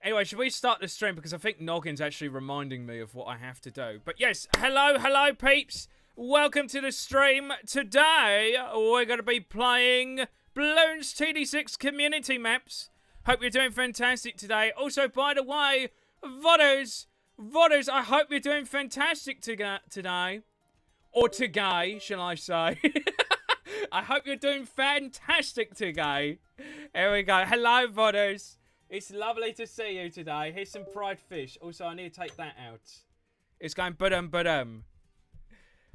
Anyway, should we start the stream? Because I think Noggin's actually reminding me of what I have to do. But yes, hello, peeps. Welcome to the stream. Today, we're going to be playing Bloons TD community maps. Hope you're doing fantastic today. Also, by the way, vodders, I hope you're doing fantastic today. Or today, shall I say. I hope you're doing fantastic today. Here we go. Hello, vodders. It's lovely to see you today. Here's some fried fish. Also, I need to take that out. It's going ba-dum.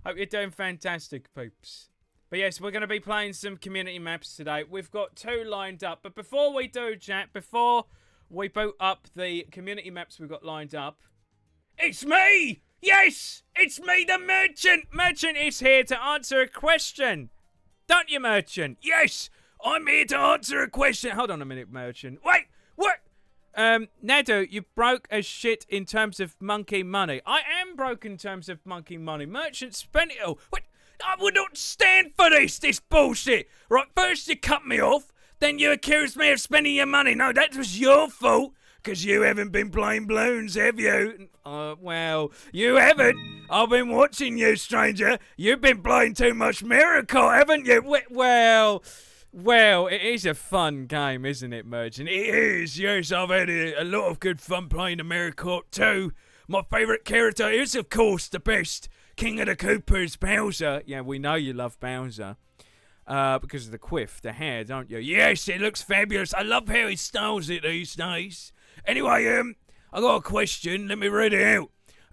Hope you're doing fantastic, peeps. But yes, we're going to be playing some community maps today. We've got 2 lined up. But before we do, chat, before we boot up the community maps we've got lined up, it's me! Yes! It's me, the merchant! Merchant is here to answer a question. Don't you, merchant? Yes! I'm here to answer a question. Hold on a minute, merchant. Wait! What? Nadu, you broke as shit in terms of monkey money. I am broke in terms of monkey money. Merchant spent it all. What? I would not stand for this bullshit. Right, first you cut me off, then you accused me of spending your money. No, that was your fault, because you haven't been playing Bloons, have you? Well, you haven't. I've been watching you, stranger. You've been playing too much Miracle, haven't you? Well, it is a fun game, isn't it, Merchant? It is, yes. I've had a lot of good fun playing America too. My favourite character is, of course, the best King of the Coopers, Bowser. Yeah, we know you love Bowser. Because of the quiff, the hair, don't you? Yes, it looks fabulous. I love how he styles it these days. Anyway, I got a question. Let me read it out.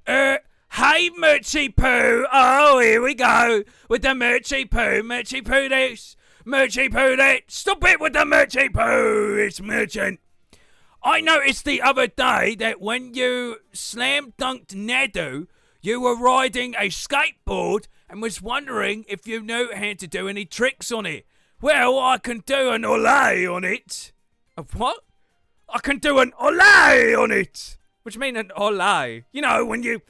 Hey, Merchie Poo. Oh, here we go. With the Merchie Poo. Merchie Poo this. Merchie Poo that. Stop it with the Merchie Poo. It's Merchant. I noticed the other day that when you slam dunked Nadu, you were riding a skateboard and was wondering if you knew how to do any tricks on it. Well, I can do an ollie on it. A what? I can do an ollie on it. What do you mean an ollie? You know, when you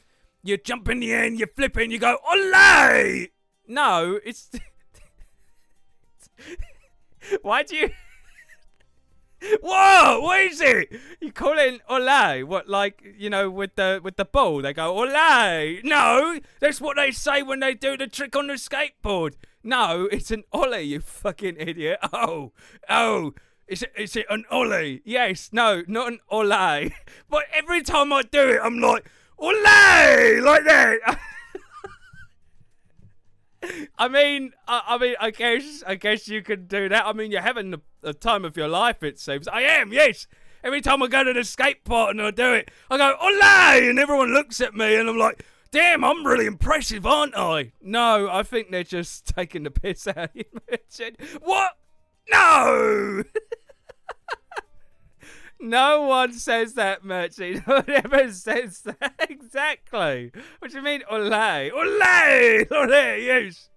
jump in the air and you flip it and you go, ollie! No, it's... Why do you... Whoa, what is it? You call it an ollie? What, like, you know, with the ball, they go, ollie! No, that's what they say when they do the trick on the skateboard. No, it's an ollie, you fucking idiot. Oh, is it an ollie? Yes, no, not an ollie. But every time I do it, I'm like, ollie! Like that. I mean, I guess you could do that. I mean, you're having the time of your life, it seems. I am, yes. Every time I go to the skate park and I do it, I go, ollie! And everyone looks at me and I'm like, damn, I'm really impressive, aren't I? No, I think they're just taking the piss out of you, Merchant. What? No! No one says that, Merchant. No one ever says that. Exactly. What do you mean, ollie? Ollie! Ollie, yes.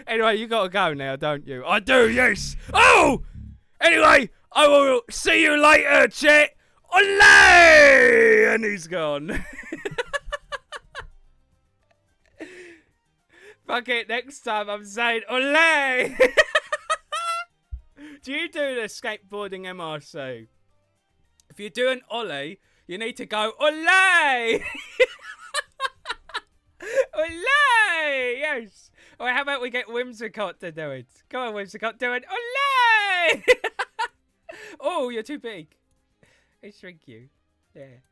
Anyway, you gotta go now, don't you? I do, yes. Oh! Anyway, I will see you later, chat. Ollie! And he's gone. Fuck it, next time I'm saying ollie! Do you do the skateboarding MRC? If you do an ollie, you need to go, ollie! Ollie! Yes! Or how about we get Whimsicott to do it? Come on, Whimsicott, do it. Ollie! Oh, you're too big. I shrink you. Yeah.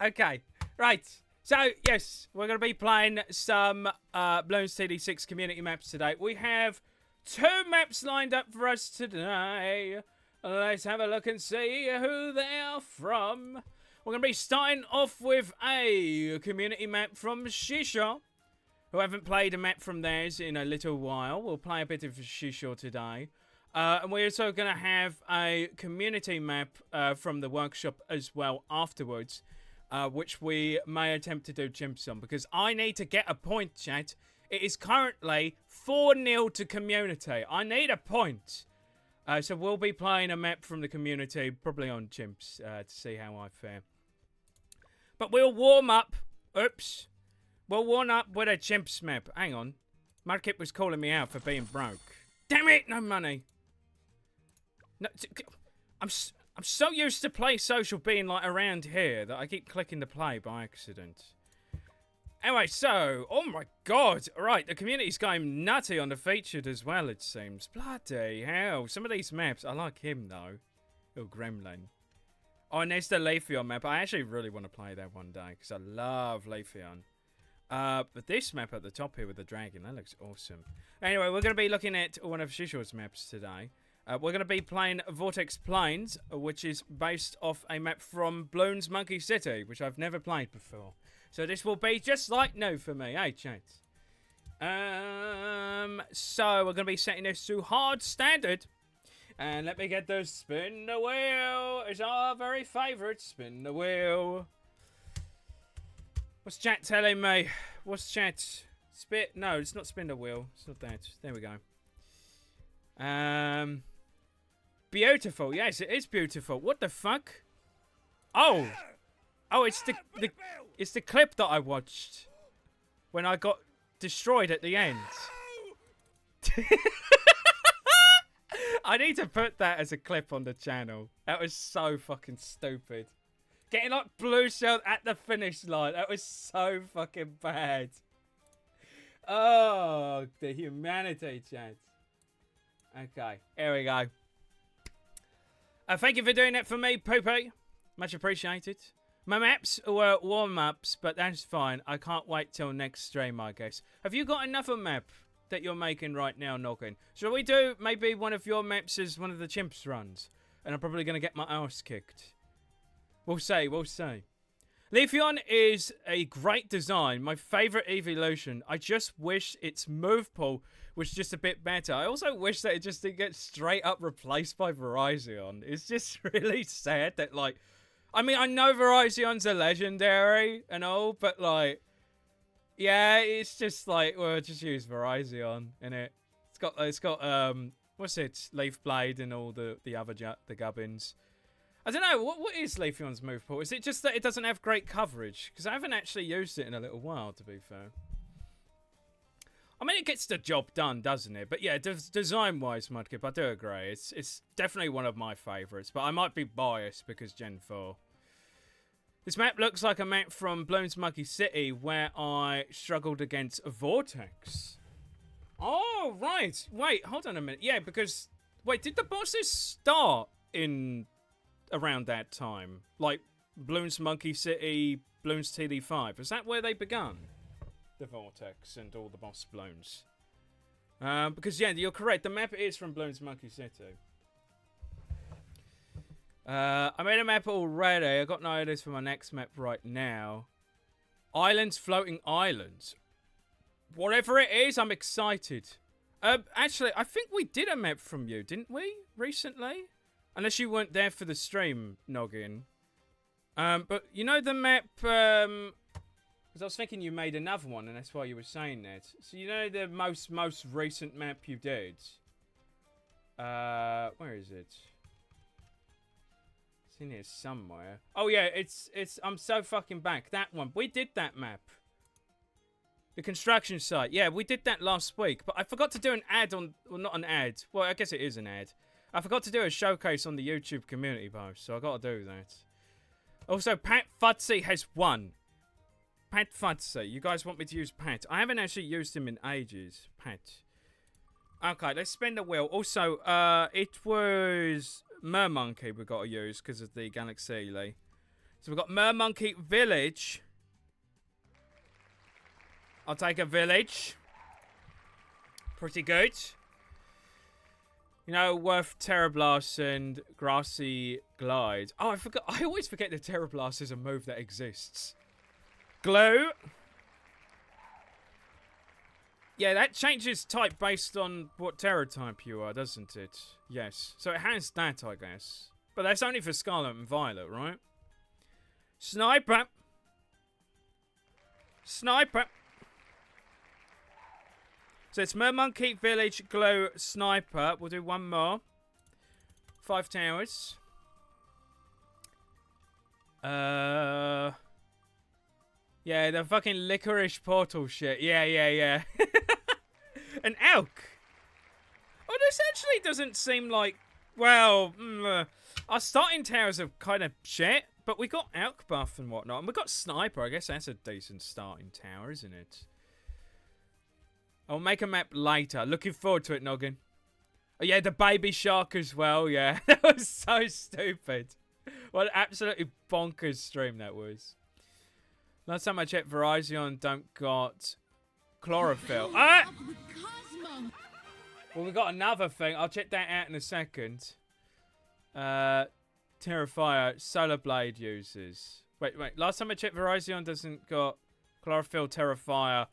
Okay, right. So, yes, we're going to be playing some Bloons TD community maps today. We have 2 maps lined up for us today. Let's have a look and see who they are from. We're going to be starting off with a community map from Shisha, who haven't played a map from theirs in a little while. We'll play a bit of Shisha today. And we're also going to have a community map from the workshop as well afterwards, which we may attempt to do chimps on, because I need to get a point, chat. It is currently 4-0 to community. I need a point. So we'll be playing a map from the community, probably on chimps, to see how I fare. But we'll warm up. Oops. We'll warm up with a chimps map. Hang on. Market was calling me out for being broke. Damn it, no money. No, I'm I'm so used to Play Social being like around here that I keep clicking the play by accident. Anyway, so, oh my god, right, the community's going nutty on the featured as well, it seems. Bloody hell, some of these maps, I like him though. Oh, Gremlin. Oh, and there's the Leafeon map. I actually really want to play that one day, because I love Leafeon. But this map at the top here with the dragon, that looks awesome. Anyway, we're going to be looking at one of Shisho's maps today. We're going to be playing Vortex Plains, which is based off a map from Bloons Monkey City, which I've never played before. So this will be just like new for me, eh, chat? So we're going to be setting this to hard standard. And let me get the spin the wheel. It's our very favourite spin the wheel. What's chat telling me? What's chat? No, it's not spin the wheel. It's not that. There we go. Beautiful. Yes, it is beautiful. What the fuck? Oh, it's the clip that I watched when I got destroyed at the end. I need to put that as a clip on the channel. That was so fucking stupid. Getting like blue shelled at the finish line. That was so fucking bad. Oh, the humanity, chat. Okay, here we go. Thank you for doing that for me, Poopy. Much appreciated. My maps were warm-ups, but that's fine. I can't wait till next stream, I guess. Have you got another map that you're making right now, Noggin? Shall we do maybe one of your maps as one of the chimps runs? And I'm probably going to get my ass kicked. We'll see, we'll see. Leafeon is a great design. My favourite evolution. I just wish its move pool was just a bit better. I also wish that it just didn't get straight up replaced by Virizion. It's just really sad that, like... I mean, I know Virizion's a legendary and all, but, like... Yeah, it's just like, well, just use Virizion, innit? It's got, what's it? Leaf Blade and all the other the gubbins. I don't know, what is Leafeon's move pool? Is it just that it doesn't have great coverage? Because I haven't actually used it in a little while, to be fair. I mean, it gets the job done, doesn't it? But yeah, design-wise, Mudkip, I do agree. It's definitely one of my favourites, but I might be biased because Gen 4. This map looks like a map from Bloons Monkey City where I struggled against a Vortex. Oh, right. Wait, hold on a minute. Yeah, because... Wait, did the bosses start in... around that time? Like, Bloons Monkey City, Bloons TD 5. Is that where they begun? The Vortex and all the boss Bloons. Because, yeah, you're correct. The map is from Bloons Monkey City. I made a map already. I got no ideas for my next map right now. Islands, floating islands. Whatever it is, I'm excited. Actually, I think we did a map from you, didn't we? Recently? Unless you weren't there for the stream, Noggin. But you know the map, because I was thinking you made another one, and that's why you were saying that. So you know the most recent map you did? Where is it? It's in here somewhere. Oh yeah, it's, I'm so fucking back. That one. We did that map. The construction site. Yeah, we did that last week, but I forgot to do an ad on, well, not an ad. Well, I guess it is an ad. I forgot to do a showcase on the YouTube community post, so I got to do that. Also, Pat Futsy has won. Pat Futsy. You guys want me to use Pat? I haven't actually used him in ages. Pat. Okay, let's spin the wheel. Also, it was Mermonkey we got to use because of the Galaxy. So we've got Mermonkey Village. I'll take a village. Pretty good. You know, worth Terrablast and Grassy Glide. Oh, I forgot. I always forget that Terrablast is a move that exists. Glue. Yeah, that changes type based on what Terra type you are, doesn't it? Yes. So it has that, I guess. But that's only for Scarlet and Violet, right? Sniper. Sniper. So it's Mermonkey Village, Glow, Sniper. We'll do one more. 5 towers. Yeah, the fucking licorice portal shit. Yeah. An elk. Oh, this actually doesn't seem like Well, our starting towers are kind of shit, but we got Alk buff and whatnot, and we got Sniper. I guess that's a decent starting tower, isn't it? I'll make a map later. Looking forward to it, Noggin. Oh, yeah, the baby shark as well, yeah. That was so stupid. What an absolutely bonkers stream that was. Last time I checked, Verizon don't got chlorophyll. Ah! Well, we got another thing. I'll check that out in a second. Terrifier, Solar Blade users. Wait. Last time I checked, Verizon doesn't got chlorophyll, Terrifier,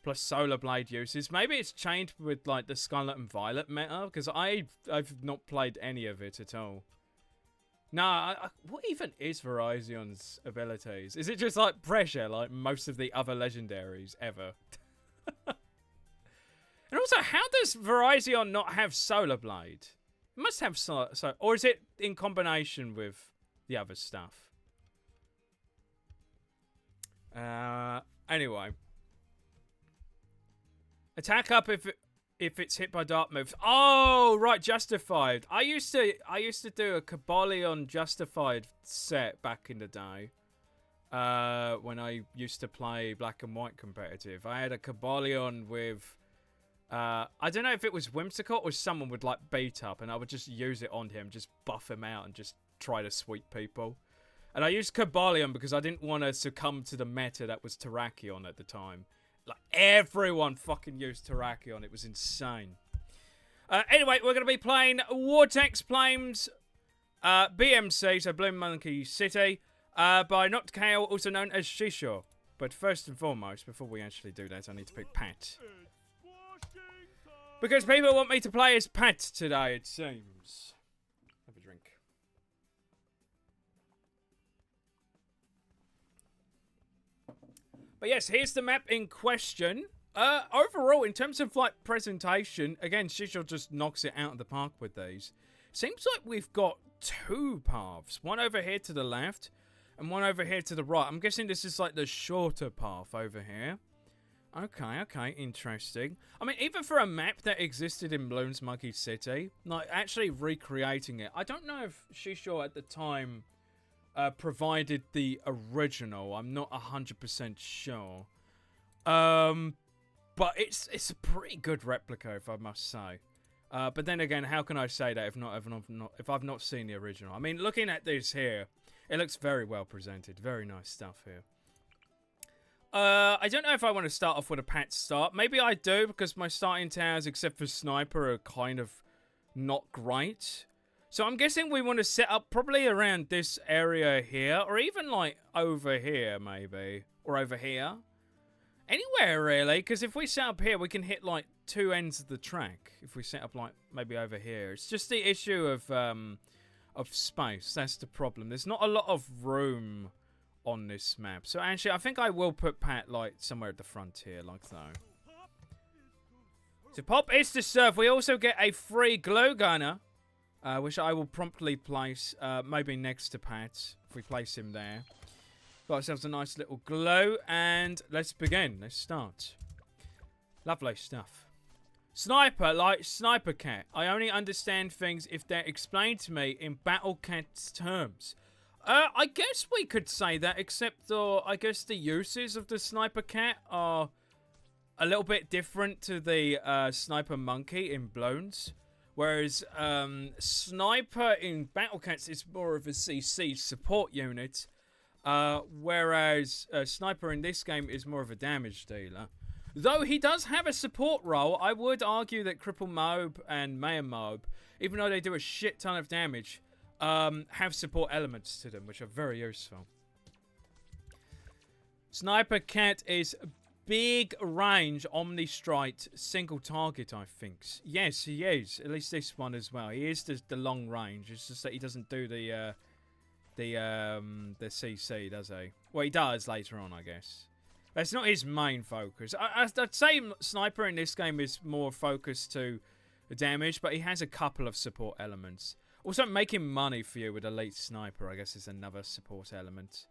plus Solar Blade uses. Maybe it's changed with like the Scarlet and Violet meta, because I've not played any of it at all. Nah, what even is Verizon's abilities? Is it just like pressure, like most of the other legendaries ever? And also, how does Verizon not have Solar Blade? It must have or is it in combination with the other stuff? Anyway. Attack up if it's hit by dart moves. Oh, right, Justified. I used to do a Cabalion Justified set back in the day. When I used to play Black and White competitive. I had a Cabalion with I don't know if it was Whimsicott or someone would like beat up, and I would just use it on him, just buff him out and just try to sweep people. And I used Cabalion because I didn't want to succumb to the meta that was Terrakion at the time. Like, everyone fucking used Terrakion. It was insane. Anyway, we're going to be playing Vortex Flames BMC, so Bloon Monkey City, by Noctkale, also known as Shisho. But first and foremost, before we actually do that, I need to pick Pat. Because people want me to play as Pat today, it seems. Have a drink. But yes, here's the map in question. Overall, in terms of like presentation, again, Shisho just knocks it out of the park with these. Seems like we've got two paths. One over here to the left, and one over here to the right. I'm guessing this is like the shorter path over here. Okay, interesting. I mean, even for a map that existed in Bloons Monkey City, like actually recreating it, I don't know if Shisho at the time provided the original. I'm not 100% sure. But it's a pretty good replica, if I must say. But then again, how can I say that if I've not seen the original? I mean, looking at this here, it looks very well presented. Very nice stuff here. I don't know if I want to start off with a Pat start. Maybe I do, because my starting towers, except for Sniper, are kind of not great. So I'm guessing we want to set up probably around this area here, or even like over here, maybe. Or over here. Anywhere, really, because if we set up here, we can hit like two ends of the track. If we set up like maybe over here. It's just the issue of space. That's the problem. There's not a lot of room on this map. So actually, I think I will put Pat like somewhere at the front here, like so. So pop is to serve. We also get a free glow gunner, which I will promptly place maybe next to Pat if we place him there. Got ourselves a nice little glow, and let's begin. Let's start. Lovely stuff. Sniper, like Sniper Cat. I only understand things if they're explained to me in Battle Cat's terms. I guess we could say that, except I guess the uses of the Sniper Cat are a little bit different to the Sniper Monkey in Bloons. Whereas Sniper in Battle Cats is more of a CC support unit. Whereas Sniper in this game is more of a damage dealer. Though he does have a support role, I would argue that Cripple Mob and Mayor Mob, even though they do a shit ton of damage, have support elements to them, which are very useful. Sniper Cat is big range, omni-strike, single target, I think. Yes, he is. At least this one as well. He is the long range. It's just that he doesn't do the CC, does he? Well, he does later on, I guess. That's not his main focus. I'd say Sniper in this game is more focused to damage, but he has a couple of support elements. Also, making money for you with Elite Sniper, I guess, is another support element.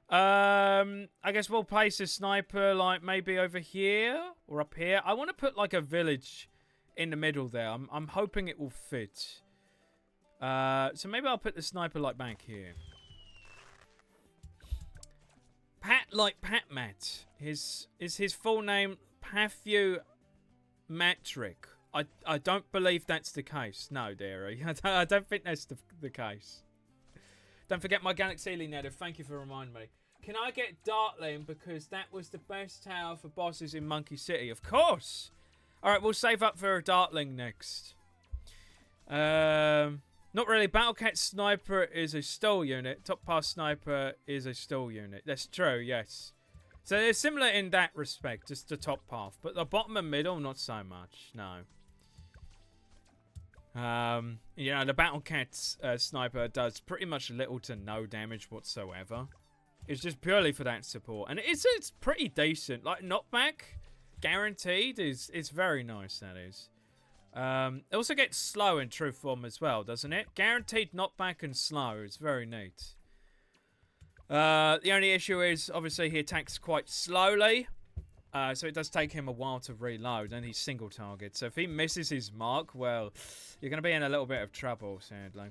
I guess we'll place a Sniper, like, maybe over here or up here. I want to put, like, a village in the middle there. I'm hoping it will fit. So maybe I'll put the sniper like back here. Pat like Pat-Mat. Is his full name Patthew Matrick? I don't believe that's the case. No, dearie. I don't think that's the case. Don't forget my Galaxy native. Thank you for reminding me. Can I get Dartling because that was the best tower for bosses in Monkey City? Of course. All right, we'll save up for a Dartling next. Not really. Battlecat Sniper is a stall unit. Top Pass Sniper is a stall unit. That's true, yes. So they're similar in that respect, just the top path. But the bottom and middle, not so much, no. You know, the Battlecat Sniper does pretty much little to no damage whatsoever. It's just purely for that support. And it's pretty decent. Like, knockback, guaranteed, it's very nice, that is. It also gets slow in true form as well, doesn't it? Guaranteed knockback and slow. It's very neat. The only issue is, obviously, he attacks quite slowly. So it does take him a while to reload, and he's single target. So if he misses his mark, well, you're going to be in a little bit of trouble, sadly.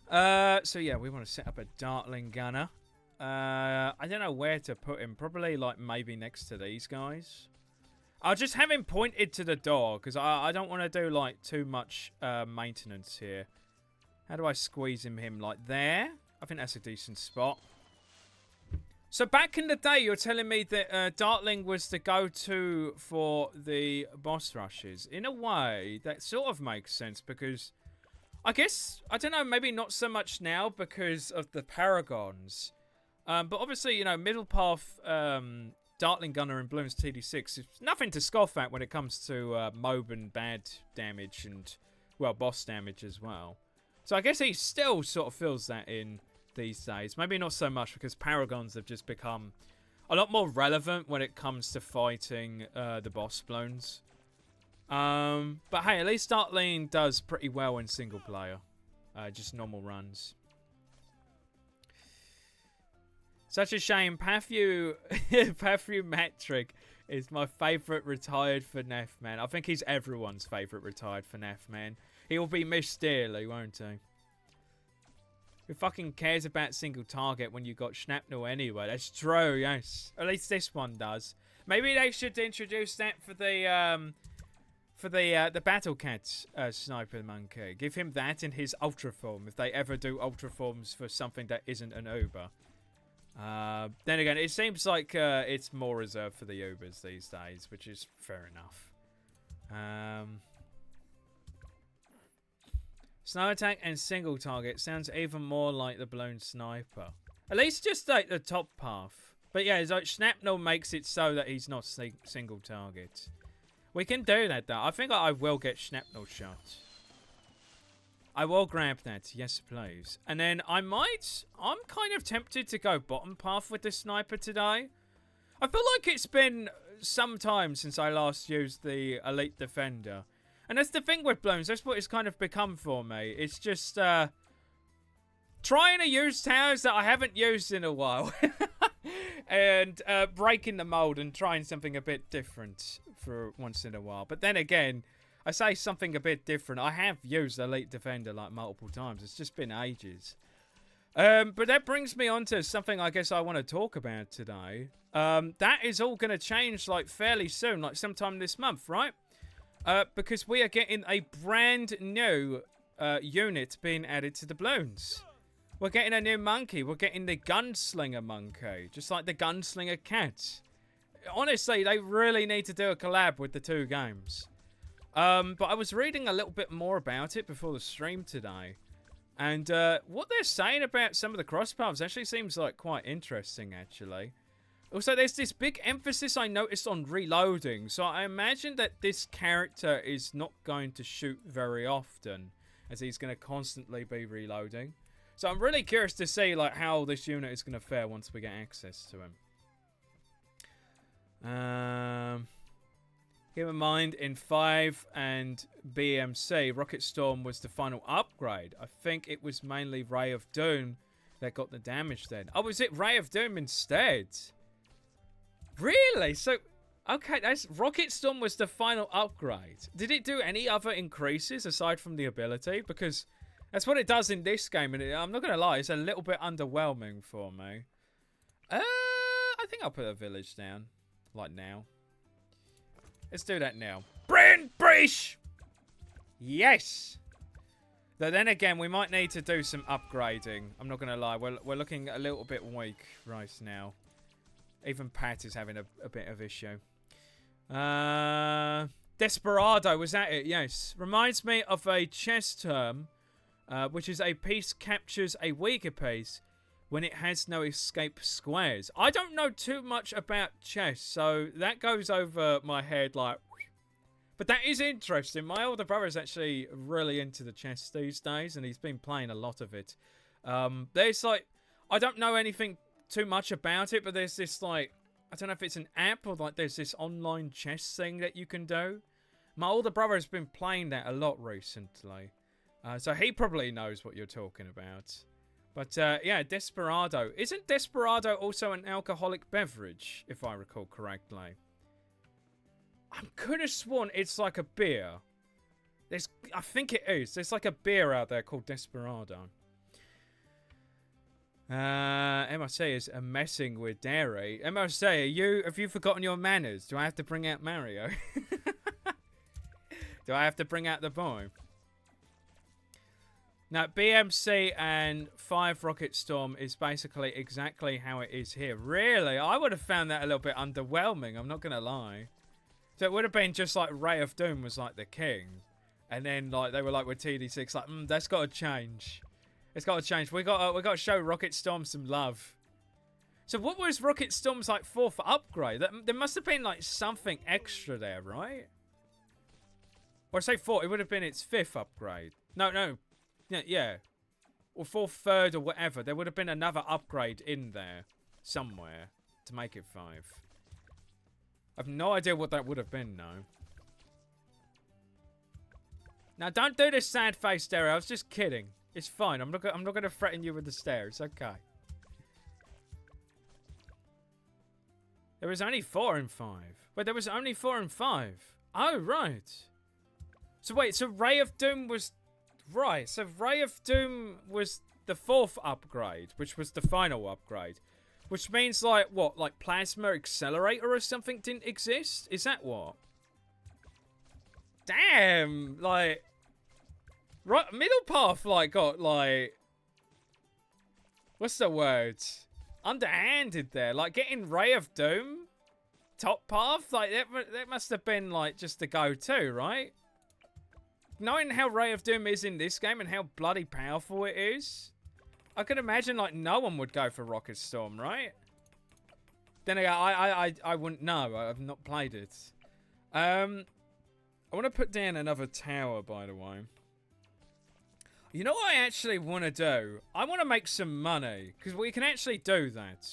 So yeah, we want to set up a Dartling gunner. I don't know where to put him. Probably, like, maybe next to these guys. I'll just have him pointed to the door, because I don't want to do, like, too much maintenance here. How do I squeeze him? Like, there? I think that's a decent spot. So back in the day, you're telling me that Dartling was the go-to for the boss rushes. In a way, that sort of makes sense, because I guess, I don't know, maybe not so much now because of the Paragons. But obviously, you know, middle path Dartling Gunner in Bloons TD6 is nothing to scoff at when it comes to mob and bad damage and, well, boss damage as well. So I guess he still sort of feels that in these days. Maybe not so much because Paragons have just become a lot more relevant when it comes to fighting the boss Bloons. But hey, at least Dartling does pretty well in single player. Just normal runs. Such a shame. Patthew Matrick is my favourite retired FNAF man. I think he's everyone's favourite retired FNAF man. He will be missed dearly, won't he? Who fucking cares about single target when you got Shrapnel anyway? That's true, yes. At least this one does. Maybe they should introduce that for the Battlecat Sniper Monkey. Give him that in his Ultra form, if they ever do Ultra forms for something that isn't an Uber. Then again, it seems like it's more reserved for the Ubers these days, which is fair enough. Snow attack and single target sounds even more like the Blown Sniper. At least just like the top path. But yeah, it's like Shrapnel makes it so that he's not single target. We can do that though. I think I will get Shrapnel shot. I will grab that, yes please. And then I'm kind of tempted to go bottom path with the sniper today. I feel like it's been some time since I last used the Elite Defender. And that's the thing with Bloons, that's what it's kind of become for me. It's just trying to use towers that I haven't used in a while. And breaking the mold and trying something a bit different for once in a while. But then again, I say something a bit different. I have used Elite Defender like multiple times. It's just been ages. But that brings me on to something I guess I want to talk about today. That is all going to change like fairly soon, like sometime this month, right? Because we are getting a brand new unit being added to the Bloons. We're getting a new monkey. We're getting the Gunslinger monkey, just like the Gunslinger cat. Honestly, they really need to do a collab with the two games. But I was reading a little bit more about it before the stream today. And what they're saying about some of the cross paths actually seems like quite interesting, actually. Also, there's this big emphasis I noticed on reloading. So I imagine that this character is not going to shoot very often, as he's going to constantly be reloading. So I'm really curious to see like how this unit is going to fare once we get access to him. Keep in mind, in 5 and BMC, Rocket Storm was the final upgrade. I think it was mainly Ray of Doom that got the damage then. Oh, was it Ray of Doom instead? Really? So Okay, that's Rocket Storm was the final upgrade. Did it do any other increases aside from the ability? Because that's what it does in this game, and I'm not gonna lie, it's a little bit underwhelming for me. I think I'll put a village down, like now. Let's do that now. British. Yes. But then again, we might need to do some upgrading. I'm not gonna lie, we're looking a little bit weak right now. Even Pat is having a bit of issue. Desperado, was that it? Yes. Reminds me of a chess term, which is a piece captures a weaker piece when it has no escape squares. I don't know too much about chess, so that goes over my head like... But that is interesting. My older brother is actually really into the chess these days, and he's been playing a lot of it. There's like... I don't know anything too much about it, but there's this like... I don't know if it's an app or like there's this online chess thing that you can do. My older brother has been playing that a lot recently. So he probably knows what you're talking about. But yeah, Desperado. Isn't Desperado also an alcoholic beverage, if I recall correctly? I could have sworn it's like a beer. I think it is. There's like a beer out there called Desperado. MRC is messing with dairy. MRC, have you forgotten your manners? Do I have to bring out Mario? Do I have to bring out the boy? Now, BMC and 5 Rocket Storm is basically exactly how it is here. Really? I would have found that a little bit underwhelming, I'm not going to lie. So it would have been just like Ray of Doom was like the king. And then like they were like with TD6, like, that's got to change. It's got to change. We got to show Rocket Storm some love. So what was Rocket Storm's like 4th upgrade? There must have been like something extra there, right? Or I say 4, it would have been its 5th upgrade. No. Yeah. Or 4th, 3rd, or whatever. There would have been another upgrade in there somewhere to make it 5. I've no idea what that would have been, though. Now, don't do this sad face stare. I was just kidding. It's fine. I'm not going to threaten you with the stare. It's okay. There was only 4 and 5. Wait, there was only 4 and 5. Oh, right. So wait, so Ray of Doom was... Right, so Ray of Doom was the 4th upgrade, which was the final upgrade. Which means, like, what? Like, Plasma Accelerator or something didn't exist? Is that what? Damn! Like... Right, Middle Path, like, got, like... What's the word? Underhanded there. Like, getting Ray of Doom? Top Path? Like, that must have been, like, just the go-to, right? Knowing how Ray of Doom is in this game and how bloody powerful it is, I could imagine, like, no one would go for Rocket Storm, right? Then again, I wouldn't know. I've not played it. I want to put down another tower, by the way. You know what I actually want to do? I want to make some money, because we can actually do that.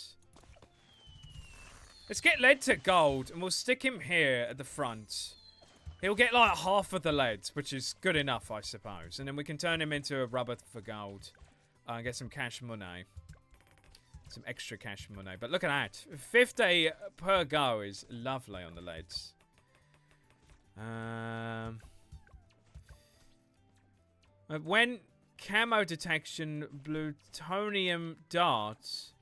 Let's get lead to gold, and we'll stick him here at the front. He'll get like half of the lead, which is good enough, I suppose. And then we can turn him into a rubber for gold. And get some cash money. Some extra cash money. But look at that. 50 per go is lovely on the leads. When camo detection plutonium darts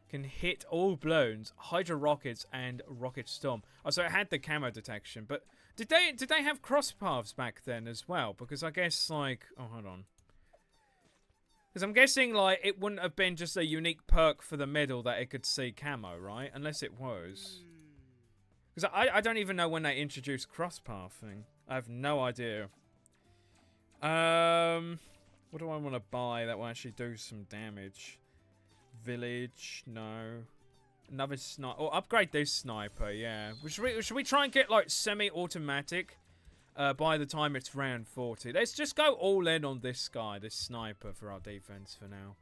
can hit all balloons, Hydra rockets, and Rocket Storm. Oh, so it had the camo detection, but did they have cross paths back then as well? Because I guess like, oh, hold on. Because I'm guessing like it wouldn't have been just a unique perk for the middle that it could see camo, right? Unless it was. Because I don't even know when they introduced cross pathing. I have no idea. What do I want to buy that will actually do some damage? Village, no. Another sniper. Or upgrade this sniper, yeah. Should we try and get like semi-automatic by the time it's round 40? Let's just go all in on this guy, this sniper, for our defense for now.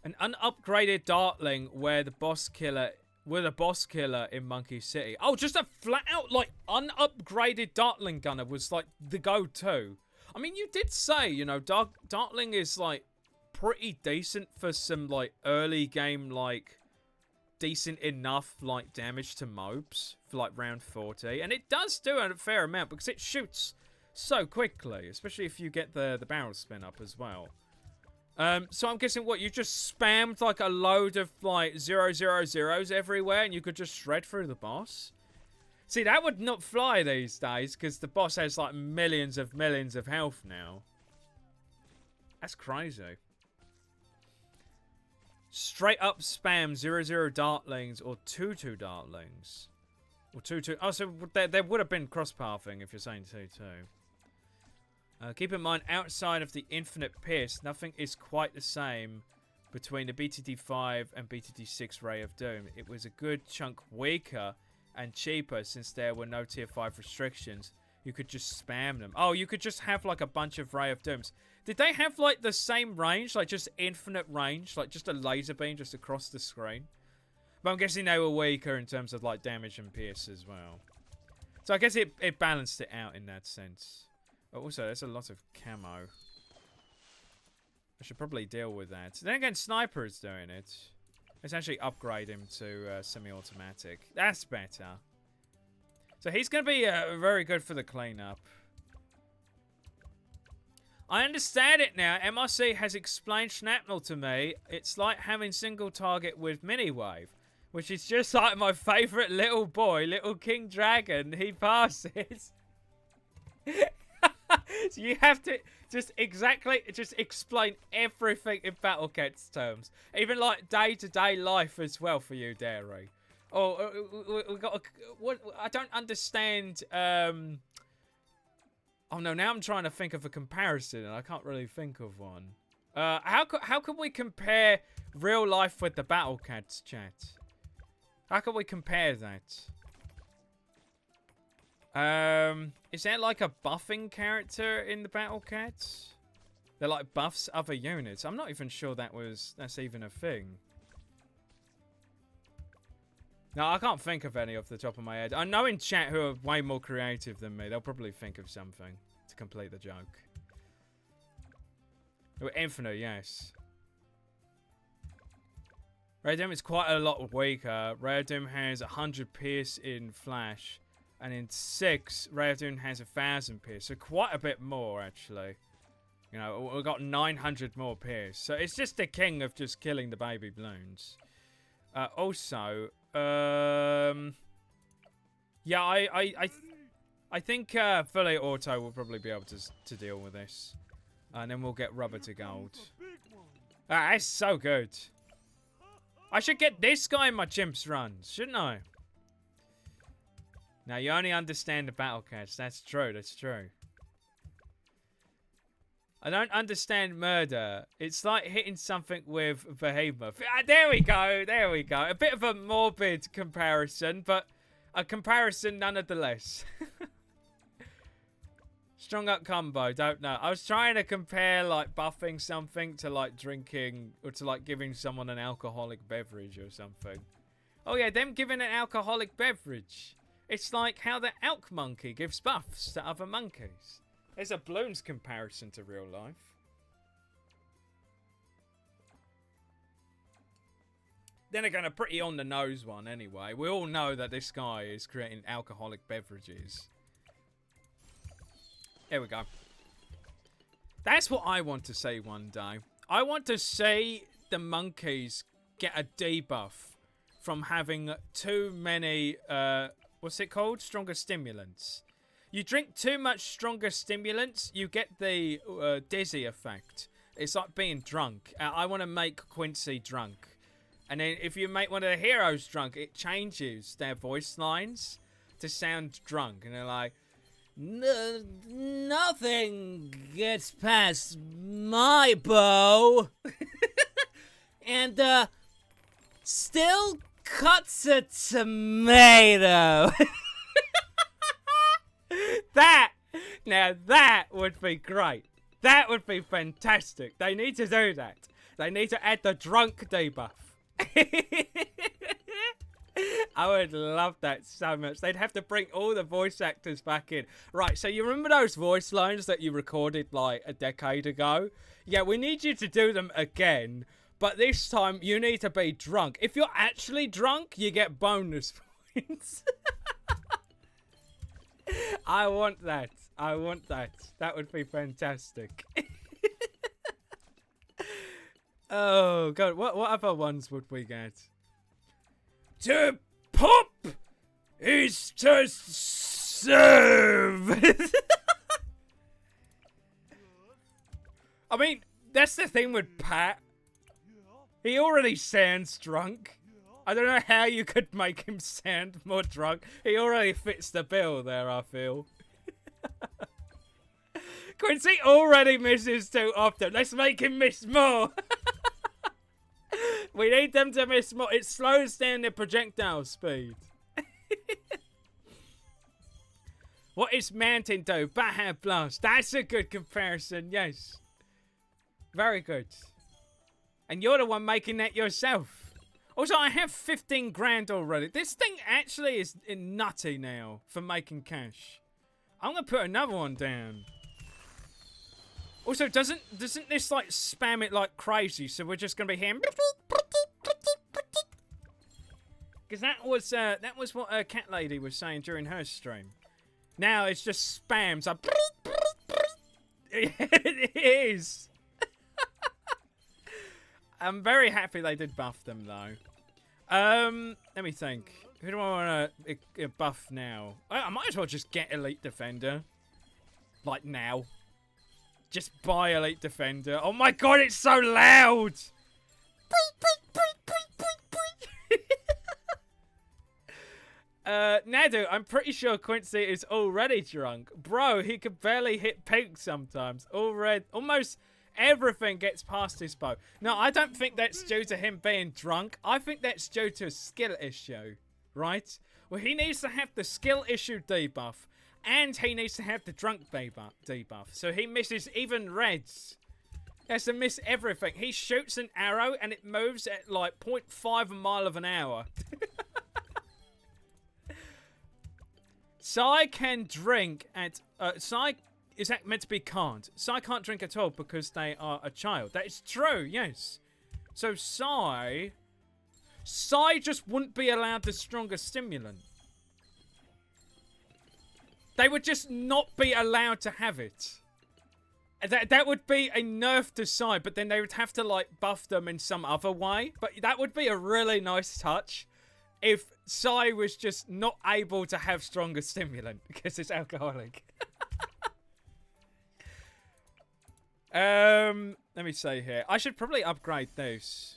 An unupgraded Dartling where the boss killer in Monkey City. Oh, just a flat out like unupgraded Dartling gunner was like the go-to. I mean, you did say, you know, Dartling is like pretty decent for some like early game like decent enough, like, damage to mobs for, like, round 40. And it does do a fair amount because it shoots so quickly, especially if you get the barrel spin up as well. So I'm guessing, what, you just spammed, like, a load of, like, 000s everywhere and you could just shred through the boss? See, that would not fly these days because the boss has, like, millions of health now. That's crazy. Straight up spam 00 dartlings or 22 dartlings. Or 22. Oh, so there would have been cross-pathing if you're saying 22. Keep in mind, outside of the infinite pierce, nothing is quite the same between the BTD5 and BTD6 Ray of Doom. It was a good chunk weaker and cheaper since there were no tier 5 restrictions. You could just spam them. Oh, you could just have like a bunch of Ray of Dooms. Did they have like the same range? Like just infinite range? Like just a laser beam just across the screen? But I'm guessing they were weaker in terms of like damage and pierce as well. So I guess it balanced it out in that sense. Oh, also, there's a lot of camo. I should probably deal with that. Then again, Sniper is doing it. Let's actually upgrade him to semi-automatic. That's better. So he's going to be very good for the cleanup. I understand it now. MRC has explained shrapnel to me. It's like having single target with mini-wave. Which is just like my favourite little boy, little King Dragon. He passes. So you have to just explain everything in BattleCats terms. Even like day-to-day life as well for you, Dairy. Oh, we got what? I don't understand. Oh no, now I'm trying to think of a comparison and I can't really think of one. How can we compare real life with the BattleCats, chat? How can we compare that? Is there like a buffing character in the BattleCats? They're like buffs other units. I'm not even sure that's even a thing. No, I can't think of any off the top of my head. I know in chat who are way more creative than me. They'll probably think of something to complete the joke. Oh, Infinite, yes. Radium is quite a lot weaker. Radium has 100 pierce in Flash. And in 6, Ray of Doom has 1,000 pierce. So quite a bit more, actually. You know, we've got 900 more pierce. So it's just the king of just killing the baby balloons. Also, yeah, I think fully auto will probably be able to deal with this. And then we'll get rubber to gold. Ah, that's so good. I should get this guy in my chimps runs, shouldn't I? Now, you only understand the BattleCats. That's true, that's true. I don't understand murder. It's like hitting something with Behemoth. Ah, there we go, there we go. A bit of a morbid comparison, but a comparison nonetheless. Strong up combo, don't know. I was trying to compare, like, buffing something to, like, drinking, or to, like, giving someone an alcoholic beverage or something. Oh, yeah, them giving an alcoholic beverage. It's like how the elk monkey gives buffs to other monkeys. There's a Bloons comparison to real life. Then again, a pretty on-the-nose one anyway. We all know that this guy is creating alcoholic beverages. There we go. That's what I want to see one day. I want to see the monkeys get a debuff from having too many... what's it called? Stronger stimulants. You drink too much stronger stimulants, you get the dizzy effect. It's like being drunk. I want to make Quincy drunk. And then if you make one of the heroes drunk, it changes their voice lines to sound drunk. And they're like, nothing gets past my bow. And, still cuts a tomato. Now that would be great. That would be fantastic. They need to do that. They need to add the drunk debuff. I would love that so much. They'd have to bring all the voice actors back in. Right, so you remember those voice lines that you recorded like a decade ago? Yeah, we need you to do them again. But this time, you need to be drunk. If you're actually drunk, you get bonus points. I want that. I want that. That would be fantastic. Oh, God. What other ones would we get? To pop is to serve. I mean, that's the thing with Pat. He already sounds drunk. I don't know how you could make him sound more drunk. He already fits the bill there, I feel. Quincy already misses too often. Let's make him miss more. We need them to miss more. It slows down their projectile speed. What is Mountain Dew? Baja Blast. That's a good comparison, yes. Very good. And you're the one making that yourself. Also, I have 15 grand already. This thing actually is nutty now for making cash. I'm going to put another one down. Also, doesn't this like spam it like crazy? So we're just going to be here. Because that was what a cat lady was saying during her stream. Now it's just spams. It is. I'm very happy they did buff them though. Let me think. Who do I want to buff now? I might as well just get Elite Defender. Like now. Just buy Elite Defender. Oh my god, it's so loud! Nadu, I'm pretty sure Quincy is already drunk. Bro, he could barely hit pink sometimes. Almost everything gets past his bow. No, I don't think that's due to him being drunk. I think that's due to a skill issue, right? Well, he needs to have the skill issue debuff, and he needs to have the drunk debuff. So he misses even reds. He has to miss everything. He shoots an arrow, and it moves at like 0.5 mile of an hour. Sai can drink at... Sai is that meant to be can't. Sai can't drink at all because they are a child. That is true, yes. So Sai just wouldn't be allowed the stronger stimulant. They would just not be allowed to have it. That would be a nerf to Sai, but then they would have to like buff them in some other way. But that would be a really nice touch. If Sai was just not able to have stronger stimulant because it's alcoholic. Let me see here. I should probably upgrade this.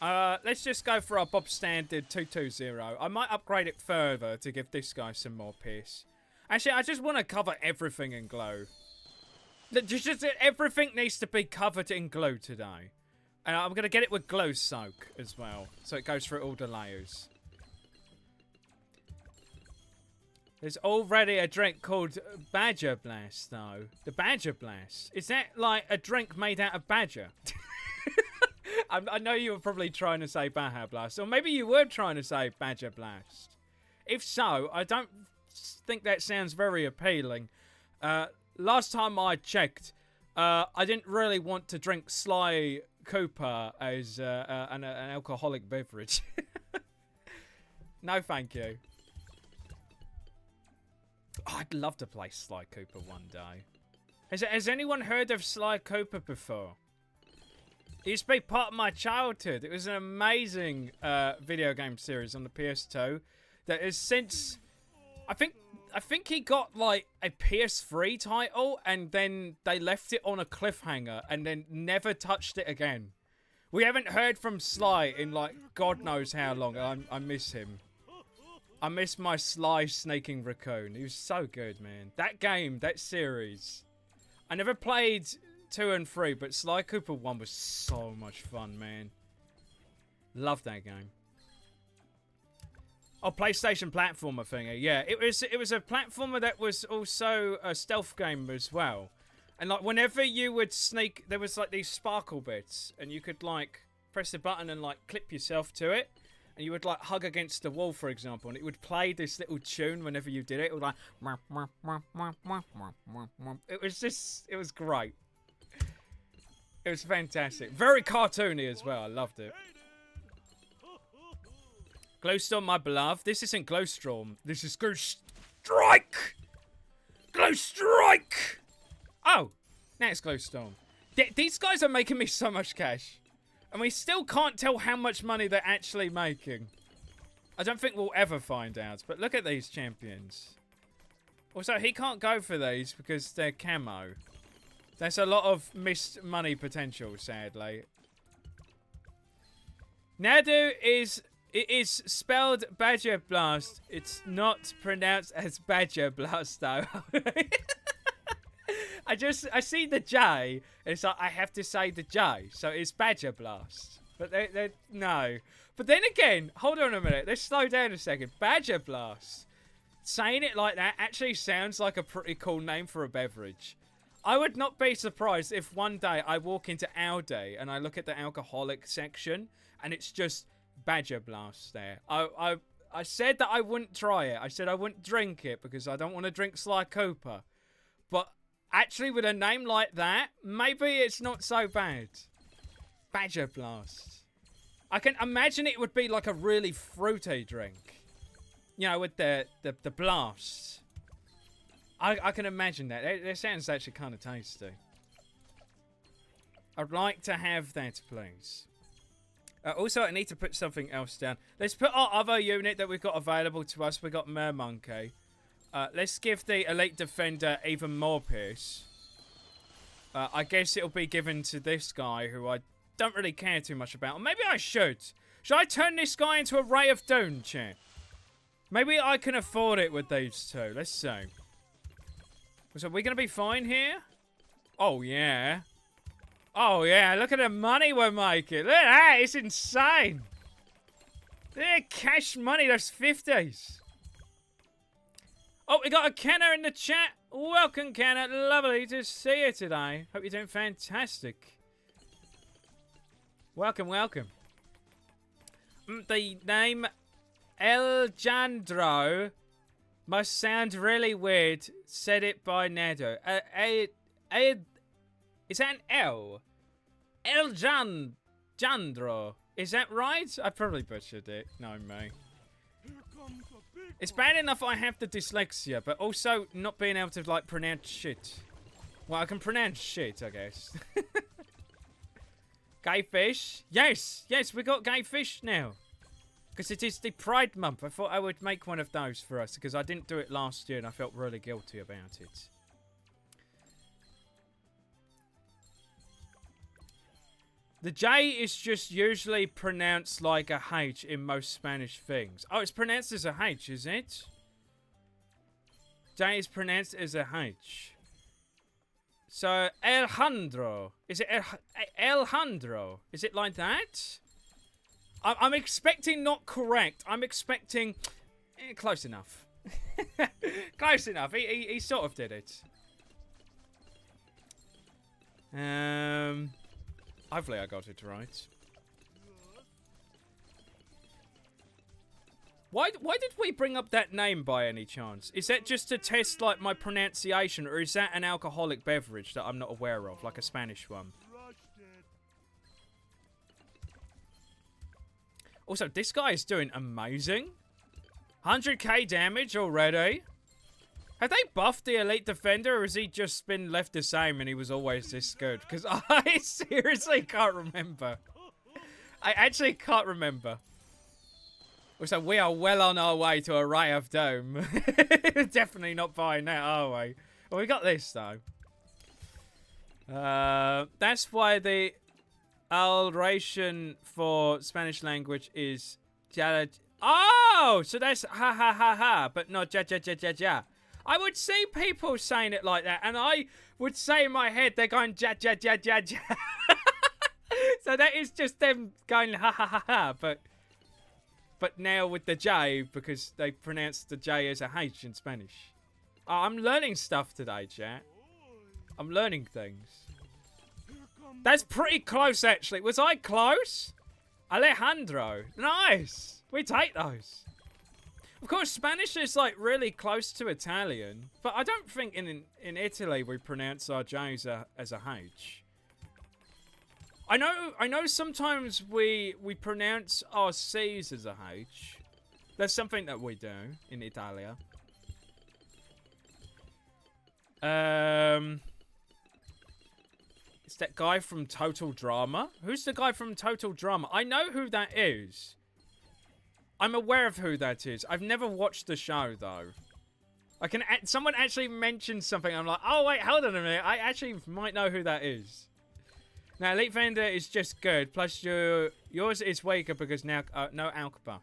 Let's just go for our Bob Standard 220. I might upgrade it further to give this guy some more pierce. Actually, I just want to cover everything in glow. Just everything needs to be covered in glow today. And I'm going to get it with glow soak as well. So it goes through all the layers. There's already a drink called Badger Blast, though. The Badger Blast. Is that like a drink made out of badger? I know you were probably trying to say Baja Blast. Or maybe you were trying to say Badger Blast. If so, I don't think that sounds very appealing. Last time I checked, I didn't really want to drink Sly Cooper as an alcoholic beverage. No, thank you. Oh, I'd love to play Sly Cooper one day. Has anyone heard of Sly Cooper before? It used to be part of my childhood. It was an amazing video game series on the PS2 that has since... I think he got like a PS3 title and then they left it on a cliffhanger and then never touched it again. We haven't heard from Sly in like God knows how long. I miss him. I miss my Sly snaking raccoon. He was so good, man. That game, that series. I never played 2 and 3, but Sly Cooper 1 was so much fun, man. Love that game. Oh, PlayStation platformer thingy. Yeah, it was a platformer that was also a stealth game as well. And like whenever you would sneak, there was like these sparkle bits, and you could like press the button and like clip yourself to it. And you would like hug against the wall, for example, and it would play this little tune whenever you did it. It would like... It was great. It was fantastic. Very cartoony as well. I loved it. Glowstorm, my beloved. This isn't Glowstorm. This is Glowstrike. Glowstrike. Oh, now it's Glowstorm. These guys are making me so much cash. And we still can't tell how much money they're actually making. I don't think we'll ever find out. But look at these champions. Also, he can't go for these because they're camo. There's a lot of missed money potential, sadly. Nadu is spelled Badger Blast. It's not pronounced as Badger Blast, though. I see the J, and it's like I have to say the J, so it's Badger Blast. But no. But then again, hold on a minute. Let's slow down a second. Badger Blast. Saying it like that actually sounds like a pretty cool name for a beverage. I would not be surprised if one day I walk into Aldi and I look at the alcoholic section and it's just Badger Blast there. I said that I wouldn't try it. I said I wouldn't drink it because I don't want to drink Sly Cooper. But actually with a name like that, maybe it's not so bad. Badger Blast. I can imagine it would be like a really fruity drink. You know, with the blast. I can imagine that. It sounds actually kind of tasty. I'd like to have that, please. Also, I need to put something else down. Let's put our other unit that we've got available to us. We've got Mermonkey. Let's give the Elite Defender even more pierce. I guess it'll be given to this guy who I don't really care too much about. Or maybe I should. Should I turn this guy into a Ray of Doom, chat? Maybe I can afford it with these two. Let's see. So, are we going to be fine here? Oh, yeah. Oh, yeah. Look at the money we're making. Look at that. It's insane. Look at cash money. There's 50s. Oh, we got a Kenner in the chat. Welcome, Kenner. Lovely to see you today. Hope you're doing fantastic. Welcome, welcome. The name El Jandro must sound really weird. Said it by Nado. Is that an L? El Jandro. Is that right? I probably butchered it. No, me. It's bad enough I have the dyslexia, but also not being able to, like, pronounce shit. Well, I can pronounce shit, I guess. Gay fish? Yes! Yes, we got gay fish now. Because it is the Pride Month. I thought I would make one of those for us, because I didn't do it last year and I felt really guilty about it. The J is just usually pronounced like a H in most Spanish things. Oh, it's pronounced as a H, is it? J is pronounced as a H. So, Alejandro. Is it Alejandro? Is it like that? I'm expecting not correct. I'm expecting close enough. Close enough. He sort of did it. Hopefully I got it right. Why did we bring up that name by any chance? Is that just to test like my pronunciation, or is that an alcoholic beverage that I'm not aware of, like a Spanish one? Also, this guy is doing amazing. 100k damage already. Have they buffed the Elite Defender, or has he just been left the same and he was always this good? Because I seriously can't remember. I actually can't remember. Also, we are well on our way to a Ray of Doom. Definitely not buying that, are we? Well, we got this, though. That's why the alliteration for Spanish language is ja. Oh, so that's ha ha ha ha, but not ja ja ja ja ja. I would see people saying it like that, and I would say in my head they're going ja ja ja ja ja. So that is just them going ha ha ha ha, but now with the J, because they pronounce the J as a H in Spanish. Oh, I'm learning stuff today, chat. I'm learning things. That's pretty close, actually. Was I close? Alejandro. Nice. We take those. Of course, Spanish is, like, really close to Italian. But I don't think in Italy we pronounce our J's as a H. I know sometimes we pronounce our C's as a H. That's something that we do in Italia. It's that guy from Total Drama. Who's the guy from Total Drama? I know who that is. I'm aware of who that is. I've never watched the show though. Someone actually mentioned something. I'm like, oh wait, hold on a minute. I actually might know who that is. Now, Elite Fender is just good. Plus, yours is weaker because now no alk buff.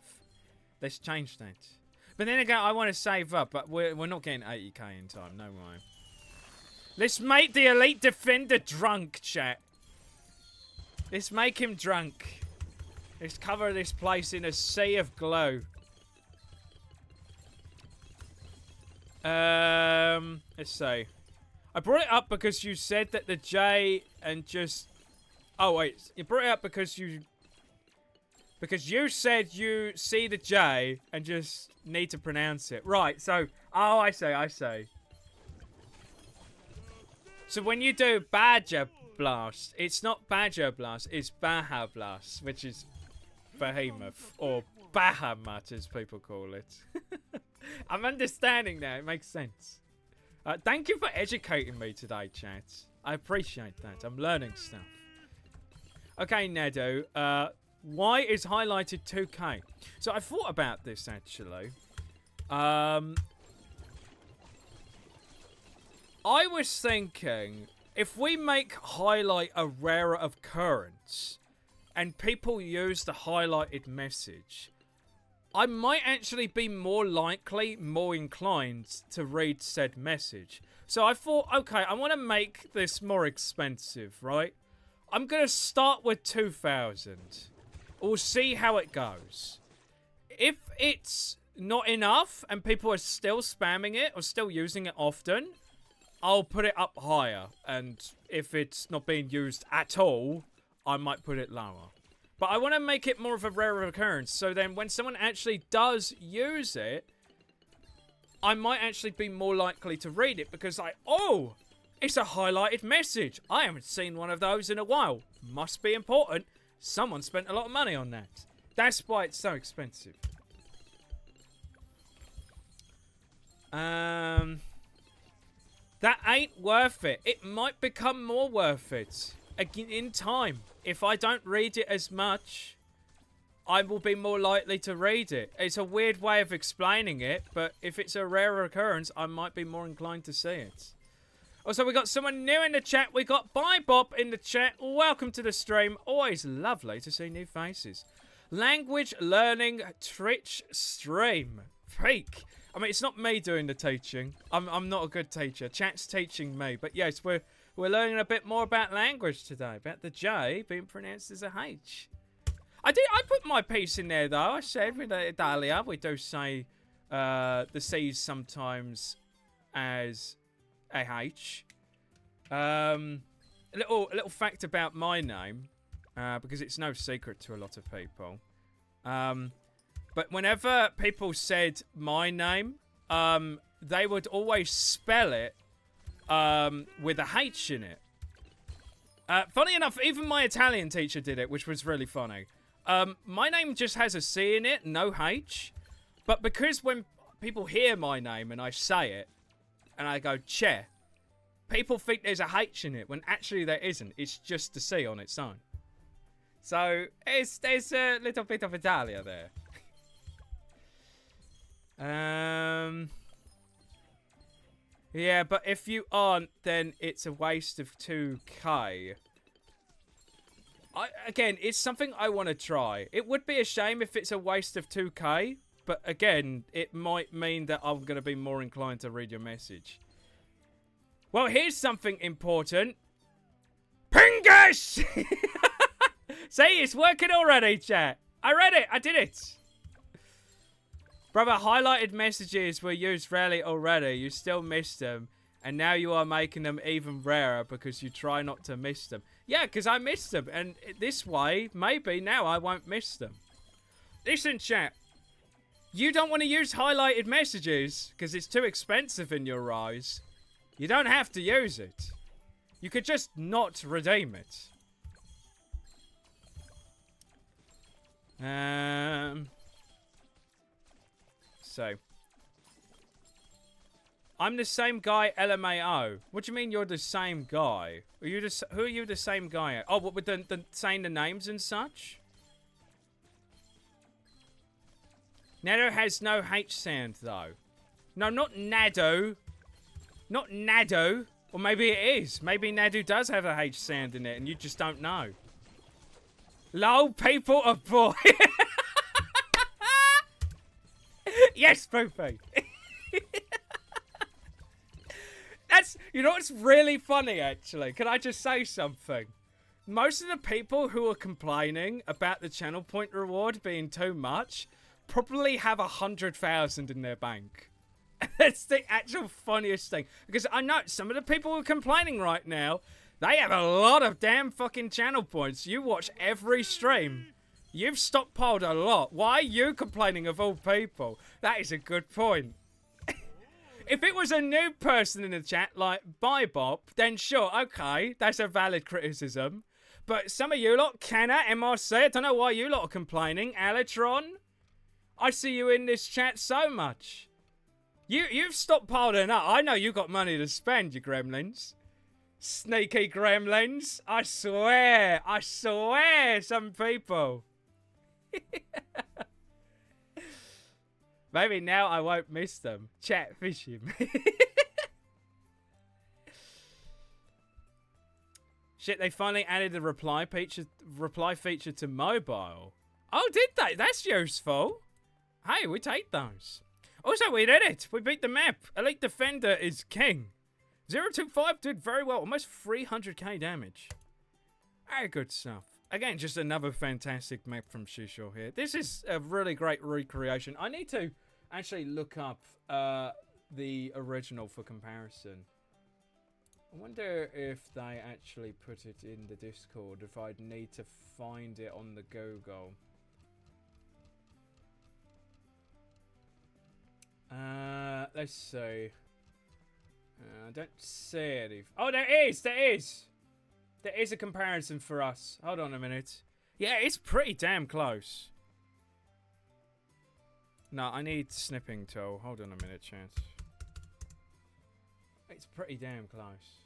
Let's change that. But then again, I want to save up, but we're not getting 80k in time. No way. Let's make the Elite Defender drunk, chat. Let's make him drunk. Let's cover this place in a sea of glow. Let's see. I brought it up because you said that the J and just... Oh, wait. You brought it up because you said you see the J and just need to pronounce it. Right, so... Oh, I see. So when you do Badger Blast, it's not Badger Blast, it's Baja Blast, which is Behemoth, or Bahamut as people call it. I'm understanding now, it makes sense. Thank you for educating me today, chat. I appreciate that, I'm learning stuff. Okay, Nedo, why is highlighted 2K? So I thought about this, actually. I was thinking, if we make highlight a rarer occurrence, and people use the highlighted message, I might actually be more inclined to read said message. So I thought, okay, I want to make this more expensive, right? I'm going to start with 2,000. We'll see how it goes. If it's not enough, and people are still spamming it, or still using it often... I'll put it up higher, and if it's not being used at all, I might put it lower. But I want to make it more of a rare occurrence, so then when someone actually does use it, I might actually be more likely to read it, because oh, it's a highlighted message. I haven't seen one of those in a while. Must be important. Someone spent a lot of money on that. That's why it's so expensive. That ain't worth it. It might become more worth it in time. If I don't read it as much, I will be more likely to read it. It's a weird way of explaining it, but if it's a rare occurrence, I might be more inclined to see it. Also, we got someone new in the chat. We got Bybop in the chat. Welcome to the stream. Always lovely to see new faces. Language learning Twitch stream. Freak. I mean, it's not me doing the teaching. I'm not a good teacher. Chat's teaching me. But yes, we're learning a bit more about language today. About the J being pronounced as a H. I put my piece in there, though. I said with Italia, we do say the C's sometimes as a H. A little fact about my name, because it's no secret to a lot of people. But whenever people said my name, they would always spell it with a H in it. Funny enough, even my Italian teacher did it, which was really funny. My name just has a C in it, no H. But because when people hear my name and I say it, and I go, Che, people think there's a H in it, when actually there isn't. It's just a C on its own. So, there's a little bit of Italia there. Yeah, but if you aren't, then it's a waste of 2k. Again, it's something I want to try. It would be a shame if it's a waste of 2k, but again, it might mean that I'm going to be more inclined to read your message. Well, here's something important. Pingus! See, it's working already, chat. I read it. I did it. Brother, highlighted messages were used rarely already. You still missed them. And now you are making them even rarer because you try not to miss them. Yeah, because I missed them. And this way, maybe now I won't miss them. Listen, chat. You don't want to use highlighted messages because it's too expensive in your eyes. You don't have to use it. You could just not redeem it. So. I'm the same guy, LMAO. What do you mean you're the same guy? Are you just who are you the same guy at? Oh, what with the saying the names and such? Nado has no H sound though. No, not Nado. Not Nado. Or maybe it is. Maybe Nado does have a H sound in it and you just don't know. Lol, people are boy. Yes, Poopy. That's, you know what's really funny, actually? Can I just say something? Most of the people who are complaining about the channel point reward being too much probably have 100,000 in their bank. That's the actual funniest thing. Because I know some of the people who are complaining right now, they have a lot of damn fucking channel points. You watch every stream. You've stockpiled a lot. Why are you complaining of all people? That is a good point. If it was a new person in the chat, like Bybop, then sure, okay, that's a valid criticism. But some of you lot, Canna, MRC, I don't know why you lot are complaining. Alatron, I see you in this chat so much. You've stockpiled enough. I know you got money to spend, you gremlins. Sneaky gremlins. I swear, some people. Maybe now I won't miss them. Chat fishing. Shit, they finally added the reply feature to mobile. Oh, did they? That's useful. Hey, we take those. Also, we did it. We beat the map. Elite Defender is king. 025 did very well. Almost 300k damage. Very good stuff. Again, just another fantastic map from Shisho here. This is a really great recreation. I need to actually look up the original for comparison. I wonder if they actually put it in the Discord, if I'd need to find it on the Google. Let's see. I don't see it. Oh, there is! There is! There is a comparison for us. Hold on a minute. Yeah, it's pretty damn close. No, I need snipping tool. Hold on a minute, chance. It's pretty damn close.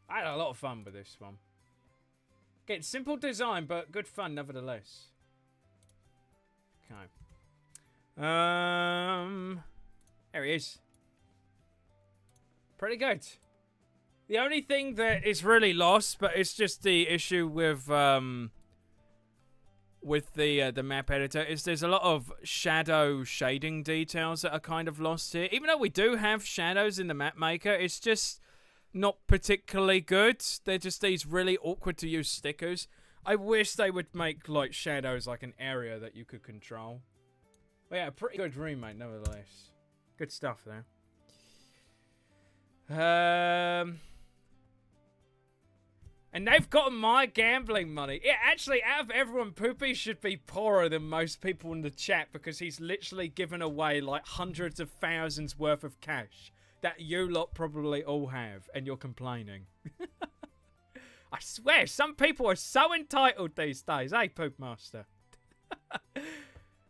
I had a lot of fun with this one. Again, simple design, but good fun nevertheless. Okay. There he is. Pretty good. The only thing that is really lost, but it's just the issue with the map editor, is there's a lot of shadow shading details that are kind of lost here. Even though we do have shadows in the map maker, it's just not particularly good. They're just these really awkward to use stickers. I wish they would make like shadows like an area that you could control. But yeah, pretty good remake nevertheless. Good stuff there. And they've got my gambling money. Yeah, actually, out of everyone, Poopy should be poorer than most people in the chat because he's literally given away like hundreds of thousands worth of cash that you lot probably all have, and you're complaining. I swear, some people are so entitled these days, eh, Poop Master?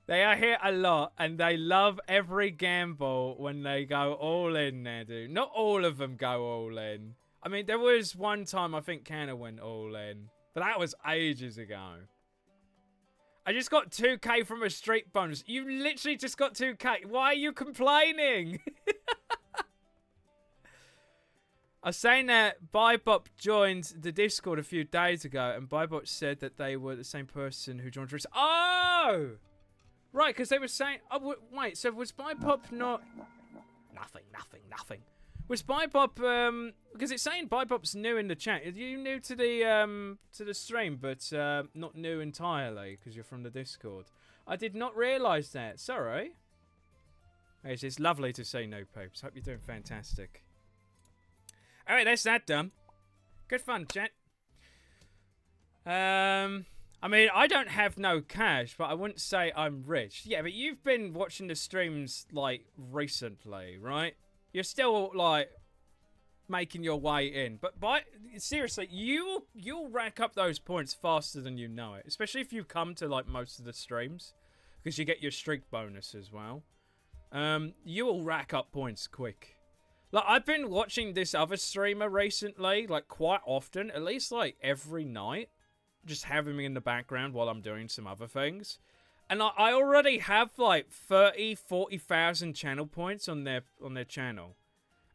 They are here a lot, and they love every gamble when they go all in there, dude. Not all of them go all in. I mean, there was one time I think Canna went all in, but that was ages ago. I just got 2k from a street bonus. You literally just got 2k. Why are you complaining? I was saying that Bybop joined the Discord a few days ago, and Bybop said that they were the same person who joined. Oh! Right, because they were saying... Oh, wait, so was Bybop not... Nothing. Was Bybop, because it's saying Bybop's new in the chat. Are you new to the stream, but not new entirely, because you're from the Discord? I did not realise that. Sorry. It's lovely to see new peeps. Hope you're doing fantastic. Alright, that's that done. Good fun, chat. I mean, I don't have no cash, but I wouldn't say I'm rich. Yeah, but you've been watching the streams, like, recently, right? You're still, like, making your way in. But seriously, you'll rack up those points faster than you know it. Especially if you come to like most of the streams, because you get your streak bonus as well. You will rack up points quick. Like, I've been watching this other streamer recently, like, quite often. At least, like, every night. Just having me in the background while I'm doing some other things. And I already have, like, 30, 40,000 channel points on their channel.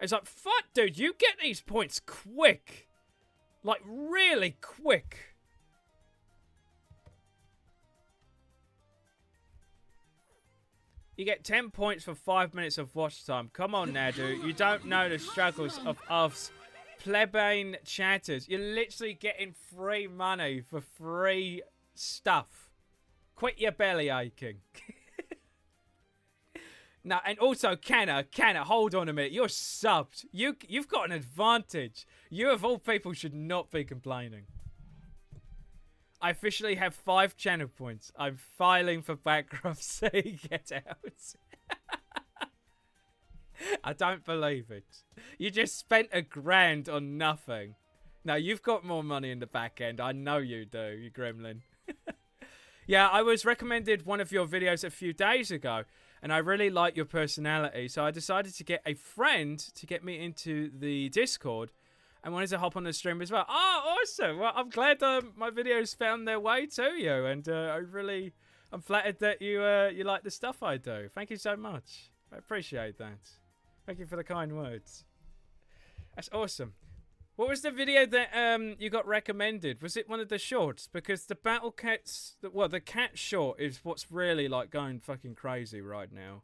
It's like, fuck, dude, you get these points quick. Like, really quick. You get 10 points for 5 minutes of watch time. Come on now, dude. You don't know the struggles of us plebeian chatters. You're literally getting free money for free stuff. Quit your belly aching. Now, and also, Canna, hold on a minute. You're subbed. You've got an advantage. You, of all people, should not be complaining. I officially have 5 channel points. I'm filing for bankruptcy. Get out. I don't believe it. You just spent $1,000 on nothing. No, you've got more money in the back end. I know you do, you gremlin. Yeah, I was recommended one of your videos a few days ago, and I really like your personality, so I decided to get a friend to get me into the Discord. I wanted to hop on the stream as well. Oh, awesome. Well, I'm glad my videos found their way to you. And I'm flattered that you like the stuff I do. Thank you so much. I appreciate that. Thank you for the kind words. That's awesome. What was the video that you got recommended? Was it one of the shorts? Because the Battle Cats, the cat short is what's really like going fucking crazy right now.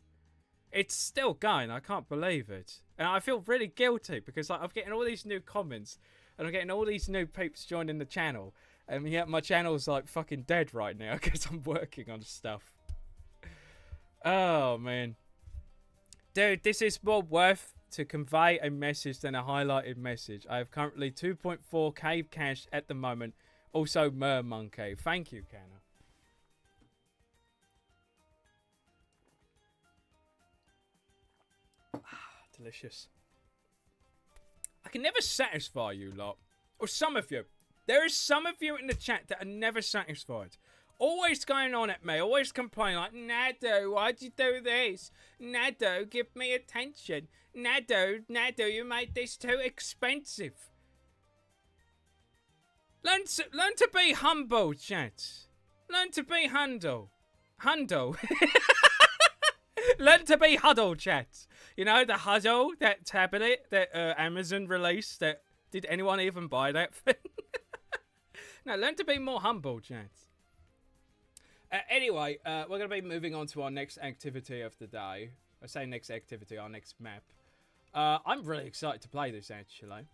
It's still going. I can't believe it. And I feel really guilty because like I'm getting all these new comments and I'm getting all these new peeps joining the channel. And yet my channel's like fucking dead right now because I'm working on stuff. Oh, man. Dude, this is more worth to convey a message than a highlighted message. I have currently 2.4k cash at the moment. Also, Monkey. Thank you, Canna. Delicious. I can never satisfy you lot. Or some of you. There is some of you in the chat that are never satisfied. Always going on at me. Always complaining like, Nado, why'd you do this? Nado, give me attention. Nado, you made this too expensive. Learn to be humble, chat. Learn to be Hundo. Learn to be Huddle, chat. You know, the Huddle, that tablet that Amazon released. Did anyone even buy that thing? No, learn to be more humble, chat. Anyway, we're going to be moving on to our next activity of the day. I say next activity, our next map. I'm really excited to play this, actually.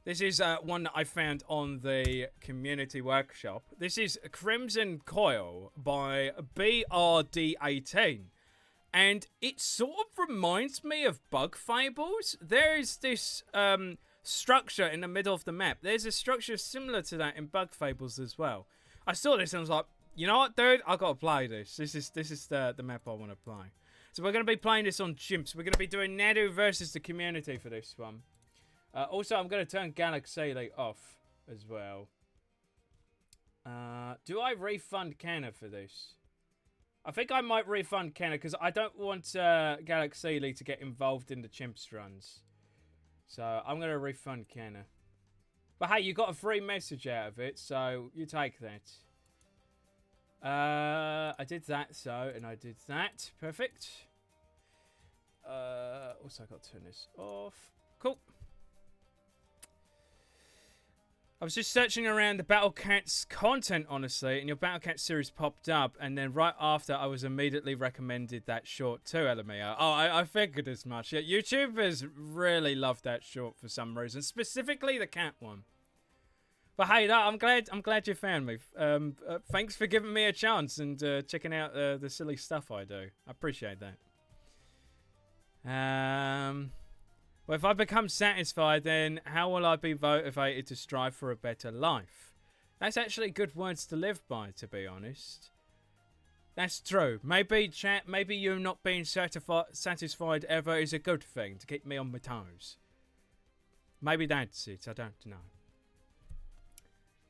This is one that I found on the community workshop. This is Crimson Coil by BRD18. And it sort of reminds me of Bug Fables. There is this structure in the middle of the map. There's a structure similar to that in Bug Fables as well. I saw this and I was like, you know what, dude? I gotta play this. This is the map I want to play. So we're gonna be playing this on chimps. We're gonna be doing Nadu versus the community for this one. Also, I'm gonna turn Galaxy off as well. Do I refund Canna for this? I think I might refund Canna because I don't want Galaxy to get involved in the chimps runs. So I'm gonna refund Canna. But hey, you got a free message out of it, so you take that. I did that, and I did that. Perfect. Also, I got to turn this off. Cool. I was just searching around the Battle Cats content, honestly, and your Battle Cats series popped up, and then right after, I was immediately recommended that short too, LMAO. Oh, I figured as much. Yeah, YouTubers really love that short for some reason, specifically the cat one. But hey, I'm glad you found me. Thanks for giving me a chance and checking out the silly stuff I do. I appreciate that. Well, if I become satisfied, then how will I be motivated to strive for a better life? That's actually good words to live by, to be honest. That's true. Maybe, chat, maybe you not being satisfied ever is a good thing to keep me on my toes. Maybe that's it. I don't know.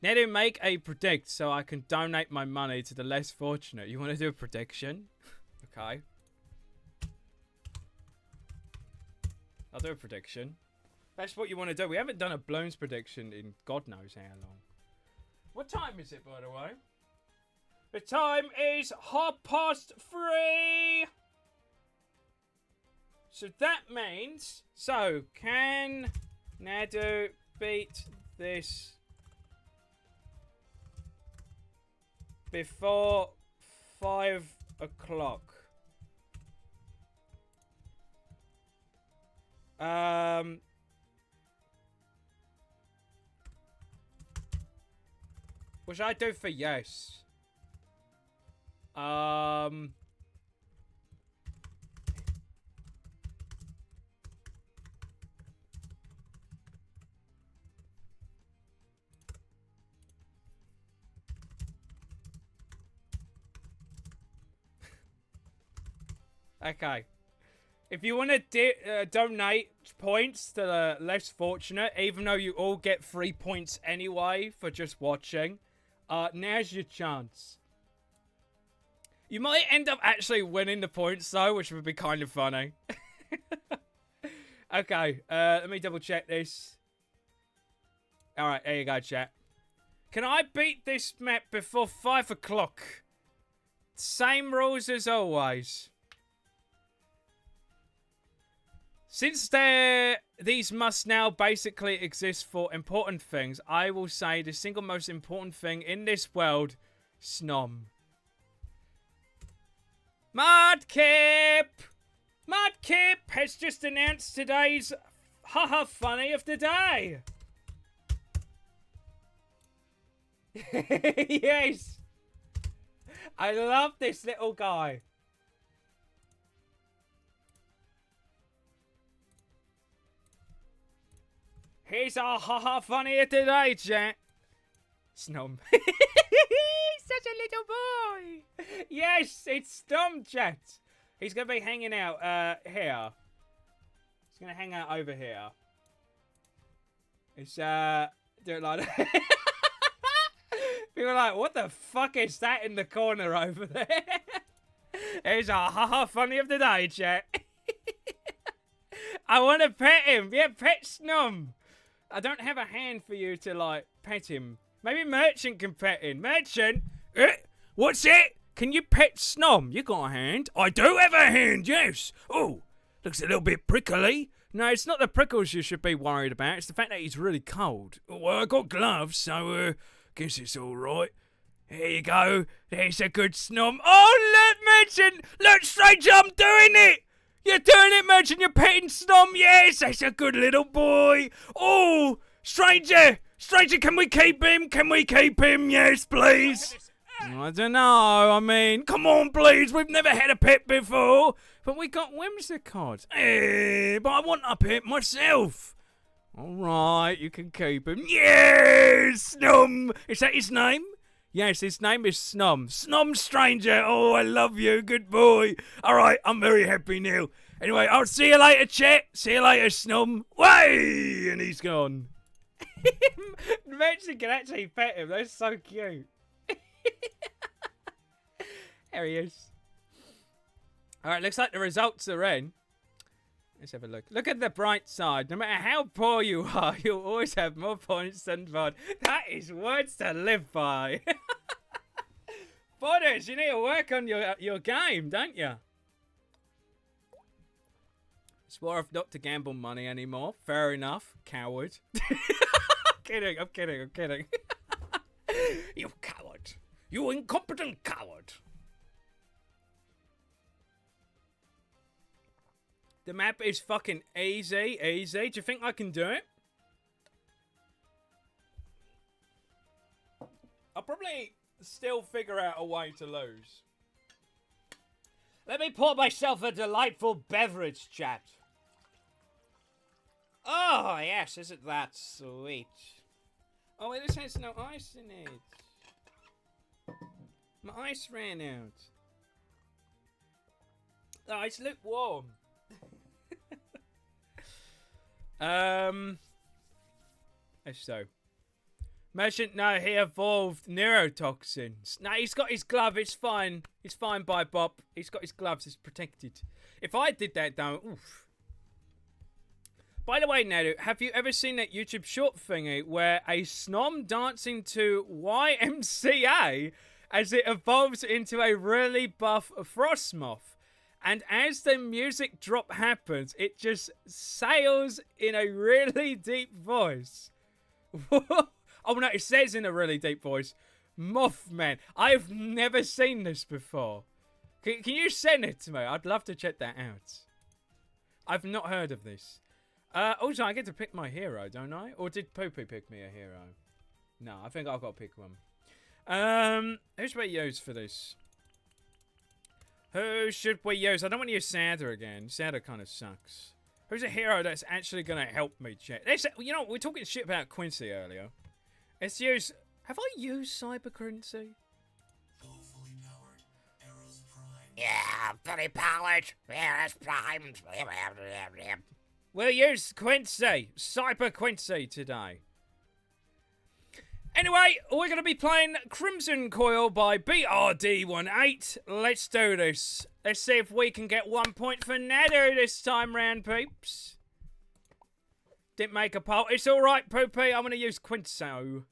Now to make a predict so I can donate my money to the less fortunate. You want to do a prediction? Okay. I'll do a prediction. That's what you want to do. We haven't done a Bloons prediction in God knows how long. What time is it, by the way? The time is 3:30. So that means... So, can Nadu beat this before 5 o'clock? What should I do for yes? Okay. If you want to donate points to the less fortunate, even though you all get 3 points anyway for just watching, now's your chance. You might end up actually winning the points though, which would be kind of funny. Okay, let me double check this. Alright, there you go, chat. Can I beat this map before 5 o'clock? Same rules as always. Since these must now basically exist for important things, I will say the single most important thing in this world, Snom. Mudkip! Mudkip has just announced today's haha funny of the day. Yes! I love this little guy. Here's our haha funny of the day, chat. Snom. He's such a little boy. Yes, it's Snom, chat. He's going to be hanging out here. He's going to hang out over here. It's, do it like that. People are like, what the fuck is that in the corner over there? Here's our haha funny of the day, chat. I want to pet him. Yeah, pet Snom. I don't have a hand for you to, like, pet him. Maybe Merchant can pet him. Merchant? What's it? Can you pet Snom? You got a hand? I do have a hand, yes. Oh, looks a little bit prickly. No, it's not the prickles you should be worried about. It's the fact that he's really cold. Well, I got gloves, so, guess it's all right. Here you go. There's a good Snom. Oh, look, Merchant. Look, stranger, I'm doing it. You're doing it, Merchant. You're petting Snom. Yes, that's a good little boy. Oh, stranger. Stranger, can we keep him? Can we keep him? Yes, please. I don't know. I mean, come on, please. We've never had a pet before. But we got Whimsicott. But I want a pet myself. All right, you can keep him. Yes, Snom. Is that his name? Yes, his name is Snom. Snom Stranger. Oh, I love you. Good boy. All right, I'm very happy now. Anyway, I'll see you later, chat. See you later, Snom. Way! And he's gone. Merchant can actually pet him. That's so cute. There he is. All right, looks like the results are in. Let's have a look. Look at the bright side. No matter how poor you are, you'll always have more points than Bod. That is words to live by. Bodders, you need to work on your game, don't you? Swore off not to gamble money anymore. Fair enough. Coward. I'm kidding. You coward. You incompetent coward. The map is fucking easy. Do you think I can do it? I'll probably still figure out a way to lose. Let me pour myself a delightful beverage, chat. Oh, yes, isn't that sweet? Oh, wait, this has no ice in it. My ice ran out. Oh, it's lukewarm. So. Merchant, no, he evolved neurotoxins. No, he's got his glove, it's fine. It's fine by Bob. He's got his gloves, it's protected. If I did that, though, oof. By the way, Nadu, have you ever seen that YouTube short thingy where a snom dancing to YMCA as it evolves into a really buff Frostmoth? And as the music drop happens, it just sails in a really deep voice. Oh no, it says in a really deep voice, Mothman. I've never seen this before. Can you send it to me? I'd love to check that out. I've not heard of this. Also, I get to pick my hero, don't I? Or did Poopy pick me a hero? No, I think I've got to pick one. Who should we use for this? Who should we use? I don't want to use Sadder again. Sadder kind of sucks. Who's a hero that's actually going to help me, chat? You know, we were talking shit about Quincy earlier. Let's use... Have I used Cyber Quincy? Yeah, fully powered. Yeah, that's primed. We'll use Quincy. Cyber Quincy today. Anyway, we're going to be playing Crimson Coil by BRD18. Let's do this. Let's see if we can get 1 point for Nadu this time round, peeps. Didn't make a poll. It's alright, Poopy. I'm going to use Quinso.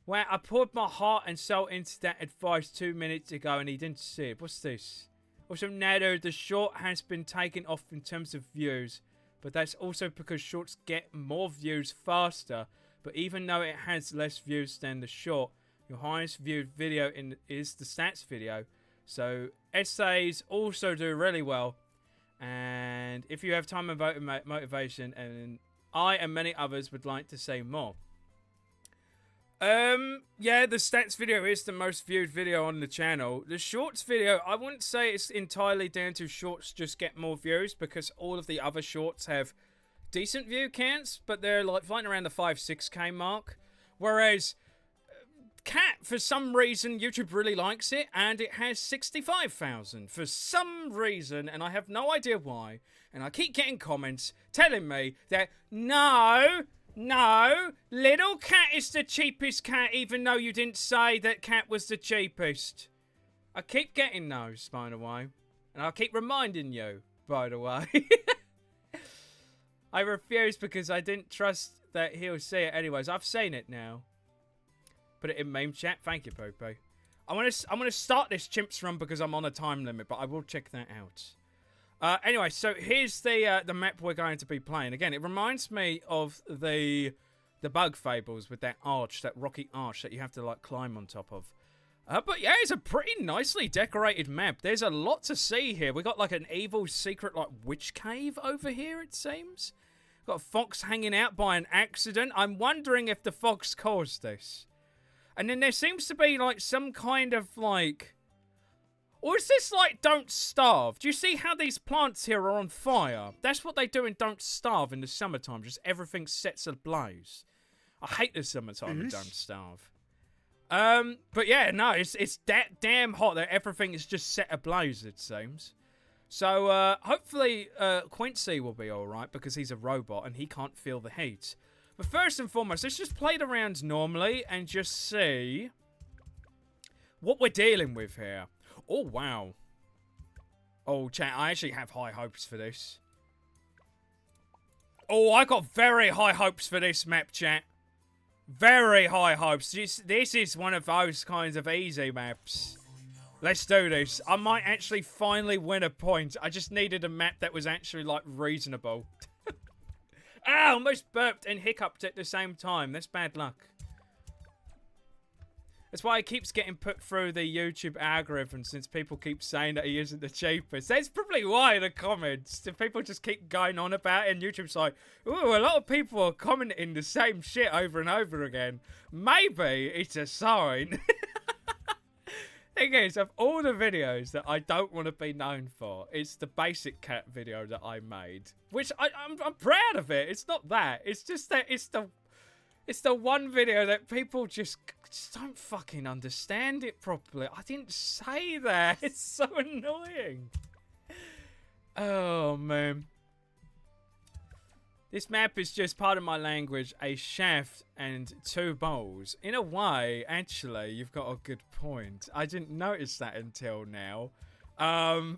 Wow, I poured my heart and soul into that advice 2 minutes ago and he didn't see it. What's this? Also, Nadu, the short has been taken off in terms of views. But that's also because shorts get more views faster. But even though it has less views than the short, your highest viewed video is the stats video. So essays also do really well. And if you have time and motivation, and I and many others would like to say more. Yeah, the stats video is the most viewed video on the channel. The shorts video, I wouldn't say it's entirely down to shorts just get more views, because all of the other shorts have decent view counts, but they're like flying around the 5-6K mark. Whereas Cat, for some reason, YouTube really likes it, and it has 65,000 for some reason, and I have no idea why. And I keep getting comments telling me that no, Little Cat is the cheapest cat, even though you didn't say that Cat was the cheapest. I keep getting those, by the way. And I keep reminding you, by the way. I refuse because I didn't trust that he'll see it anyways. I've seen it now. Put it in meme chat. Thank you, Popo. I'm gonna start this chimps run because I'm on a time limit, but I will check that out. Anyway, so here's the map we're going to be playing. Again, it reminds me of the Bug Fables with that arch, that rocky arch that you have to like climb on top of. But yeah, it's a pretty nicely decorated map. There's a lot to see here. We got like an evil secret like witch cave over here, it seems. Got a fox hanging out by an accident. I'm wondering if the fox caused this. And then there seems to be like some kind of like... Or is this like Don't Starve? Do you see how these plants here are on fire? That's what they do in Don't Starve in the summertime. Just everything sets ablaze. I hate the summertime in Don't Starve. But yeah, no, it's that damn hot that everything is just set ablaze, it seems. So, hopefully, Quincy will be alright because he's a robot and he can't feel the heat. But first and foremost, let's just play it around normally and just see what we're dealing with here. Oh, wow. Oh, chat, I actually have high hopes for this. Oh, I got very high hopes for this map, chat. Very high hopes. This is one of those kinds of easy maps. Let's do this. I might actually finally win a point. I just needed a map that was actually, like, reasonable. Ah, almost burped and hiccuped at the same time. That's bad luck. That's why he keeps getting put through the YouTube algorithm, since people keep saying that he isn't the cheapest. That's probably why in the comments. The people just keep going on about it, and YouTube's like, ooh, a lot of people are commenting the same shit over and over again. Maybe it's a sign. Thing is, of all the videos that I don't want to be known for, it's the basic cat video that I made. Which, I'm proud of it. It's not that. It's just that it's the one video that people just don't fucking understand it properly. I didn't say that. It's so annoying. Oh, man. This map is just, pardon my language, a shaft and 2 bowls. In a way, actually, you've got a good point. I didn't notice that until now. I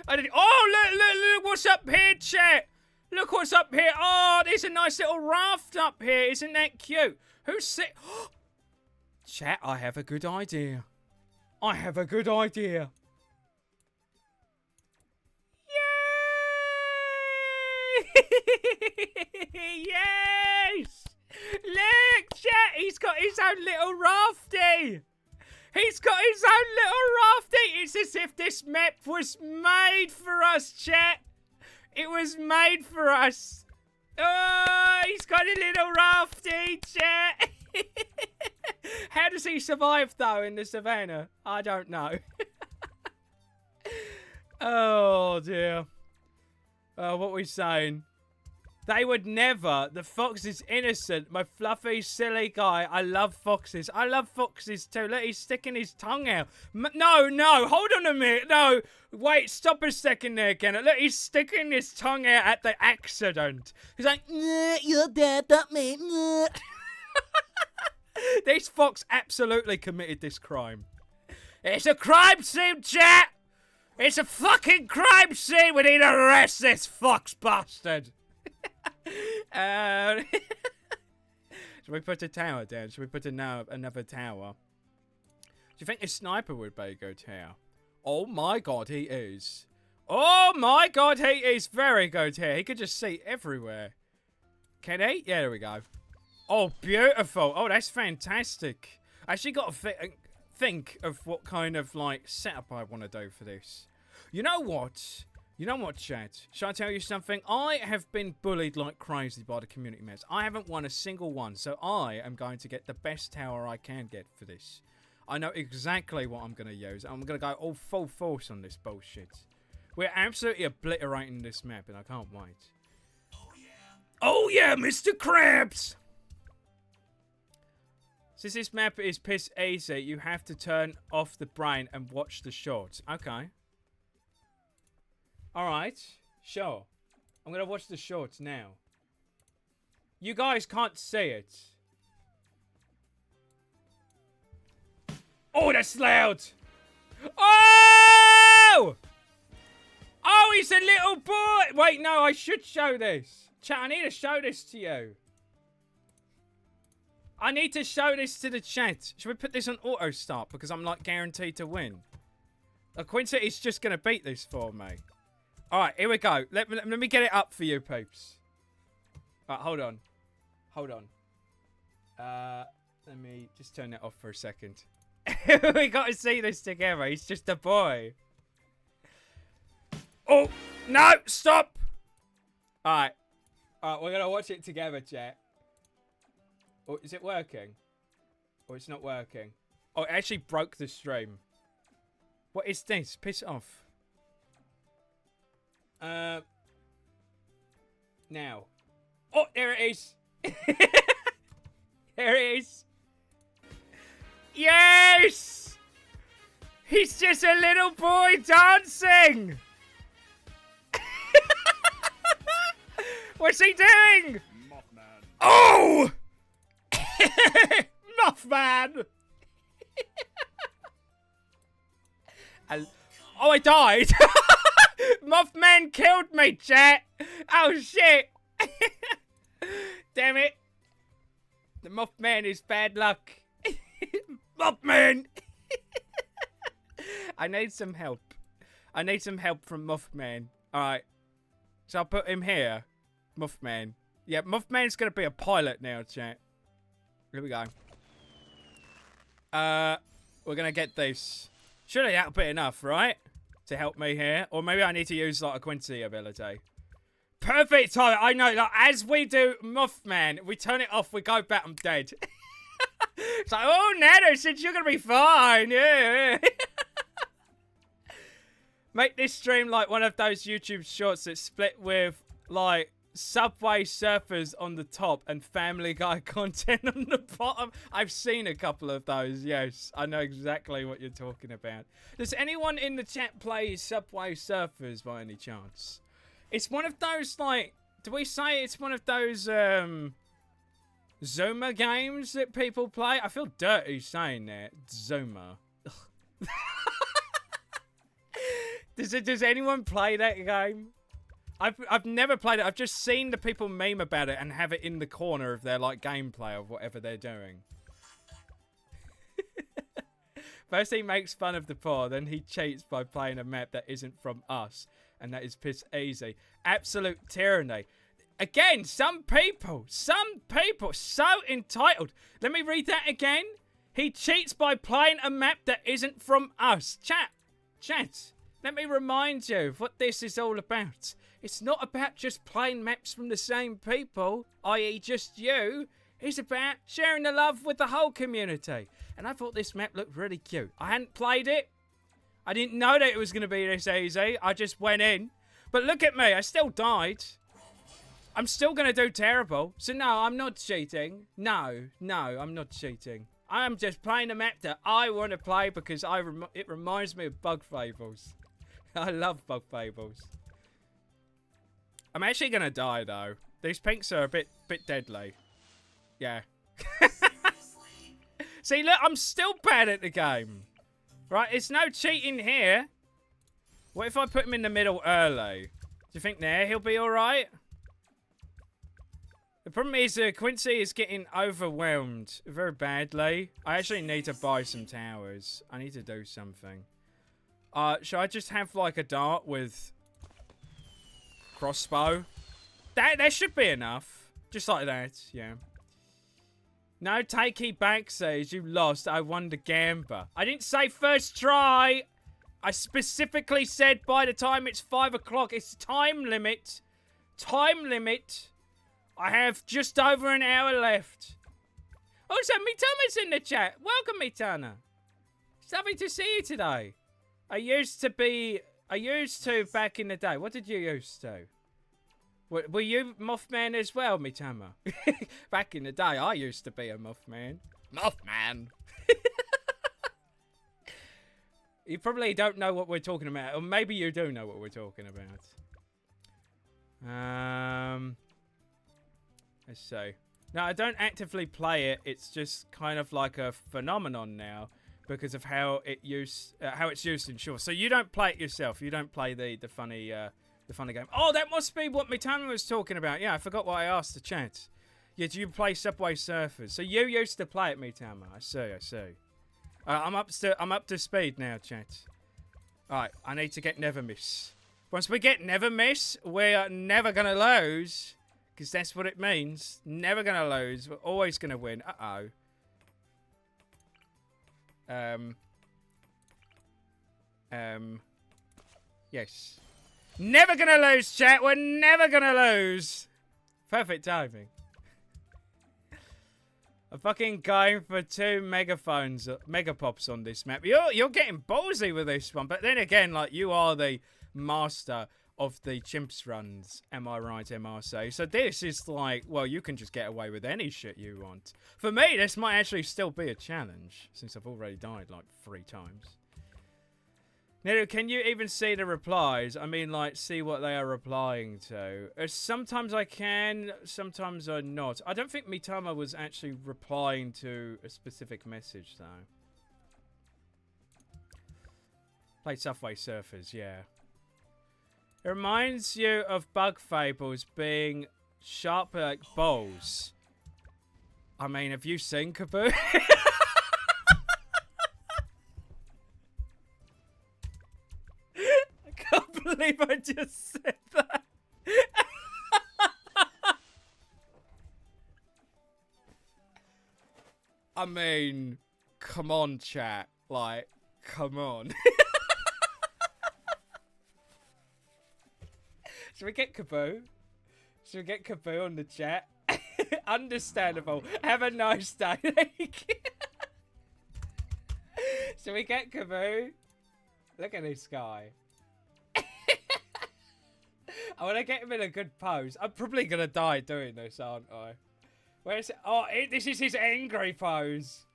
didn't. Oh, look what's up here, chat. Look what's up here. Oh, there's a nice little raft up here. Isn't that cute? Who's sit? Chat, I have a good idea. I have a good idea. Yay! Yes! Look, chat, he's got his own little rafty. He's got his own little rafty. It's as if this map was made for us, chat. It was made for us. Oh, he's got a little rafty, chat. How does he survive, though, in the savannah? I don't know. Oh, dear. What are we saying? They would never. The fox is innocent. My fluffy, silly guy. I love foxes. I love foxes too. Look, he's sticking his tongue out. No. Hold on a minute. No. Wait, stop a second there, Kenneth. Look, he's sticking his tongue out at the accident. He's like, you're dead, not me. This fox absolutely committed this crime. It's a crime scene, chat. It's a fucking crime scene. We need to arrest this fox bastard. Should we put a tower down? Should we put another tower? Do you think a sniper would be a good here? Oh my god, he is. Oh my god, he is very good here. He could just see everywhere. Can he? Yeah, there we go. Oh, beautiful. Oh, that's fantastic. I actually got to think of what kind of, like, setup I want to do for this. You know what? You know what, chat? Shall I tell you something? I have been bullied like crazy by the community members. I haven't won a single one, so I am going to get the best tower I can get for this. I know exactly what I'm going to use. I'm going to go all full force on this bullshit. We're absolutely obliterating this map, and I can't wait. Oh yeah, Mr. Krabs! Since this map is piss easy, you have to turn off the brain and watch the shorts. Okay. Alright, sure. I'm gonna watch the shorts now. You guys can't see it. Oh, that's loud! Oh! Oh, he's a little boy! Wait, no, I should show this. Chat, I need to show this to you. I need to show this to the chat. Should we put this on auto start? Because I'm, like, guaranteed to win. Quincy is just gonna beat this for me. Alright, here we go. Let me get it up for you, peeps. Alright, hold on. Hold on. Let me just turn it off for a second. We gotta see this together. He's just a boy. Oh, no, stop! Alright. Alright, we're gonna watch it together, chat. Oh, is it working? Or it's not working? Oh, it actually broke the stream. What is this? Piss off. Now. Oh, there it is. There it is. Yes! He's just a little boy dancing. What's he doing? Mothman. Oh! Mothman! Oh, I died. Mothman killed me, chat. Oh, shit. Damn it. The Mothman is bad luck. Mothman. I need some help. I need some help from Mothman. Alright. So I'll put him here. Mothman. Yeah, Mothman's going to be a pilot now, chat. Here we go. We're going to get this. Surely that'll be enough, right? To help me here. Or maybe I need to use, like, a Quincy ability. Perfect time. I know, like, as we do Mothman, we turn it off, we go back, I'm dead. It's like, oh, Nano, since you're going to be fine. Yeah. Make this stream like one of those YouTube shorts that split with, like, Subway Surfers on the top and Family Guy content on the bottom. I've seen a couple of those, yes. I know exactly what you're talking about. Does anyone in the chat play Subway Surfers by any chance? It's one of those, like, do we say it's one of those Zuma games that people play? I feel dirty saying that. Zuma. Does anyone play that game? I've never played it. I've just seen the people meme about it and have it in the corner of their like gameplay of whatever they're doing. First he makes fun of the poor, then he cheats by playing a map that isn't from us, and that is piss easy. Absolute tyranny. Again, some people, so entitled. Let me read that again. He cheats by playing a map that isn't from us. Chat. Let me remind you of what this is all about. It's not about just playing maps from the same people, i.e. just you. It's about sharing the love with the whole community. And I thought this map looked really cute. I hadn't played it. I didn't know that it was going to be this easy. I just went in. But look at me. I still died. I'm still going to do terrible. So no, I'm not cheating. No, I'm not cheating. I'm just playing a map that I want to play because it reminds me of Bug Fables. I love Bug Fables. I'm actually going to die, though. These pinks are a bit deadly. Yeah. See, look, I'm still bad at the game. Right, it's no cheating here. What if I put him in the middle early? Do you think there he'll be alright? The problem is Quincy is getting overwhelmed very badly. I actually need to buy some towers. I need to do something. Should I just have like a dart with crossbow? That should be enough. Just like that, yeah. No, takey back says you lost. I won the gamba. I didn't say first try. I specifically said by the time it's 5 o'clock. It's time limit. Time limit. I have just over an hour left. Also, Mitana's in the chat. Welcome, Mitana. It's lovely to see you today. I used to back in the day. What did you used to? Were you Mothman as well, Mitama? Back in the day, I used to be a Mothman. Mothman. You probably don't know what we're talking about. Or maybe you do know what we're talking about. Let's see. No, I don't actively play it. It's just kind of like a phenomenon now because of how it's used in short. So you don't play it yourself. You don't play the funny game. Oh, that must be what Mitama was talking about. Yeah, I forgot what I asked the chat. Yeah, do you play Subway Surfers? So you used to play it, Mitama. I see. I'm up to speed now, chat. Alright, I need to get Never Miss. Once we get Never Miss, we're never gonna lose. Because that's what it means. Never gonna lose. We're always gonna win. Uh-oh. Yes. Never gonna lose, chat. We're never gonna lose. Perfect timing. I'm fucking going for 2 megapops on this map. You're getting ballsy with this one, but then again, like, you are the master of the chimps runs. Am I right, MRC? So this is like, well, you can just get away with any shit you want. For me, this might actually still be a challenge, since I've already died like 3 times. Now, can you even see the replies? I mean, like, see what they are replying to. Sometimes I can, sometimes I'm not. I don't think Mitama was actually replying to a specific message, though. Play Subway Surfers, yeah. It reminds you of Bug Fables being sharp like balls. I mean, have you seen Kaboo? I can't believe I just said that. I mean, come on, chat. Like, come on. Should we get Kaboo? Should we get Kaboo on the chat? Understandable. Have a nice day. Should we get Kaboo? Look at this guy. I want to get him in a good pose. I'm probably going to die doing this, aren't I? Where is it? Oh, this is his angry pose.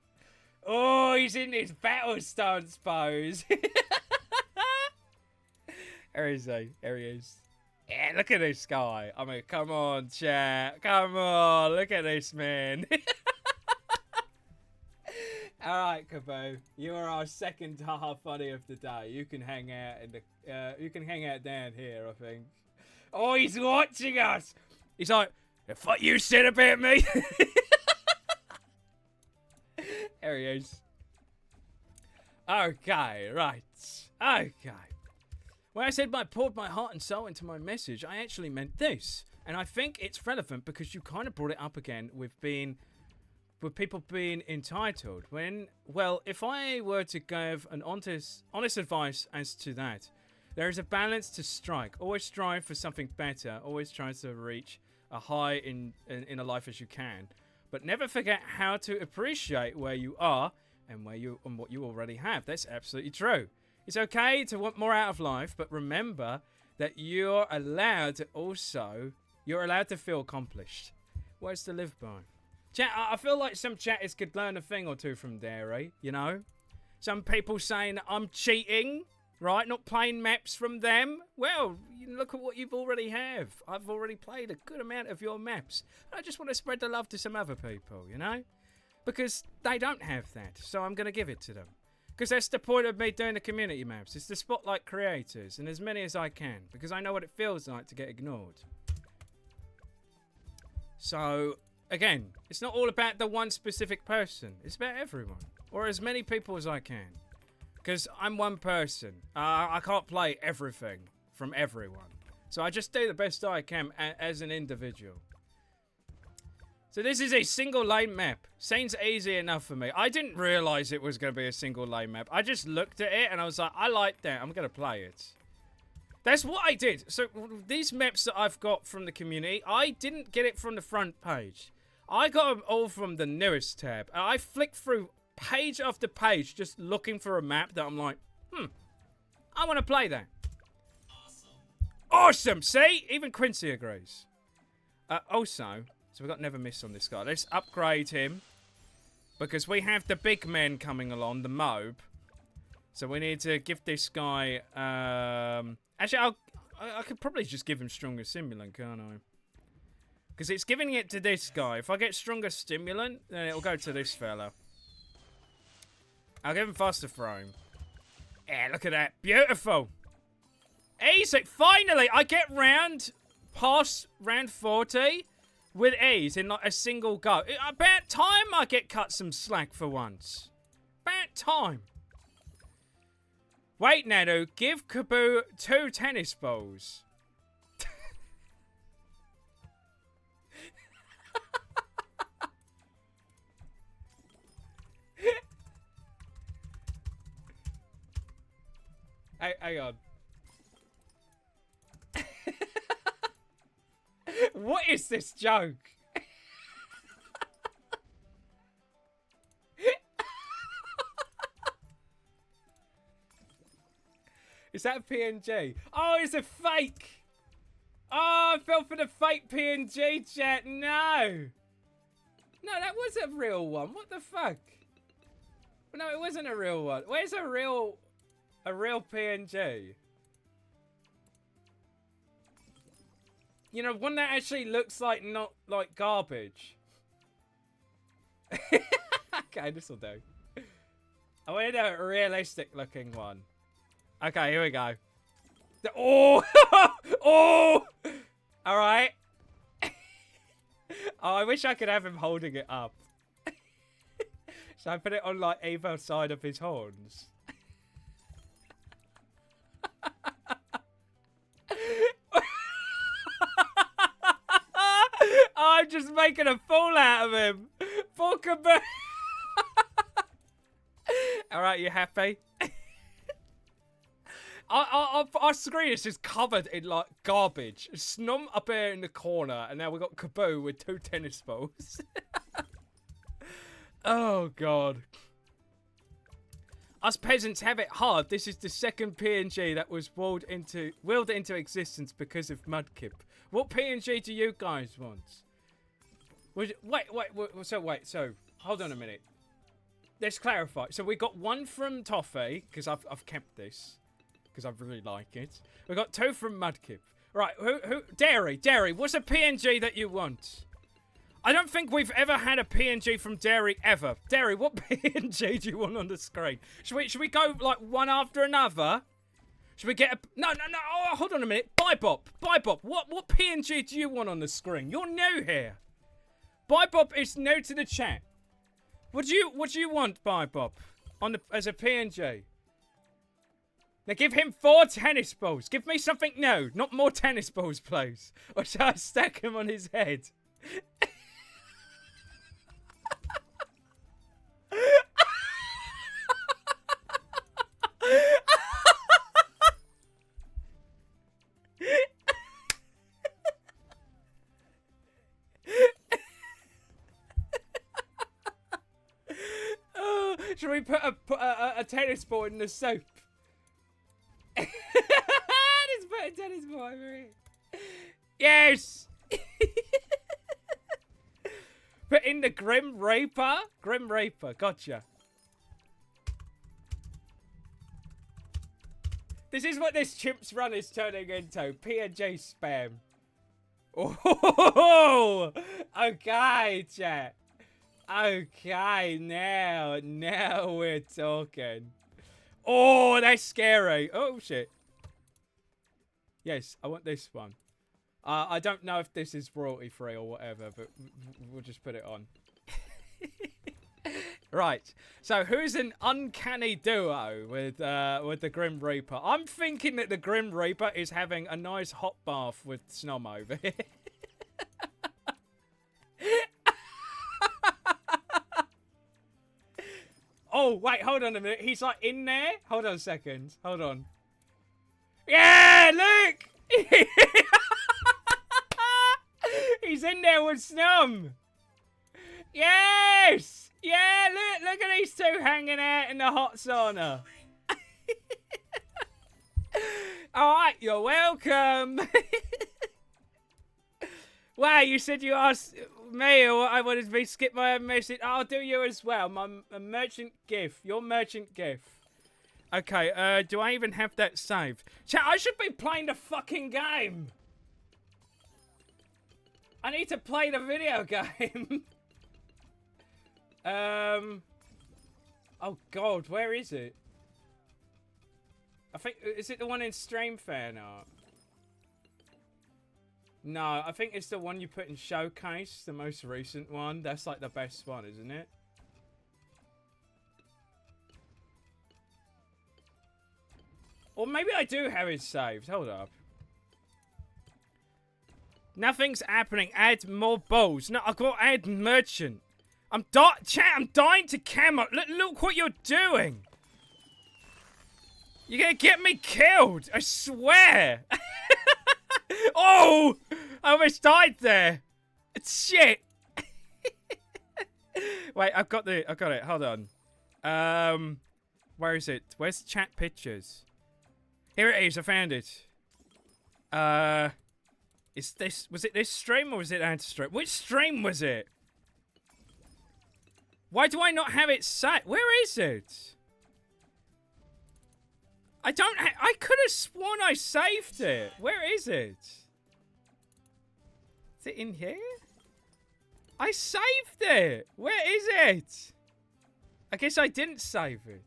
Oh, he's in his battle stance pose. There is he. There he is. Yeah, look at this guy. I mean, come on, chat. Come on, look at this man. All right, Kaboo. You are our second half funny of the day. You can hang out in the. You can hang out down here, I think. Oh, he's watching us. He's like, the fuck you said about me. There he is. Okay, right. Okay. When I said I poured my heart and soul into my message, I actually meant this. And I think it's relevant because you kind of brought it up again with people being entitled. Well, if I were to give an honest advice as to that, there is a balance to strike. Always strive for something better. Always try to reach a high in a life as you can. But never forget how to appreciate where you are and what you already have. That's absolutely true. It's okay to want more out of life, but remember that you're allowed to feel accomplished. Words to live by. Chat, I feel like some chatters could learn a thing or two from Dairy, you know? Some people saying I'm cheating, right? Not playing maps from them. Well, you look at what you've already have. I've already played a good amount of your maps. I just want to spread the love to some other people, you know? Because they don't have that, so I'm going to give it to them. Because that's the point of me doing the community maps. It's to spotlight creators, and as many as I can. Because I know what it feels like to get ignored. So, again, it's not all about the one specific person. It's about everyone. Or as many people as I can. Because I'm one person. I can't play everything from everyone. So I just do the best I can as an individual. So this is a single lane map. Seems easy enough for me. I didn't realise it was going to be a single lane map. I just looked at it and I was like, I like that. I'm going to play it. That's what I did. So these maps that I've got from the community, I didn't get it from the front page. I got them all from the newest tab. And I flicked through page after page just looking for a map that I'm like, I want to play that. Awesome. See? Even Quincy agrees. Also... So we've got Never Miss on this guy. Let's upgrade him. Because we have the big men coming along, the Mob. So we need to give this guy... Actually, I could probably just give him Stronger Stimulant, can't I? Because it's giving it to this guy. If I get Stronger Stimulant, then it'll go to this fella. I'll give him Faster Frame. Yeah, look at that. Beautiful. Easy. Finally, I get past round 40... with ease in like a single go. About time I get cut some slack for once. About time. Wait, Nano, give Kaboo 2 tennis balls. Hey, hang on. What is this joke? Is that a PNG? Oh, it's a fake! Oh, I fell for the fake PNG chat. No! No, that was a real one. What the fuck? No, it wasn't a real one. Where's a real PNG? You know, one that actually looks like not like garbage. Okay, this will do. I wanted a realistic looking one. Okay, here we go. Oh! Oh! Alright. Oh, I wish I could have him holding it up. So I put it on like either side of his horns. I'm just making a fool out of him. For Kaboo. Alright, you happy? Our screen is just covered in like garbage. Snom up here in the corner, and now we've got Kaboo with 2 tennis balls. Oh god. Us peasants have it hard. This is the second PNG that was willed into existence because of Mudkip. What PNG do you guys want? Wait, so hold on a minute. Let's clarify. So we got one from Toffee, because I've kept this. Because I really like it. We got 2 from Mudkip. Right, Dairy, what's a PNG that you want? I don't think we've ever had a PNG from Dairy ever. Dairy, what PNG do you want on the screen? Should we go like one after another? Should we get a... No, oh, hold on a minute. Bybop, what PNG do you want on the screen? You're new here. Bybop is new to the chat. What do you want, Bybop, as a PNG? Now give him 4 tennis balls. Give me something new, not more tennis balls, please. Or shall I stack him on his head? Oh, should we put a tennis ball in the soup? Just put a tennis ball over here. Yes! Put in the Grim Reaper. Grim Reaper, gotcha. This is what this Chimps run is turning into. PNG spam. Oh! Okay, chat. Okay, now we're talking. Oh, that's scary. Oh, shit. Yes, I want this one. I don't know if this is royalty free or whatever, but we'll just put it on. Right. So who's an uncanny duo with the Grim Reaper? I'm thinking that the Grim Reaper is having a nice hot bath with Snom over here. Oh, wait, hold on a minute. He's like in there. Hold on a second. Hold on. Yeah, look! He's in there with Snum. Yes! Yeah, look at these two hanging out in the hot sauna. Alright, you're welcome. Wow, you said you asked me or I wanted to be skip my own message. I'll do you as well. My merchant gift. Your merchant gift. Okay, do I even have that saved? Chat, I should be playing the fucking game. I need to play the video game. Oh god, where is it? I think, is it the one in Stream Fan Art? No, I think it's the one you put in Showcase, the most recent one. That's like the best one, isn't it? Or maybe I do have it saved. Hold up. Nothing's happening. Add more balls. No, I've got to add merchant. Chat, I'm dying to camo. Look what you're doing. You're gonna get me killed. I swear. Oh! I almost died there. It's shit. Wait, I've got it. Hold on. Where is it? Where's chat pictures? Here it is. I found it. Was it this stream or was it that stream? Which stream was it? Why do I not have it set? Where is it? I could have sworn I saved it. Where is it? Is it in here? I saved it. Where is it? I guess I didn't save it.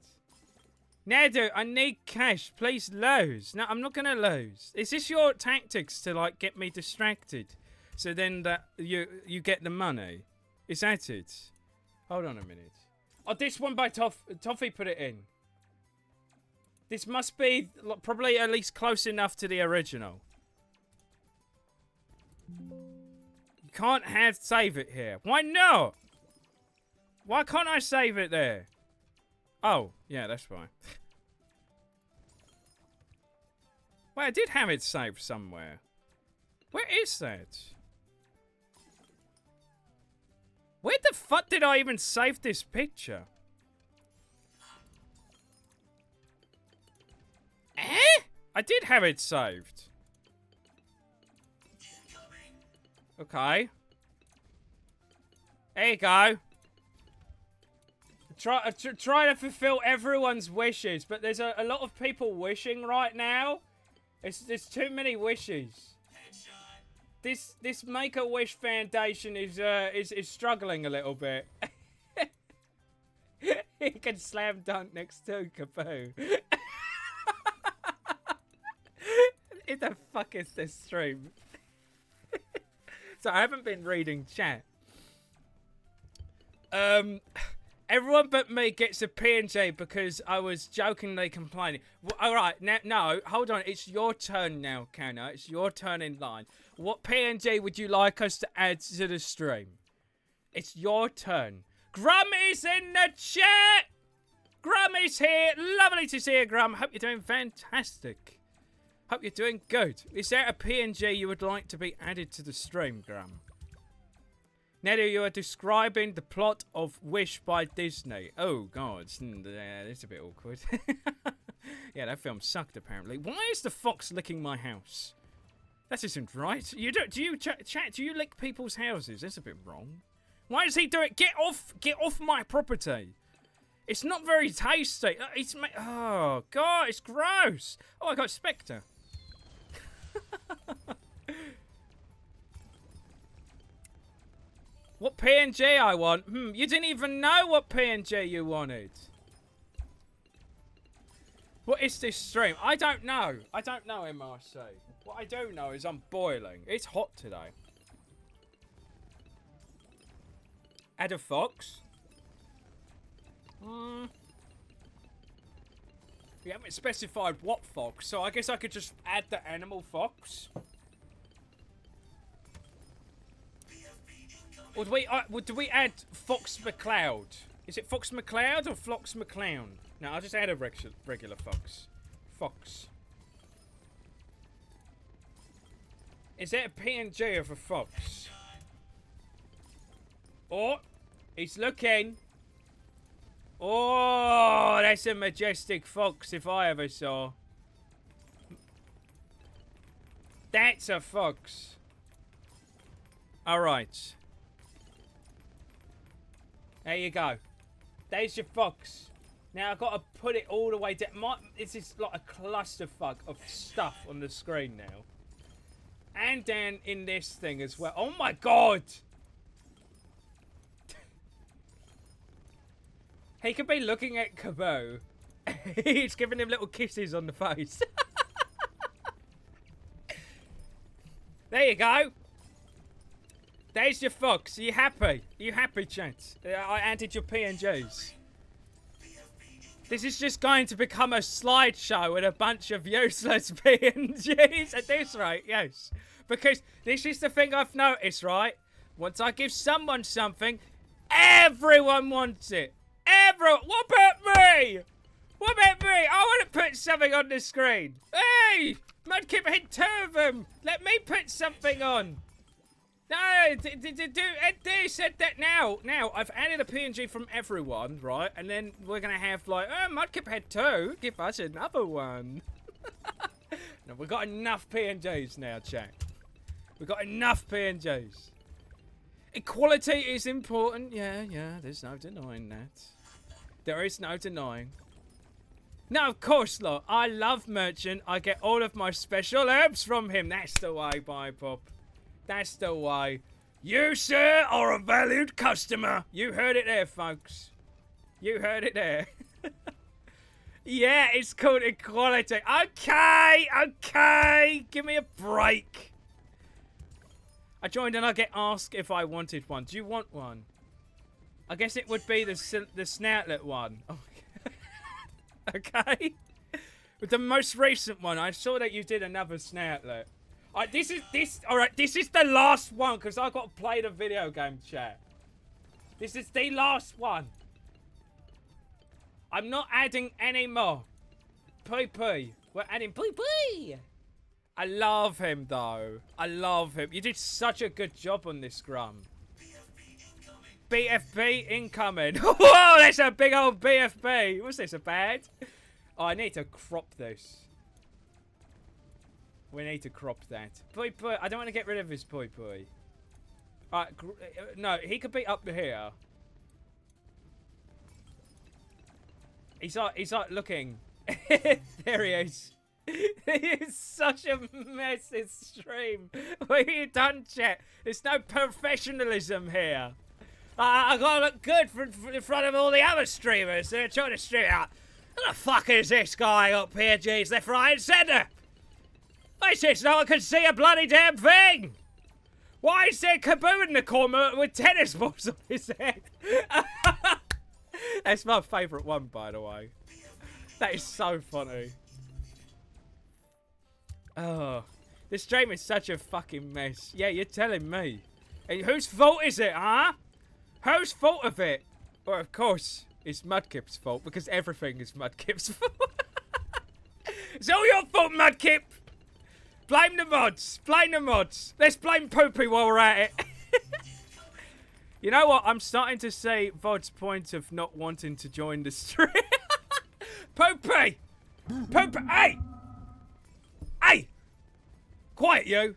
Nado, I need cash. Please lose. No, I'm not gonna lose. Is this your tactics to like get me distracted? So then that you get the money? Is that it? Hold on a minute. Oh, this one by Toffee put it in. This must be probably at least close enough to the original. You can't save it here. Why not? Why can't I save it there? Oh, yeah, that's fine. Wait, I did have it saved somewhere. Where is that? Where the fuck did I even save this picture? Eh? I did have it saved. Okay. There you go. Try to fulfill everyone's wishes, but there's a lot of people wishing right now. There's too many wishes. This Make-A-Wish Foundation is struggling a little bit. He can slam dunk next to Kaboo. What the fuck is this stream? So I haven't been reading chat. Everyone but me gets a PNG because I was jokingly complaining. Well, all right, now, no, hold on. It's your turn now, Kana. It's your turn in line. What PNG would you like us to add to the stream? It's your turn. Grum is in the chat! Grum is here. Lovely to see you, Grum. Hope you're doing fantastic. Hope you're doing good. Is there a PNG you would like to be added to the stream, Grum? Nelly, you are describing the plot of Wish by Disney. Oh, God. That's a bit awkward. Yeah, that film sucked, apparently. Why is the fox licking my house? That isn't right. You do you, chat, do you lick people's houses? That's a bit wrong. Why does he do it? Get off my property. It's not very tasty. Oh, God, it's gross. Oh, I got Spectre. What PNG I want? You didn't even know what PNG you wanted. What is this stream? I don't know. I don't know, MRC. What I do know is I'm boiling. It's hot today. Add a fox. You haven't specified what fox, so I guess I could just add the animal fox. Or do we add Fox McCloud? Is it Fox McCloud or Fox McClown? No, I'll just add a regular fox. Fox. Is that a PNG of a fox? Oh, he's looking. Oh, that's a majestic fox if I ever saw. That's a fox. All right. There you go. There's your fox. Now I've got to put it all the way down. This is like a clusterfuck of stuff on the screen now. And down in this thing as well. Oh my God! He could be looking at Kaboo. He's giving him little kisses on the face. There you go. There's your fox. Are you happy? Are you happy, chat? I added your PNGs. This is just going to become a slideshow with a bunch of useless PNGs at this rate, yes. Because this is the thing I've noticed, right? Once I give someone something, everyone wants it. Everyone. What about me? What about me? I want to put something on the screen. Hey! Mudkip had 2 of them. Let me put something on. No, they said that now. Now, I've added a PNG from everyone, right? And then we're going to have like, oh, Mudkip had 2. Give us another one. No, we've got enough PNGs now, chat. We've got enough PNGs. Equality is important. Yeah, there's no denying that. There is no denying. No, of course not. I love Merchant. I get all of my special herbs from him. That's the way, bye, Pop. That's the way. You, sir, are a valued customer. You heard it there, folks. You heard it there. Yeah, it's called equality. Okay. Give me a break. I joined and I get asked if I wanted one. Do you want one? I guess it would be the snoutlet one. Oh. Okay. With the most recent one, I saw that you did another snoutlet. This is the last one because I got to play the video game, chat. This is the last one. I'm not adding any more. PP. We're adding PP. I love him though. I love him. You did such a good job on this, Grum. BFB incoming. Whoa, that's a big old BFB. What's this, a bad? Oh, I need to crop this. We need to crop that. Poi Poi. I don't want to get rid of his Poi Poi. Alright, no, he could be up here. He's like looking. There he is. It's such a mess, this stream. What have you done, chat? There's no professionalism here. I gotta look good in front of all the other streamers. They're trying to stream out. Who the fuck is this guy up here? Jeez, left, right, and centre. I said no one can see a bloody damn thing. Why is there Kaboo in the corner with tennis balls on his head? That's my favourite one, by the way. That is so funny. Oh, this stream is such a fucking mess. Yeah, you're telling me. And whose fault is it, huh? Whose fault of it? Well, of course, it's Mudkip's fault, because everything is Mudkip's fault. It's all your fault, Mudkip! Blame the mods! Blame the mods! Let's blame Poopy while we're at it. You know what? I'm starting to see Vod's point of not wanting to join the stream. Poopy! Poopy! Hey! Hey! Quiet, you!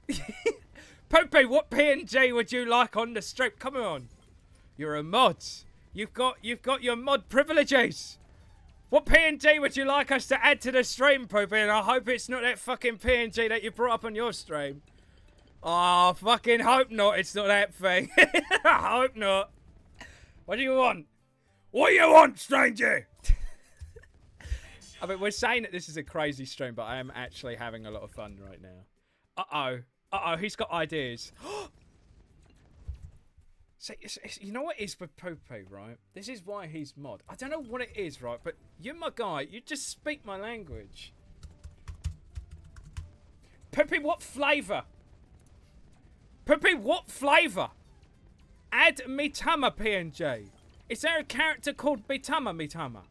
Poopy, what PNG would you like on the stream? Come on. You're a mod. You've got your mod privileges. What PNG would you like us to add to the stream, Poopy? And I hope it's not that fucking PNG that you brought up on your stream. Oh, fucking hope not. It's not that thing. I hope not. What do you want? What do you want, stranger? I mean, we're saying that this is a crazy stream, but I am actually having a lot of fun right now. Uh-oh. Uh-oh, he's got ideas. So, you know what it is with Poopy, right? This is why he's mod. I don't know what it is, right? But you're my guy. You just speak my language. Poopy, what flavour? Poopy, what flavour? Add Mitama PNG. Is there a character called Mitama?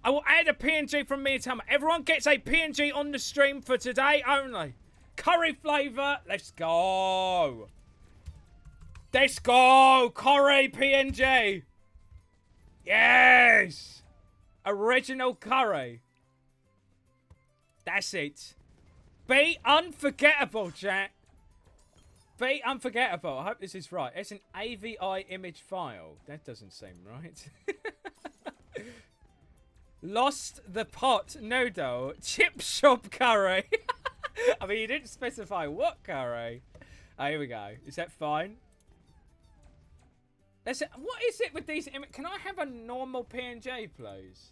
I will add a PNG from Mitama. Everyone gets a PNG on the stream for today only. Curry flavour. Let's go. Let's go! Curry PNG! Yes! Original curry. That's it. Be unforgettable, chat. Be unforgettable. I hope this is right. It's an AVI image file. That doesn't seem right. Lost the pot noodle. Chip shop curry. I mean, you didn't specify what curry. Oh, here we go. Is that fine? What is it with these images? Can I have a normal PNG, please?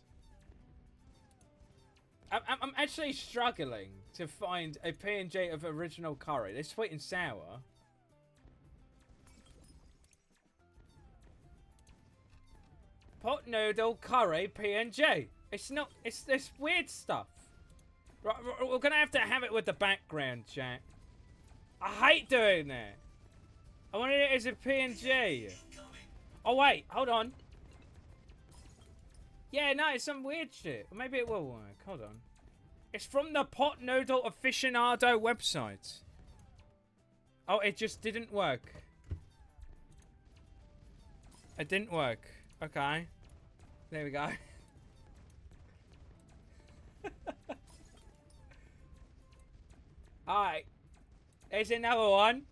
I'm actually struggling to find a PNG of original curry. They're sweet and sour. Pot noodle curry PNG. It's not. It's this weird stuff. Right, we're gonna have it with the background, chat. I hate doing that. I wanted it as a PNG. Oh, wait. Hold on. Yeah, no, it's some weird shit. Maybe it will work. Hold on. It's from the Pot Noodle Aficionado website. Oh, it just didn't work. It didn't work. Okay. There we go. Alright. There's another one.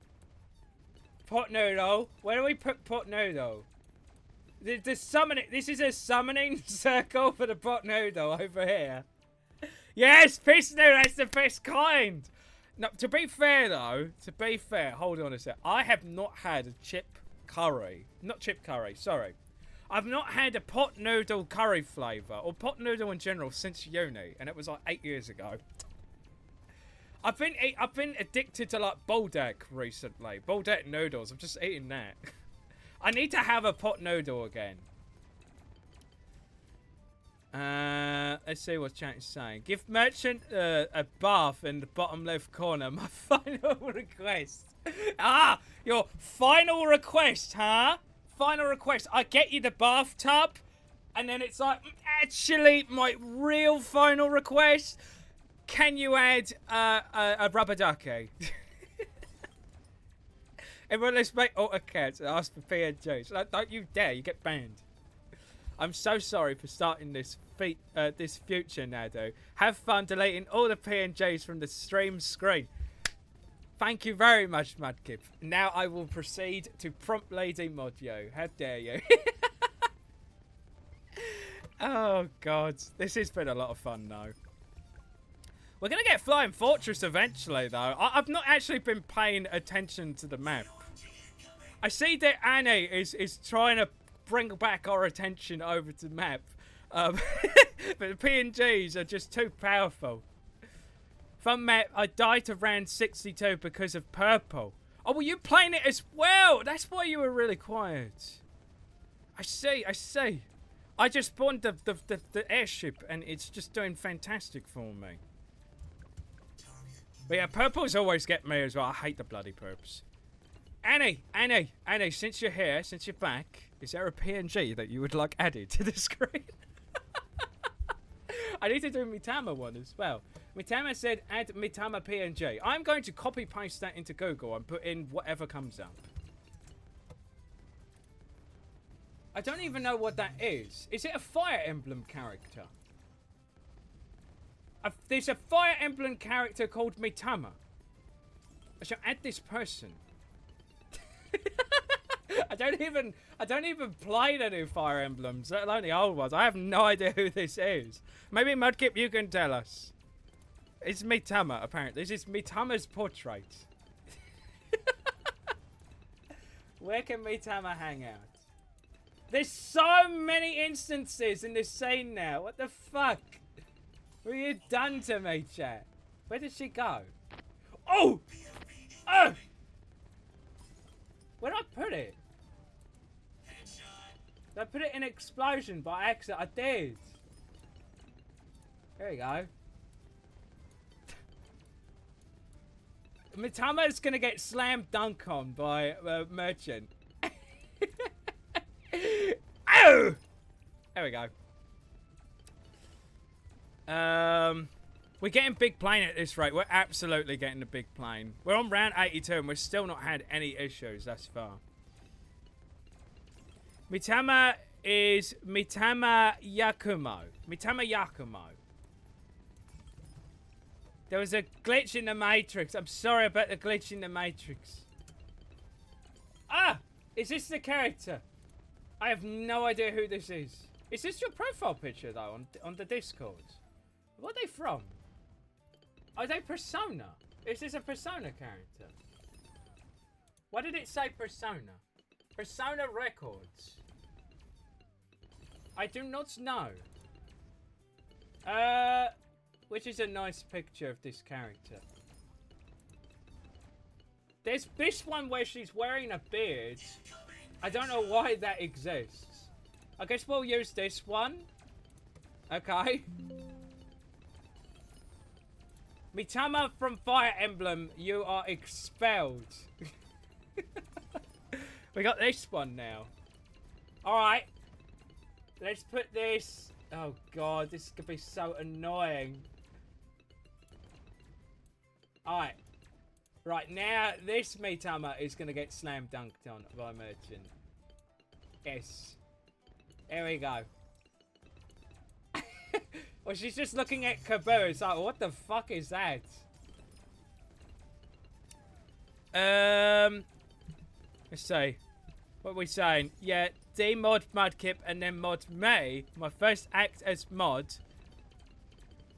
Pot Noodle. Where do we put Pot Noodle? The summoning. This is a summoning circle for the Pot Noodle over here. Yes, piss noodle. That's the best kind. No, to be fair though, hold on a sec. I have not had a chip curry. Not chip curry. Sorry. I've not had a pot noodle curry flavour or pot noodle in general since uni, and it was like 8 years ago. I've been addicted to like Buldak recently. Buldak noodles. I'm just eating that. I need to have a pot noodle again. Let's see what chat is saying. Give merchant a bath in the bottom left corner. My final request. Ah, your final request, huh? Final request. I get you the bathtub, and then it's like, actually, my real final request. Can you add a rubber ducky? Everyone, let's make AutoCADs and ask for PNGs. Don't you dare, you get banned. I'm so sorry for starting this future, Nado. Have fun deleting all the PNGs from the stream screen. Thank you very much, Mudkip. Now I will proceed to promptly demod you. How dare you? Oh, God. This has been a lot of fun, though. We're going to get Flying Fortress eventually, though. I've not actually been paying attention to the map. I see that Annie is trying to bring back our attention over to the map. But the PNGs are just too powerful. Fun map, I died to round 62 because of purple. Oh, were you playing it as well? That's why you were really quiet. I see. I just spawned the airship and it's just doing fantastic for me. But yeah, purples always get me as well. I hate the bloody purps. Annie, since you're here, since you're back, is there a PNG that you would like added to the screen? I need to do Mitama one as well. Mitama said add Mitama PNG. I'm going to copy paste that into Google and put in whatever comes up. I don't even know what that is. Is it a Fire Emblem character? There's a Fire Emblem character called Mitama. I shall add this person. I don't even play the new Fire Emblems, let alone the old ones. I have no idea who this is. Maybe Mudkip, you can tell us. It's Mitama, apparently. This is Mitama's portrait. Where can Mitama hang out? There's so many instances in this scene now. What the fuck? What have you done to me, chat? Where did she go? Oh! Oh! Where did I put it? Did I put it in explosion by accident? I did. There you go. Mitama's gonna get slam dunk on by Merchant. Oh! There we go. We're getting big plane at this rate. We're absolutely getting the big plane. We're on round 82 and we've still not had any issues thus far. Mitama is Mitama Yakumo. Mitama Yakumo. There was a glitch in the Matrix. I'm sorry about the glitch in the Matrix. Ah! Is this the character? I have no idea who this is. Is this your profile picture, though, on the Discord? What are they from? Are they Persona? Is this a Persona character? Why did it say Persona? Persona Records. I do not know. Which is a nice picture of this character. There's this one where she's wearing a beard. I don't know why that exists. I guess we'll use this one. Okay. Mitama from Fire Emblem, you are expelled. We got this one now. Alright. Let's put this... Oh god, this could be so annoying. Alright. Right, now this Mitama is going to get slam dunked on by Merchant. Yes. There we go. Well, she's just looking at Kaboo. It's like, what the fuck is that? Let's see. What are we saying? Yeah, demod Mudkip and then mod me. My first act as mod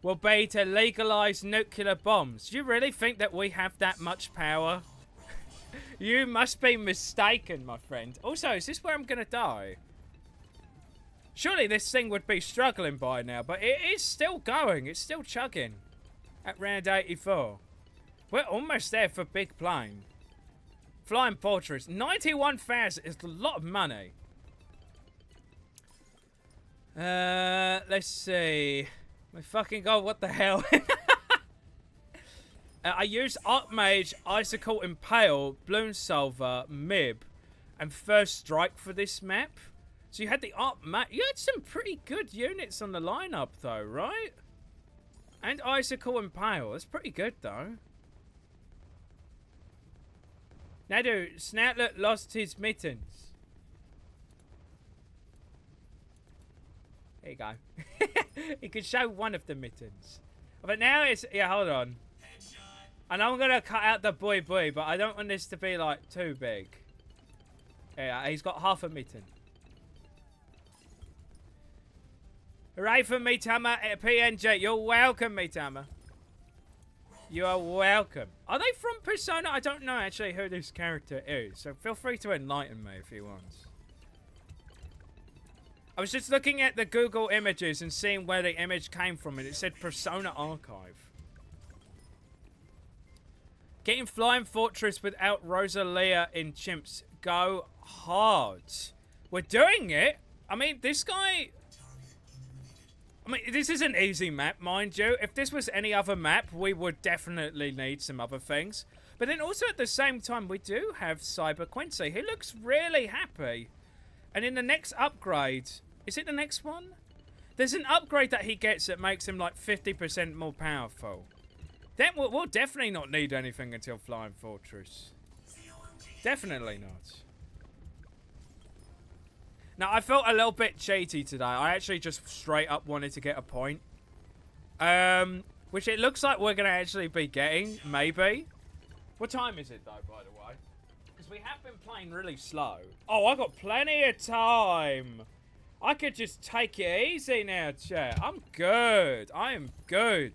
will be to legalize nuclear bombs. Do you really think that we have that much power? You must be mistaken, my friend. Also, is this where I'm gonna die? Surely this thing would be struggling by now, but it is still going. It's still chugging at round 84. We're almost there for big plane. Flying Fortress. 91,000 is a lot of money. Let's see. My fucking god, what the hell? I used Archmage, Icicle Impale, Bloon Solver, Mib, and First Strike for this map. So you had the Archmage. You had some pretty good units on the lineup, though, right? And Icicle Impale. That's pretty good, though. Now, dude, Snattlet lost his mittens. There you go. He could show one of the mittens. But now it's... Yeah, hold on. I know I'm going to cut out the boy, but I don't want this to be, like, too big. Yeah, he's got half a mitten. Hooray for Mitama PNG. You're welcome, Mitama. You are welcome. Are they from Persona? I don't know actually who this character is, so feel free to enlighten me if you want. I was just looking at the Google images and seeing where the image came from, and it said Persona Archive. Getting Flying Fortress without Rosalia in chimps. Go hard. We're doing it. I mean, this guy... I mean, this is an easy map, mind you. If this was any other map, we would definitely need some other things. But then also at the same time, we do have Cyber Quincy. He looks really happy. And in the next upgrade... Is it the next one? There's an upgrade that he gets that makes him like 50% more powerful. Then we'll definitely not need anything until Flying Fortress. Definitely not. Now, I felt a little bit cheaty today. I actually just straight up wanted to get a point. Which it looks like we're going to actually be getting, maybe. What time is it, though, by the way? Because we have been playing really slow. Oh, I got plenty of time. I could just take it easy now, chat. I'm good. I am good.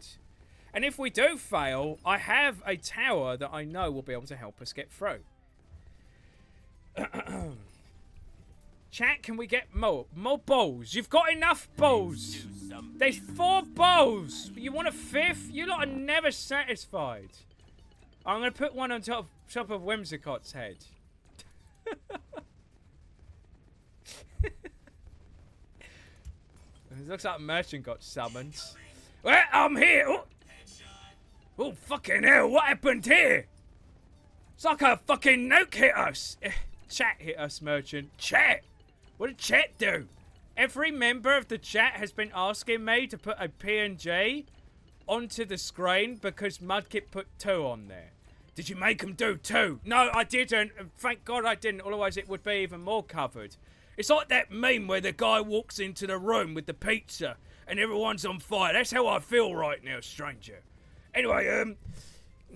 And if we do fail, I have a tower that I know will be able to help us get through. Chat, can we get more? More bowls. You've got enough bowls. There's 4 bowls. You want a 5th? You lot are never satisfied. I'm going to put one on top of Whimsicott's head. It looks like a merchant got summoned. Well, I'm here. Oh, fucking hell. What happened here? It's like a fucking nuke hit us. Chat hit us, merchant. Chat. What did chat do? Every member of the chat has been asking me to put a PNG onto the screen because Mudkip put 2 on there. Did you make him do 2? No, I didn't. Thank God I didn't. Otherwise, it would be even more covered. It's like that meme where the guy walks into the room with the pizza and everyone's on fire. That's how I feel right now, stranger. Anyway,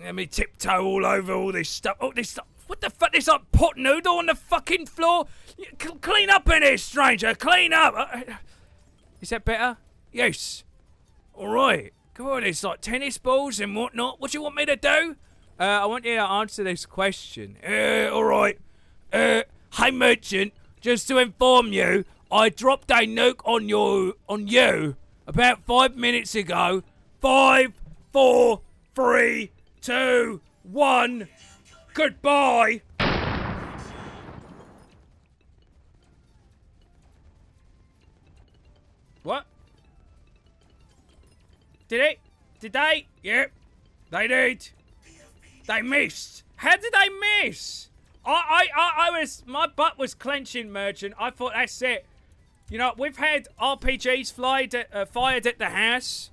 let me tiptoe all over all this stuff. Oh, this stuff. What the fuck? There's like pot noodle on the fucking floor. Clean up in here, stranger. Clean up. Is that better? Yes. All right. Go on. It's like tennis balls and whatnot. What do you want me to do? I want you to answer this question. All right. Hey, merchant. Just to inform you, I dropped a nuke on you about 5 minutes ago. 5, 4, 3, 2, 1. Goodbye. What? Did it? Did they? Yep. They did. They missed. How did they miss? My butt was clenching, merchant. I thought, that's it. You know, we've had RPGs fired at the house.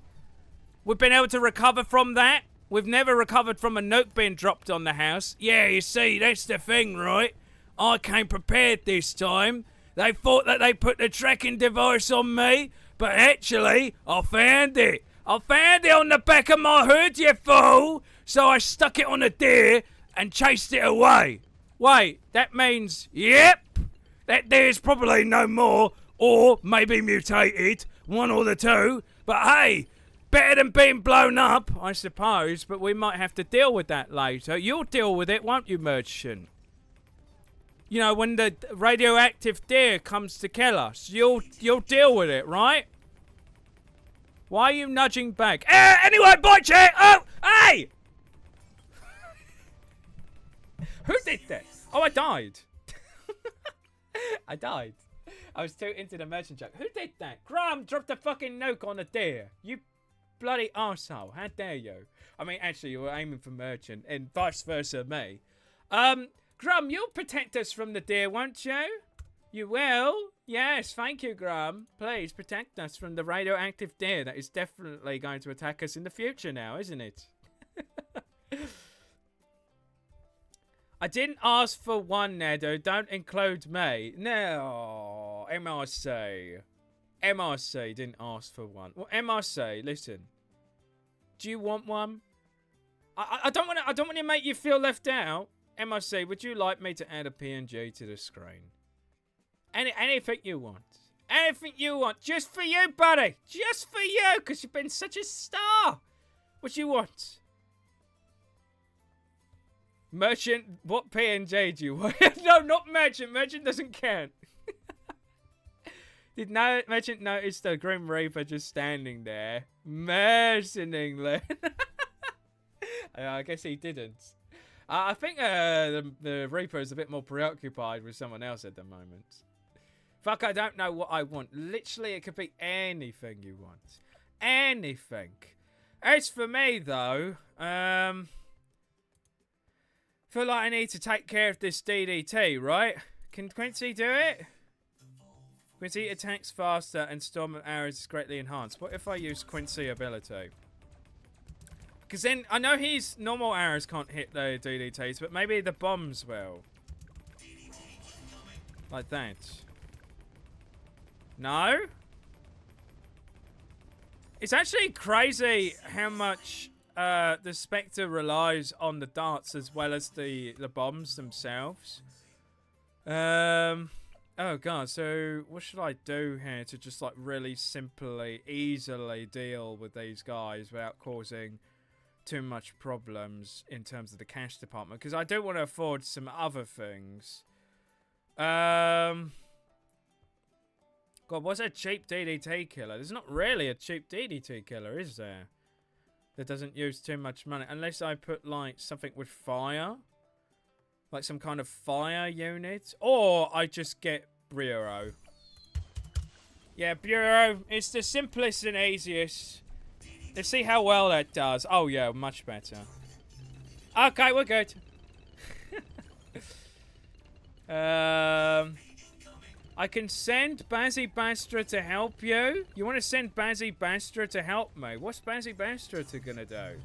We've been able to recover from that. We've never recovered from a nuke being dropped on the house. Yeah, you see, that's the thing, right? I came prepared this time. They thought that they put the tracking device on me, but actually, I found it. I found it on the back of my hood, you fool. So I stuck it on a deer and chased it away. Wait, that means, yep, that deer's probably no more, or maybe mutated, one or the two. But hey, better than being blown up, I suppose, but we might have to deal with that later. You'll deal with it, won't you, merchant? You know, when the radioactive deer comes to kill us, you'll deal with it, right? Why are you nudging back? Anyway, bye, chat! Oh, hey! Who did that? Oh, I died. I died. I was too into the merchant joke. Who did that? Grum dropped a fucking nuke on a deer. You bloody arsehole. How dare you? I mean, actually, you were aiming for merchant and vice versa me. Grum, you'll protect us from the deer, won't you? You will? Yes, thank you, Grum. Please protect us from the radioactive deer that is definitely going to attack us in the future now, isn't it? I didn't ask for one, Nado. Don't include me. No, MRC. MRC didn't ask for one. Well, MRC, listen. Do you want one? I don't want to make you feel left out. MRC, would you like me to add a PNG to the screen? Anything you want. Anything you want. Just for you, buddy. Just for you, because you've been such a star. What do you want? Merchant, what PNG do you want? No, not Merchant. Merchant doesn't count. Did Merchant notice the Grim Reaper just standing there? Mercenary. I guess he didn't. I think the Reaper is a bit more preoccupied with someone else at the moment. Fuck, I don't know what I want. Literally, it could be anything you want. Anything. As for me, though, feel like I need to take care of this DDT, right? Can Quincy do it? Quincy attacks faster and Storm arrows is greatly enhanced. What if I use Quincy ability? Because then, I know his normal arrows can't hit the DDTs, but maybe the bombs will. Like that. No? It's actually crazy how much the Spectre relies on the darts as well as the bombs themselves. Oh god, so what should I do here to just like really simply, easily deal with these guys without causing too much problems in terms of the cash department? Because I do want to afford some other things. God, what's a cheap DDT killer? There's not really a cheap DDT killer, is there? That doesn't use too much money. Unless I put, like, something with fire. Like some kind of fire unit. Or I just get Bureau. Yeah, Bureau. It's the simplest and easiest. Let's see how well that does. Oh, yeah, much better. Okay, we're good. I can send Bazzy Bastra to help you. You want to send Bazzy Bastra to help me? What's Bazzy Bastra gonna do?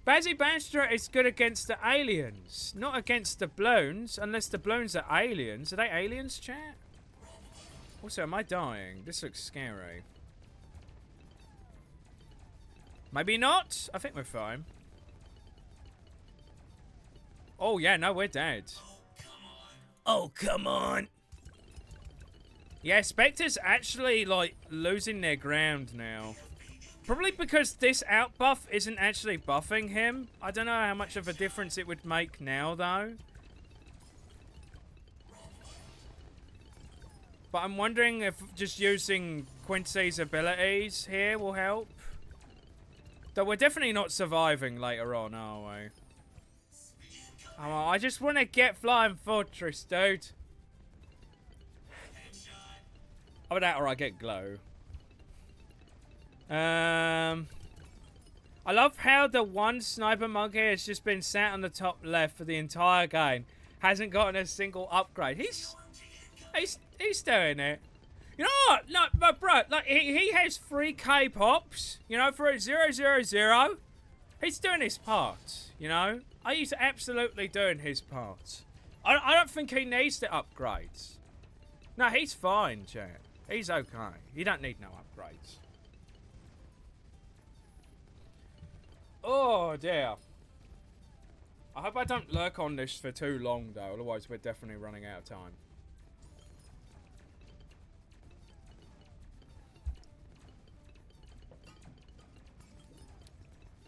Bazzy Bastra is good against the aliens, not against the Bloons, unless the Bloons are aliens. Are they aliens, chat? Also, am I dying? This looks scary. Maybe not? I think we're fine. Oh, yeah, no, we're dead. Oh, come on. Yeah, Spectre's actually, like, losing their ground now. Probably because this out buff isn't actually buffing him. I don't know how much of a difference it would make now, though. But I'm wondering if just using Quincy's abilities here will help. Though we're definitely not surviving later on, are we? Oh, I just want to get Flying Fortress, dude. Either that or I get glow. I love how the one sniper monkey has just been sat on the top left for the entire game. Hasn't gotten a single upgrade. He's doing it. You know what? No, but bro, like he has 3k pops. You know, for a 000. He's doing his part. You know, he's absolutely doing his part. I don't think he needs the upgrades. No, he's fine, chat. He's okay. He don't need no upgrades. Oh, dear. I hope I don't lurk on this for too long, though. Otherwise, we're definitely running out of time.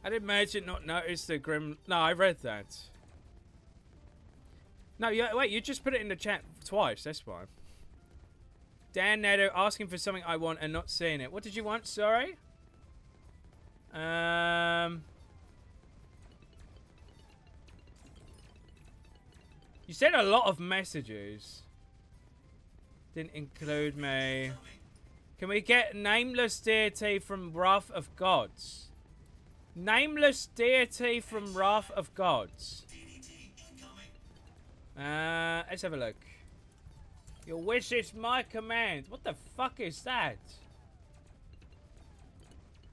I did Merchant not notice the grim... No, I read that. No, yeah, wait, you just put it in the chat twice. That's why. Dan Netto asking for something I want and not seeing it. What did you want? Sorry? You sent a lot of messages. Didn't include me. Can we get Nameless Deity from Wrath of Gods? Nameless Deity from Wrath of Gods. Let's have a look. Your wish is my command. What the fuck is that?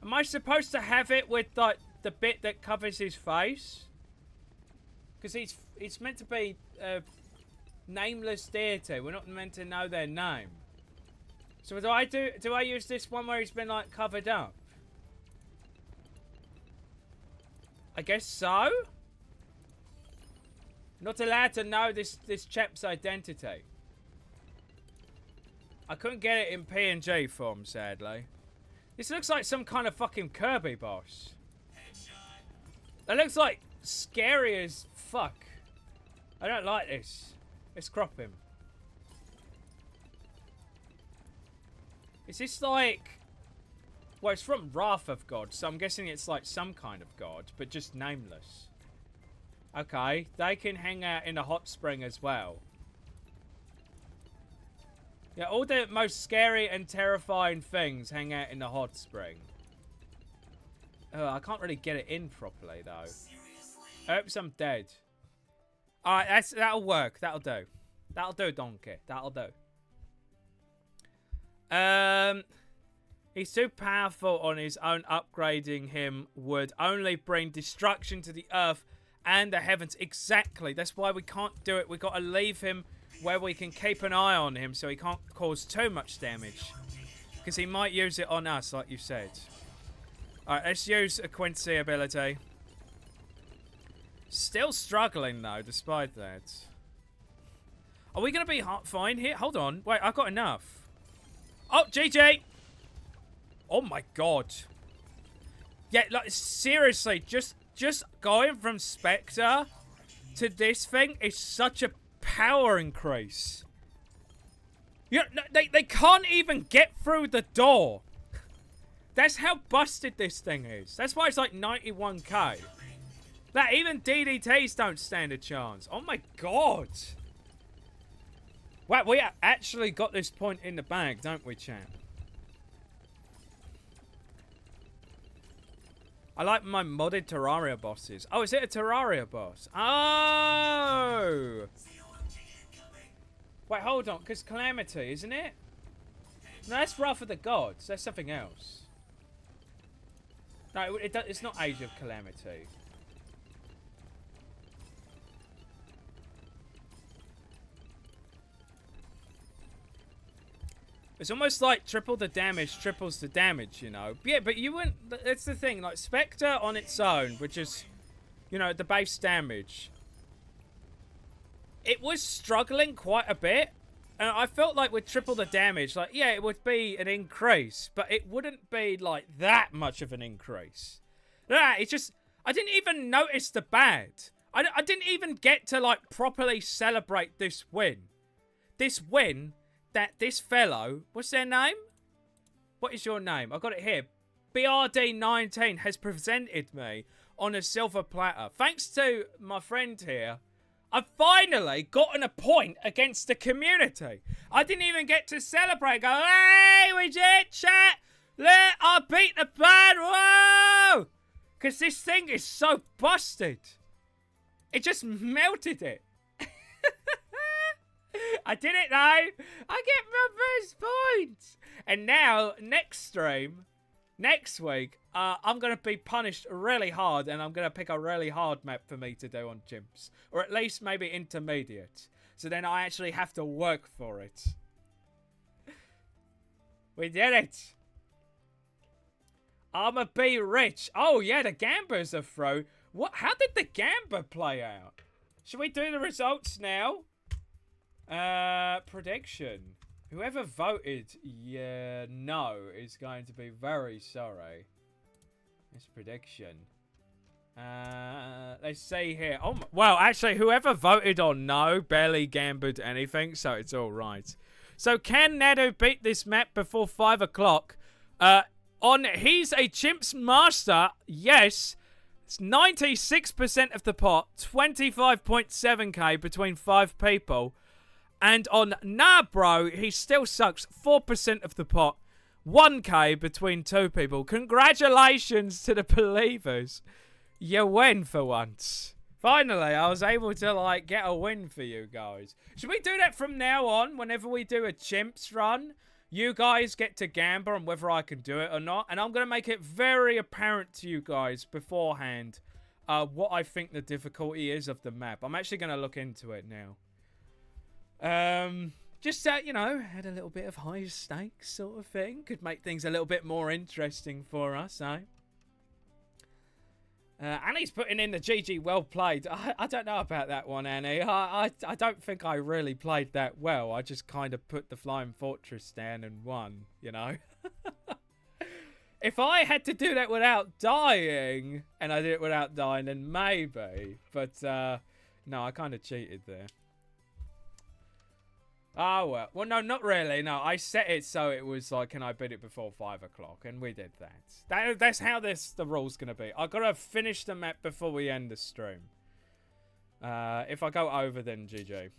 Am I supposed to have it with like the bit that covers his face? Because it's meant to be nameless deity. We're not meant to know their name. So do I use this one where he's been like covered up? I guess so. Not allowed to know this chap's identity. I couldn't get it in PNG form, sadly. This looks like some kind of fucking Kirby boss. It looks like scary as fuck. I don't like this. Let's crop him. Is this like... Well, it's from Wrath of God, so I'm guessing it's like some kind of god, but just nameless. Okay, they can hang out in a hot spring as well. Yeah, all the most scary and terrifying things hang out in the hot spring. Oh, I can't really get it in properly, though. Oops, I'm dead. Alright, that'll work. That'll do. That'll do, Donkey. That'll do. He's too powerful on his own. Upgrading him would only bring destruction to the earth and the heavens. Exactly. That's why we can't do it. We've got to leave him where we can keep an eye on him so he can't cause too much damage. Because he might use it on us, like you said. Alright, let's use a Quincy ability. Still struggling, though, despite that. Are we going to be fine here? Hold on. Wait, I've got enough. Oh, GG! Oh, my God. Yeah, like, seriously, just going from Spectre to this thing is such a power increase. You know, they can't even get through the door. That's how busted this thing is. That's why it's like 91k. Like, even DDTs don't stand a chance. Oh my god. Wow, we actually got this point in the bag, don't we, champ? I like my modded Terraria bosses. Oh, is it a Terraria boss? Oh! Wait, hold on, because Calamity, isn't it? No, that's Wrath of the Gods. That's something else. No, it's not Age of Calamity. It's almost like triple the damage triples the damage, you know. Yeah, but you wouldn't... That's the thing. Like, Spectre on its own, which is, you know, the base damage. It was struggling quite a bit. And I felt like with triple the damage, like, yeah, it would be an increase. But it wouldn't be, like, that much of an increase. Nah, it's just... I didn't even notice the bad. I didn't even get to, like, properly celebrate this win. This win... that this fellow, what's their name? What is your name? I got it here. BRD19 has presented me on a silver platter. Thanks to my friend here, I've finally gotten a point against the community. I didn't even get to celebrate. Go, hey, we did, chat. I beat the bad. Whoa! Because this thing is so busted. It just melted it. I did it, though. I get my first point. And now, next stream, next week, I'm going to be punished really hard, and I'm going to pick a really hard map for me to do on chimps. Or at least maybe intermediate. So then I actually have to work for it. We did it. I'ma be rich. Oh, yeah, the Gambers are through. What? How did the Gamba play out? Should we do the results now? Prediction. Whoever voted no is going to be very sorry. This prediction. Let's see here. Oh, well, actually, whoever voted on no barely gambled anything, so it's all right. So, can Nadu beat this map before 5 o'clock? He's a Chimps Master, yes. It's 96% of the pot, 25.7k between 5 people. And on Nah Bro, he still sucks 4% of the pot. 1k between 2 people. Congratulations to the believers. You win for once. Finally, I was able to, like, get a win for you guys. Should we do that from now on? Whenever we do a Chimps run, you guys get to gamble on whether I can do it or not. And I'm going to make it very apparent to you guys beforehand what I think the difficulty is of the map. I'm actually going to look into it now. Just, you know, had a little bit of high stakes sort of thing. Could make things a little bit more interesting for us, eh? Annie's putting in the GG well played. I don't know about that one, Annie. I don't think I really played that well. I just kind of put the Flying Fortress down and won, you know? If I had to do that without dying, and I did it without dying, then maybe. But, no, I kind of cheated there. Oh, well. Well, no, not really. No, I set it so it was like, can I beat it before 5 o'clock? And we did that. That's how the rule's going to be. I've got to finish the map before we end the stream. If I go over, then GG.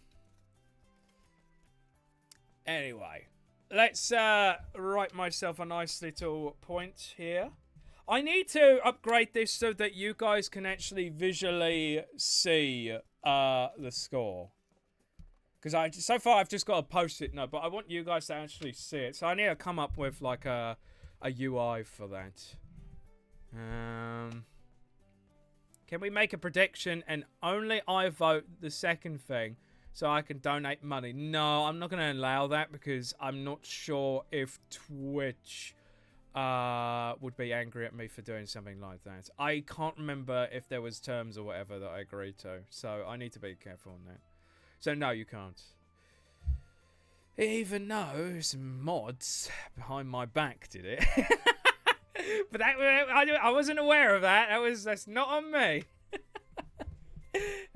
Anyway, let's write myself a nice little point here. I need to upgrade this so that you guys can actually visually see the score. Because so far I've just got a post-it note, but I want you guys to actually see it. So I need to come up with like a UI for that. Can we make a prediction and only I vote the second thing so I can donate money? No, I'm not going to allow that because I'm not sure if Twitch would be angry at me for doing something like that. I can't remember if there was terms or whatever that I agreed to, so I need to be careful on that. So no, you can't. Even though some mods behind my back did it. But that I wasn't aware of that. That's not on me.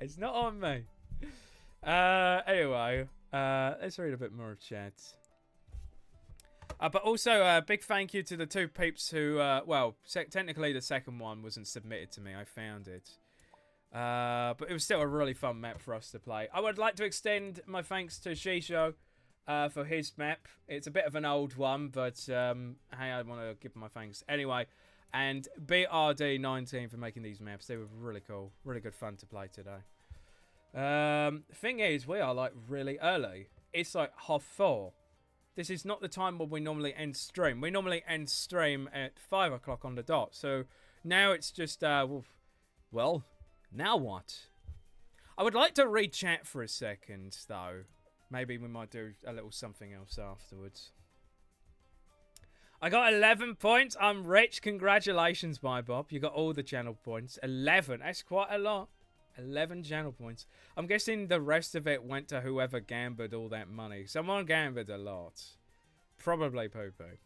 It's not on me. Anyway, let's read a bit more of chat. But also, a big thank you to the 2 peeps who, well, technically the second one wasn't submitted to me. I found it. But it was still a really fun map for us to play. I would like to extend my thanks to Shisho for his map. It's a bit of an old one, but hey, I want to give my thanks. Anyway, and BRD19 for making these maps. They were really cool. Really good fun to play today. Thing is, we are like really early. It's like 4:30. This is not the time where we normally end stream. We normally end stream at 5 o'clock on the dot. So now it's just, well, now what? I would like to read chat for a second, though. Maybe we might do a little something else afterwards. I got 11 points. I'm rich. Congratulations, my Bob. You got all the channel points. 11. That's quite a lot. 11 channel points. I'm guessing the rest of it went to whoever gambled all that money. Someone gambled a lot. Probably Poo-Poo.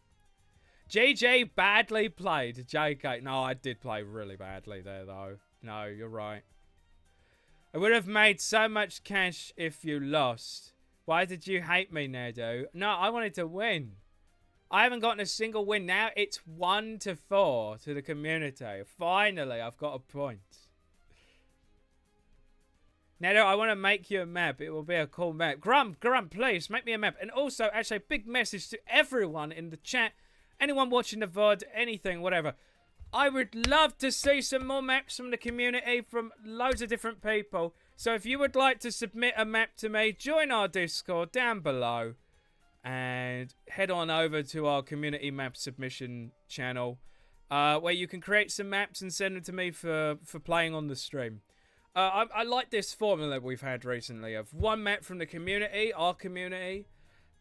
GG badly played. JK. No, I did play really badly there, though. No, you're right. I would have made so much cash if you lost. Why did you hate me, Nedo? No, I wanted to win. I haven't gotten a single win. Now it's 1-4 to the community. Finally, I've got a point. Nedo, I want to make you a map. It will be a cool map. Grump, please make me a map. And also, actually, a big message to everyone in the chat. Anyone watching the VOD, anything, whatever. I would love to see some more maps from the community from loads of different people. So if you would like to submit a map to me, join our Discord down below. And head on over to our community map submission channel. Where you can create some maps and send them to me for playing on the stream. I like this formula we've had recently of one map from the community, our community,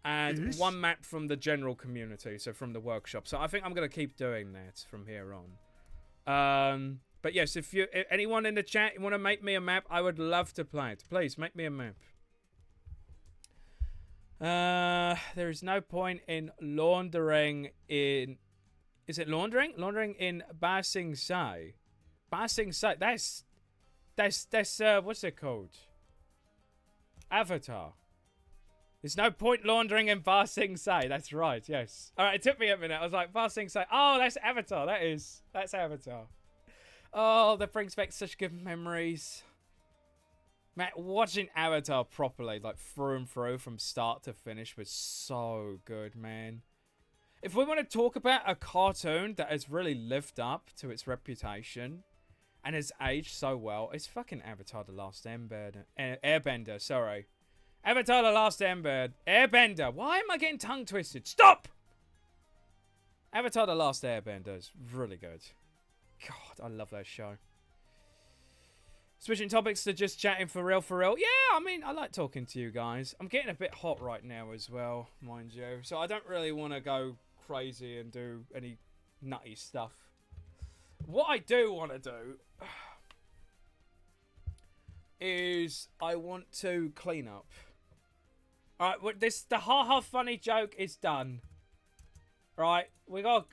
and one map from the general community, so from the workshop. So I think I'm going to keep doing that from here on. But yes, if anyone in the chat want to make me a map, I would love to play it. Please, make me a map. There is no point in laundering in... Is it laundering? Laundering in Ba Sing Se. Ba Sing Se. That's what's it called? Avatar. There's no point laundering in Ba Sing Se. That's right, yes. Alright, it took me a minute. I was like, Ba Sing Se. Oh, that's Avatar. That's Avatar. Oh, that brings back such good memories. Man, watching Avatar properly, like through and through from start to finish was so good, man. If we want to talk about a cartoon that has really lived up to its reputation and has aged so well, it's fucking Avatar The Last Airbender, sorry. Avatar The Last Airbender. Why am I getting tongue twisted? Stop! Avatar The Last Airbender is really good. God, I love that show. Switching topics to just chatting for real. Yeah, I mean, I like talking to you guys. I'm getting a bit hot right now as well, mind you. So I don't really want to go crazy and do any nutty stuff. What I do want to do is I want to clean up. Alright, the ha-ha funny joke is done. Right,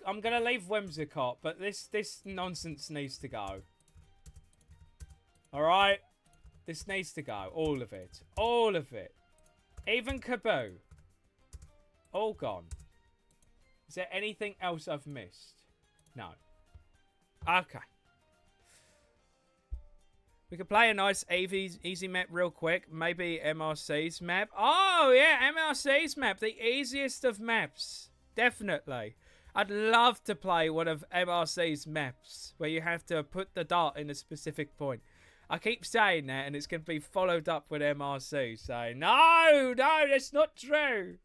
I'm gonna leave Whimsicott, but this nonsense needs to go. Alright? This needs to go. All of it. All of it. Even Kaboo. All gone. Is there anything else I've missed? No. Okay. We could play a nice easy map real quick. Maybe MRC's map. Oh, yeah, MRC's map. The easiest of maps. Definitely. I'd love to play one of MRC's maps where you have to put the dart in a specific point. I keep saying that and it's going to be followed up with MRC saying, no, that's not true.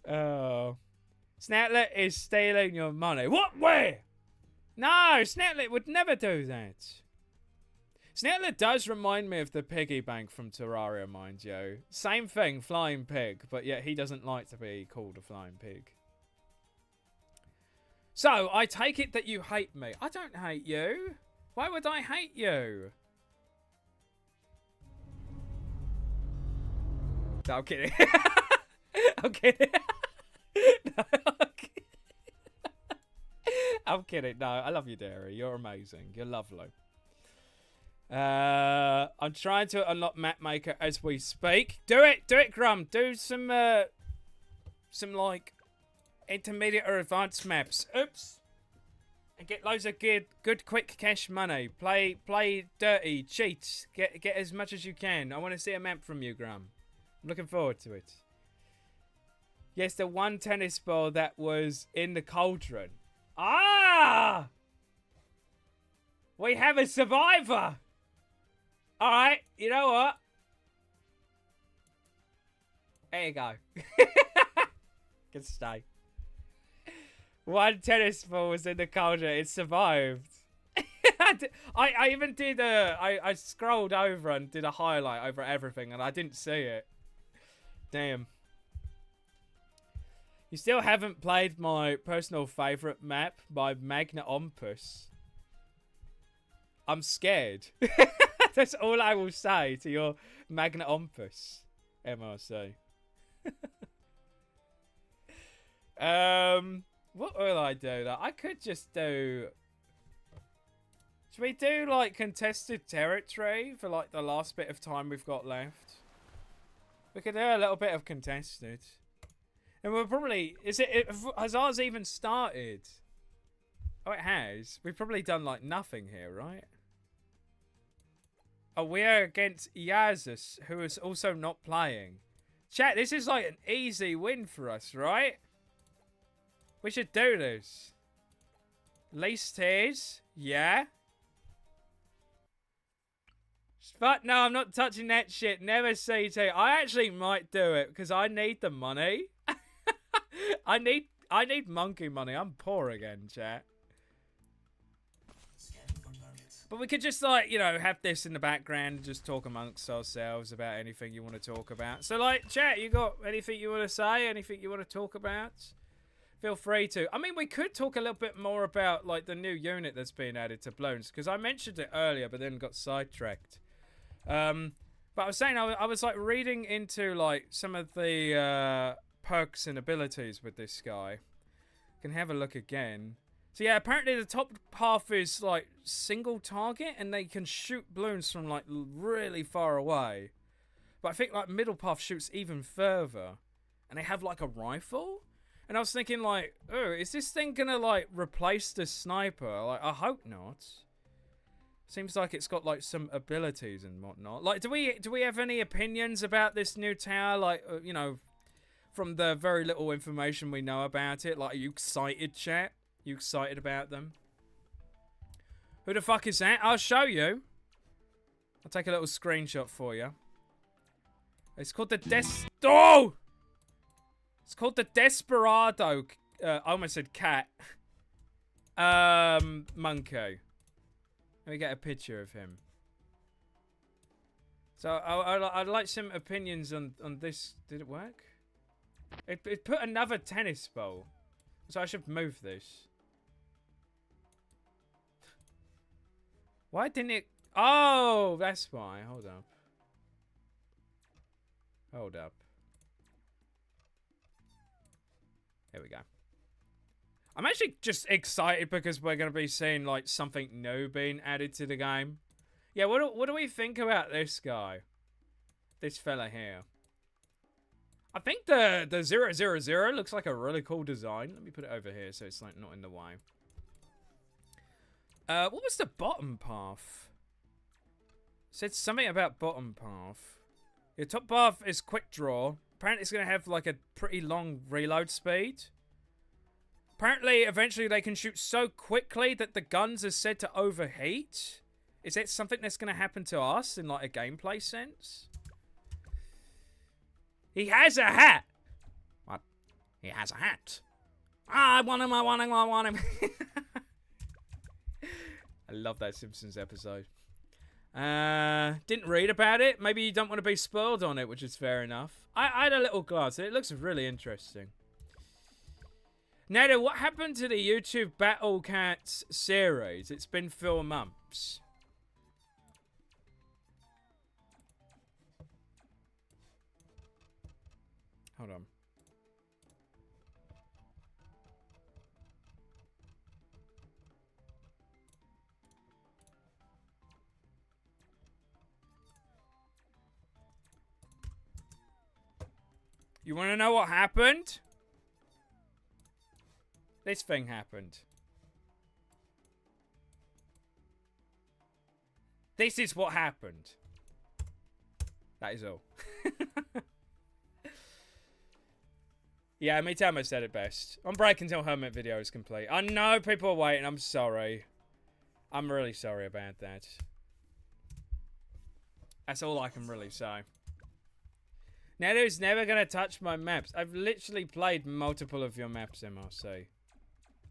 Oh. Snatlet is stealing your money. What? Where? No, Snatlet would never do that. Snatlet does remind me of the piggy bank from Terraria, mind you. Same thing, flying pig, but yet he doesn't like to be called a flying pig. So, I take it that you hate me. I don't hate you. Why would I hate you? No, I'm kidding. I'm kidding. No, I'm kidding. I'm kidding. No, I love you, Derry. You're amazing. You're lovely. I'm trying to unlock Map Maker as we speak. Do it, Grum. Do some like intermediate or advanced maps. Oops. And get loads of good quick cash money. Play dirty, cheat. Get as much as you can. I want to see a map from you, Grum. I'm looking forward to it. Yes, the one tennis ball that was in the cauldron. Ah! We have a survivor! Alright, you know what? There you go. Can stay. One tennis ball was in the cauldron. It survived. I even did I scrolled over and did a highlight over everything and I didn't see it. Damn. You still haven't played my personal favourite map, my Magna Ompus. I'm scared. That's all I will say to your Magna Ompus, MRC. What will I do? I could just do... Should we do, like, contested territory for, like, the last bit of time we've got left? We could do a little bit of contested. And we'll probably... Has ours even started? Oh, it has. We've probably done, like, nothing here, right? Oh, we are against Yazus, who is also not playing. Chat, this is, like, an easy win for us, right? We should do this. Least tears. Yeah. But no, I'm not touching that shit. Never CT. I actually might do it because I need the money. I need monkey money. I'm poor again, chat. But we could just, like, you know, have this in the background and just talk amongst ourselves about anything you want to talk about. So, like, chat, you got anything you want to say? Anything you want to talk about? Feel free to. I mean, we could talk a little bit more about, like, the new unit that's been added to Bloons, because I mentioned it earlier, but then got sidetracked. But I was saying, I was, like, reading into, like, some of the perks and abilities with this guy. Can have a look again. So, yeah, apparently the top half is, like, single target, and they can shoot balloons from, like, really far away. But I think, like, middle path shoots even further. And they have, like, a rifle? And I was thinking, like, oh, is this thing gonna, like, replace the sniper? Like, I hope not. Seems like it's got, like, some abilities and whatnot. Like, do we have any opinions about this new tower? Like, you know, from the very little information we know about it. Like, are you excited, chat? You excited about them? Who the fuck is that? I'll show you. I'll take a little screenshot for you. It's called the Oh! It's called the Desperado. I almost said cat. Monkey. Let me get a picture of him. So I'd like some opinions on this. Did it work? It put another tennis ball. So I should move this. Why didn't it? Oh, that's why. Hold up. Hold up. go. I'm actually just excited because we're going to be seeing, like, something new being added to the game. Yeah, what do we think about this guy? This fella here. I think the 000 looks like a really cool design. Let me put it over here so it's, like, not in the way. What was the bottom path? It said something about bottom path. Your top path is quick draw. Apparently it's going to have, like, a pretty long reload speed. Apparently, eventually they can shoot so quickly that the guns are said to overheat. Is that something that's going to happen to us in, like, a gameplay sense? He has a hat! What? He has a hat. Ah, I want him, I want him, I want him. I love that Simpsons episode. Didn't read about it. Maybe you don't want to be spoiled on it, which is fair enough. I had a little glance. It looks really interesting. Neda, what happened to the YouTube Battle Cats series? It's been 4 months. Hold on. You want to know what happened? This thing happened. This is what happened. That is all. Yeah, Mitama said it best. I'm breaking till Hermit video is complete. I know people are waiting. I'm sorry. I'm really sorry about that. That's all I can really say. Nedo's never going to touch my maps. I've literally played multiple of your maps, MRC.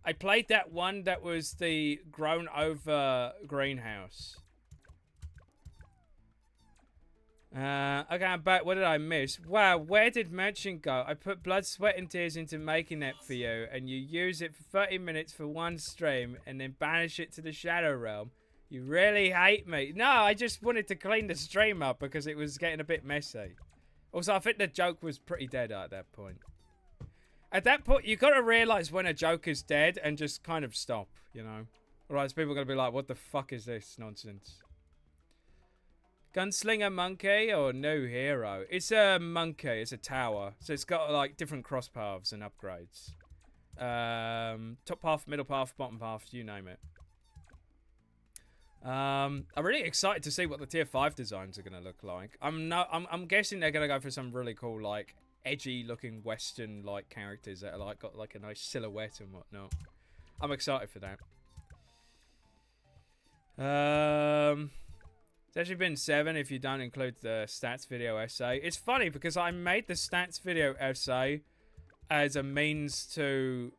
I played that one that was the grown over greenhouse. Okay, I'm back. What did I miss? Wow, where did Merchant go? I put blood, sweat, and tears into making that for you, and you use it for 30 minutes for one stream, and then banish it to the Shadow Realm. You really hate me. No, I just wanted to clean the stream up because it was getting a bit messy. Also, I think the joke was pretty dead at that point. At that point, you got to realize when a joke is dead and just kind of stop, you know? Otherwise, people are going to be like, what the fuck is this nonsense? Gunslinger monkey or new hero? It's a monkey. It's a tower. So it's got, like, different cross paths and upgrades. Top path, middle path, bottom path, you name it. I'm really excited to see what the tier 5 designs are going to look like. I'm guessing they're going to go for some really cool, like, edgy looking western like characters that are like got like a nice silhouette and whatnot. I'm excited for that. It's actually been 7 if you don't include the stats video essay. It's funny because I made the stats video essay as a means to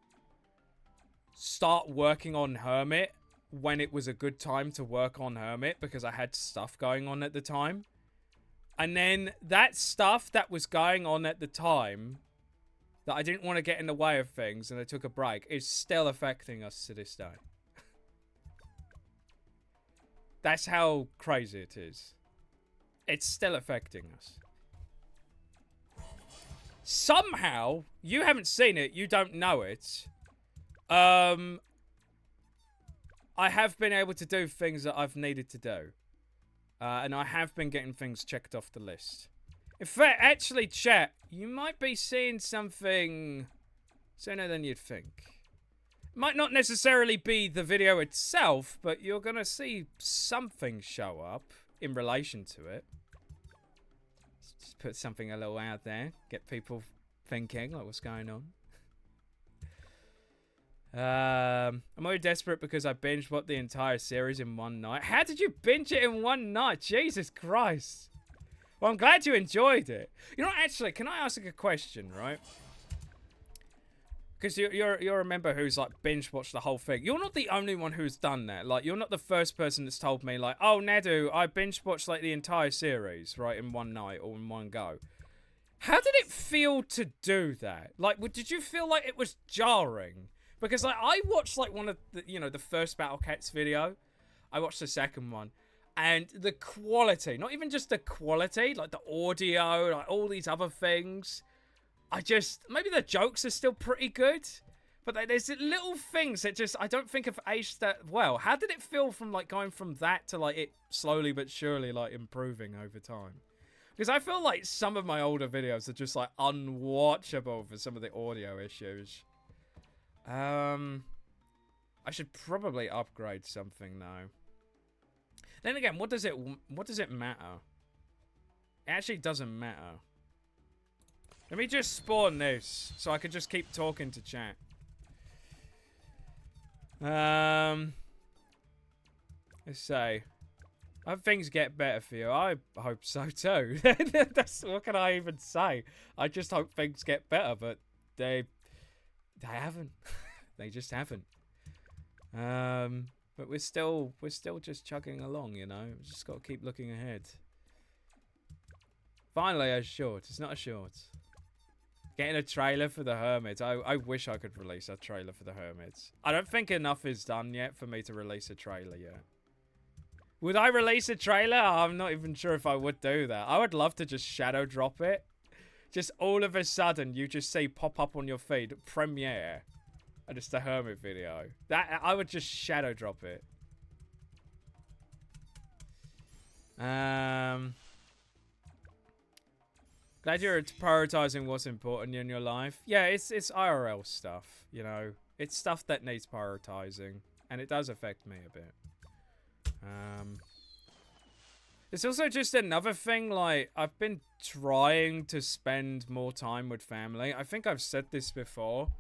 start working on Hermit when it was a good time to work on Hermit because I had stuff going on at the time. And then that stuff that was going on at the time that I didn't want to get in the way of things and I took a break is still affecting us to this day. That's how crazy it is. It's still affecting us. Somehow, you haven't seen it, you don't know it. I have been able to do things that I've needed to do. And I have been getting things checked off the list. In fact, actually, chat, you might be seeing something sooner than you'd think. Might not necessarily be the video itself, but you're going to see something show up in relation to it. Just put something a little out there. Get people thinking, like, what's going on? I'm already desperate because I binged what the entire series in one night. How did you binge it in one night? Jesus Christ. Well, I'm glad you enjoyed it. You know, actually, can I ask a question, right? Because you're a member who's, like, binge-watched the whole thing. You're not the only one who's done that. Like, you're not the first person that's told me, like, oh, Nadu, I binge-watched, like, the entire series, right, in one night or in one go. How did it feel to do that? Like, did you feel like it was jarring? Because, like, I watched, like, one of the, you know, the first Battle Cats video. I watched the second one. And the quality, not even just the quality, like the audio, like all these other things. maybe the jokes are still pretty good, but there's little things that just I don't think have aged that well. How did it feel from like going from that to like it slowly but surely like improving over time? Because I feel like some of my older videos are just like unwatchable for some of the audio issues. I should probably upgrade something now. Then again, what does it matter? It actually doesn't matter. Let me just spawn this so I can just keep talking to chat. Let's say, I hope things get better for you. I hope so too. That's what can I even say? I just hope things get better, but they haven't. They just haven't. But we're still just chugging along, you know. We just got to keep looking ahead. Finally, a short. It's not a short. Getting a trailer for the Hermits. I wish I could release a trailer for the Hermits. I don't think enough is done yet for me to release a trailer yet. Would I release a trailer? I'm not even sure if I would do that. I would love to just shadow drop it. Just all of a sudden, you just see pop up on your feed, premiere. And it's the Hermit video. That I would just shadow drop it. Glad you're prioritizing what's important in your life. Yeah, it's IRL stuff, you know. It's stuff that needs prioritizing, and it does affect me a bit. It's also just another thing, like, I've been trying to spend more time with family. I think I've said this before.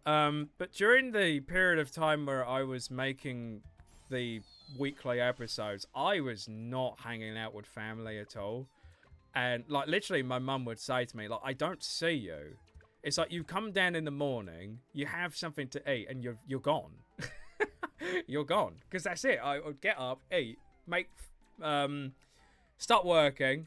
But during the period of time where I was making the weekly episodes, I was not hanging out with family at all. And, like, literally my mum would say to me, like, I don't see you. It's like you come down in the morning, you have something to eat, and you're gone. You're gone. Because that's it. I would get up, eat, start working,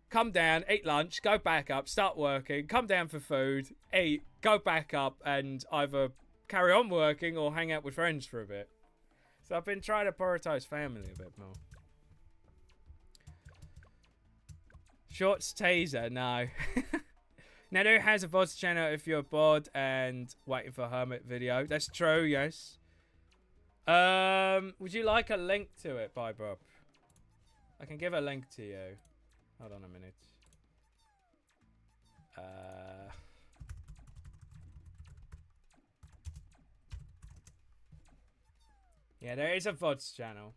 come down, eat lunch, go back up, start working, come down for food, eat, go back up, and either carry on working or hang out with friends for a bit. So I've been trying to prioritize family a bit more. Shorts teaser, no. Nado has a VODs channel if you're bored and waiting for Hermit video. That's true, yes. Would you like a link to it, Bye Bob? I can give a link to you. Hold on a minute. Yeah, there is a VODs channel.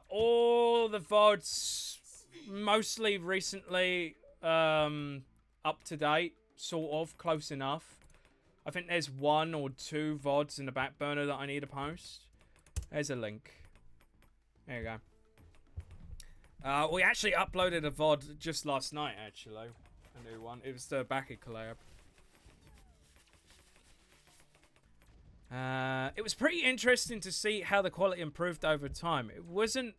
All the VODs, mostly recently, up to date, sort of, close enough. I think there's 1 or 2 VODs in the back burner that I need to post. There's a link. There you go. We actually uploaded a VOD just last night, actually. A new one. It was the Backy collab. It was pretty interesting to see how the quality improved over time. It wasn't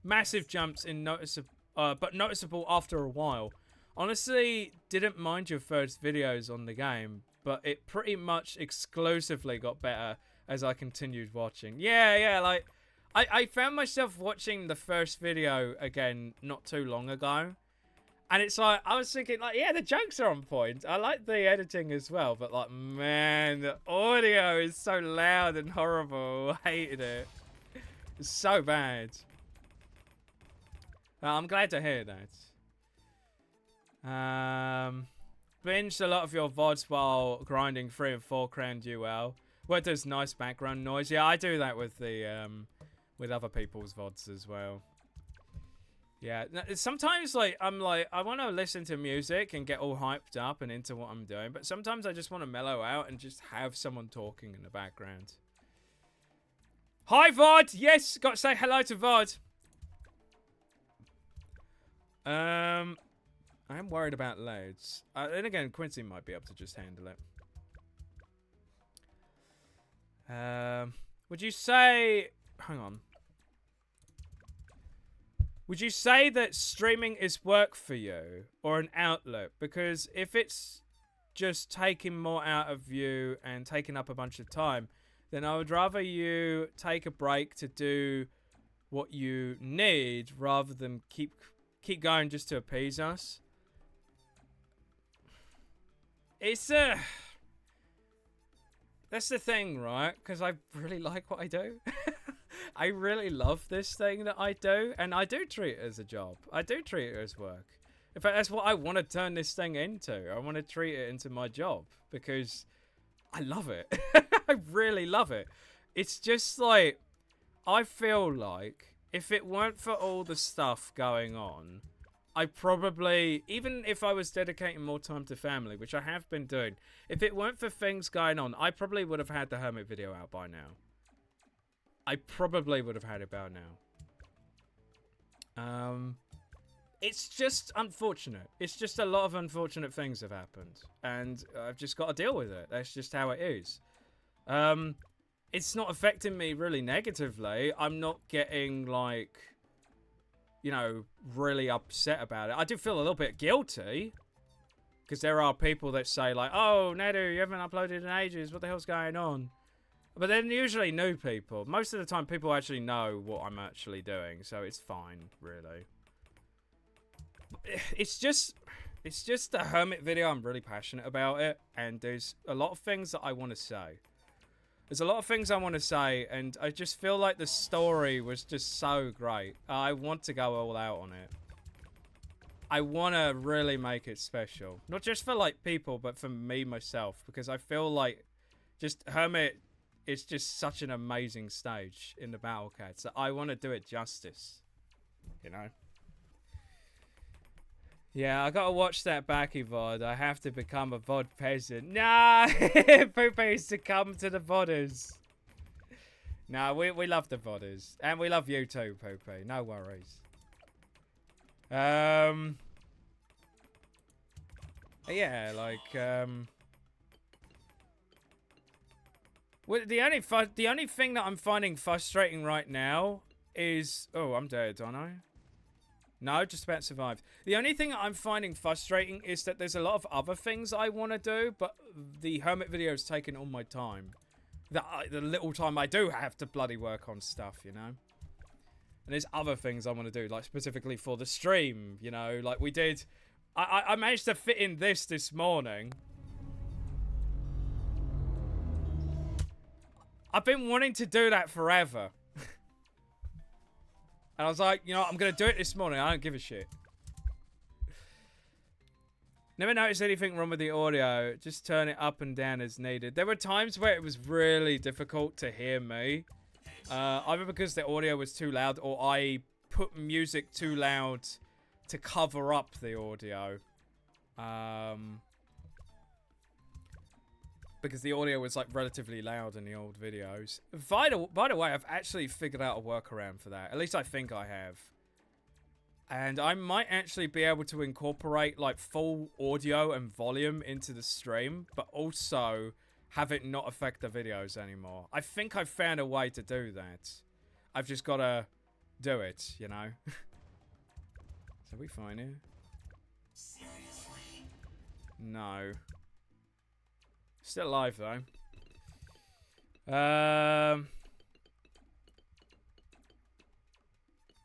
massive jumps in but noticeable after a while. Honestly, didn't mind your first videos on the game, but it pretty much exclusively got better as I continued watching. Yeah, like, I found myself watching the first video again not too long ago. And it's like, I was thinking, like, yeah, the jokes are on point. I like the editing as well, but, like, man, the audio is so loud and horrible. I hated it. It's so bad. I'm glad to hear that. Binged a lot of your VODs while grinding 3 and 4 crown duel. Where there's nice background noise. Yeah, I do that with the with other people's VODs as well. Yeah, sometimes like I'm like I want to listen to music and get all hyped up and into what I'm doing, but sometimes I just want to mellow out and just have someone talking in the background. Hi VOD, yes, got to say hello to VOD. I'm worried about loads. And again, Quincy might be able to just handle it. Would you say... Hang on. Would you say that streaming is work for you or an outlet? Because if it's just taking more out of you and taking up a bunch of time, then I would rather you take a break to do what you need rather than keep going just to appease us. It's that's the thing, right? Because I really like what I do. I really love this thing that I do, and I do treat it as a job. I do treat it as work. In fact, that's what I want to turn this thing into. I want to treat it into my job because I love it. I really love it. It's just like, I feel like if it weren't for all the stuff going on, I probably, even if I was dedicating more time to family, which I have been doing, if it weren't for things going on, I probably would have had the Hermit video out by now. I probably would have had it by now. It's just unfortunate. It's just a lot of unfortunate things have happened. And I've just got to deal with it. That's just how it is. It's not affecting me really negatively. I'm not getting, like, you know, really upset about it. I do feel a little bit guilty. Because there are people that say, like, oh, Nadu, you haven't uploaded in ages. What the hell's going on? But they're usually new people. Most of the time, people actually know what I'm actually doing. So it's fine, really. It's just the Hermit video. I'm really passionate about it. And there's a lot of things that I want to say. There's a lot of things I want to say, and I just feel like the story was just so great. I want to go all out on it. I want to really make it special. Not just for, like, people, but for me, myself. Because I feel like just Hermit is just such an amazing stage in the Battle Cats that I want to do it justice. You know? Yeah, I gotta watch that Backy VOD. I have to become a VOD peasant. Nah! Poopy's to come to the VODers. Nah, we love the VODers. And we love you too, Poopy. No worries. Yeah, like, well, the only thing that I'm finding frustrating right now is... Oh, I'm dead, aren't I? No, just about survived. The only thing I'm finding frustrating is that there's a lot of other things I want to do, but the Hermit video is taking all my time. The little time I do have to bloody work on stuff, you know? And there's other things I want to do, like specifically for the stream, you know? Like we did... I managed to fit in this morning. I've been wanting to do that forever. And I was like, you know, I'm going to do it this morning. I don't give a shit. Never noticed anything wrong with the audio. Just turn it up and down as needed. There were times where it was really difficult to hear me. Either because the audio was too loud or I put music too loud to cover up the audio. Because the audio was like relatively loud in the old videos. By the way, I've actually figured out a workaround for that. At least I think I have. And I might actually be able to incorporate like full audio and volume into the stream, but also have it not affect the videos anymore. I think I've found a way to do that. I've just got to do it, you know? So we fine here? Seriously? No. Still alive, though.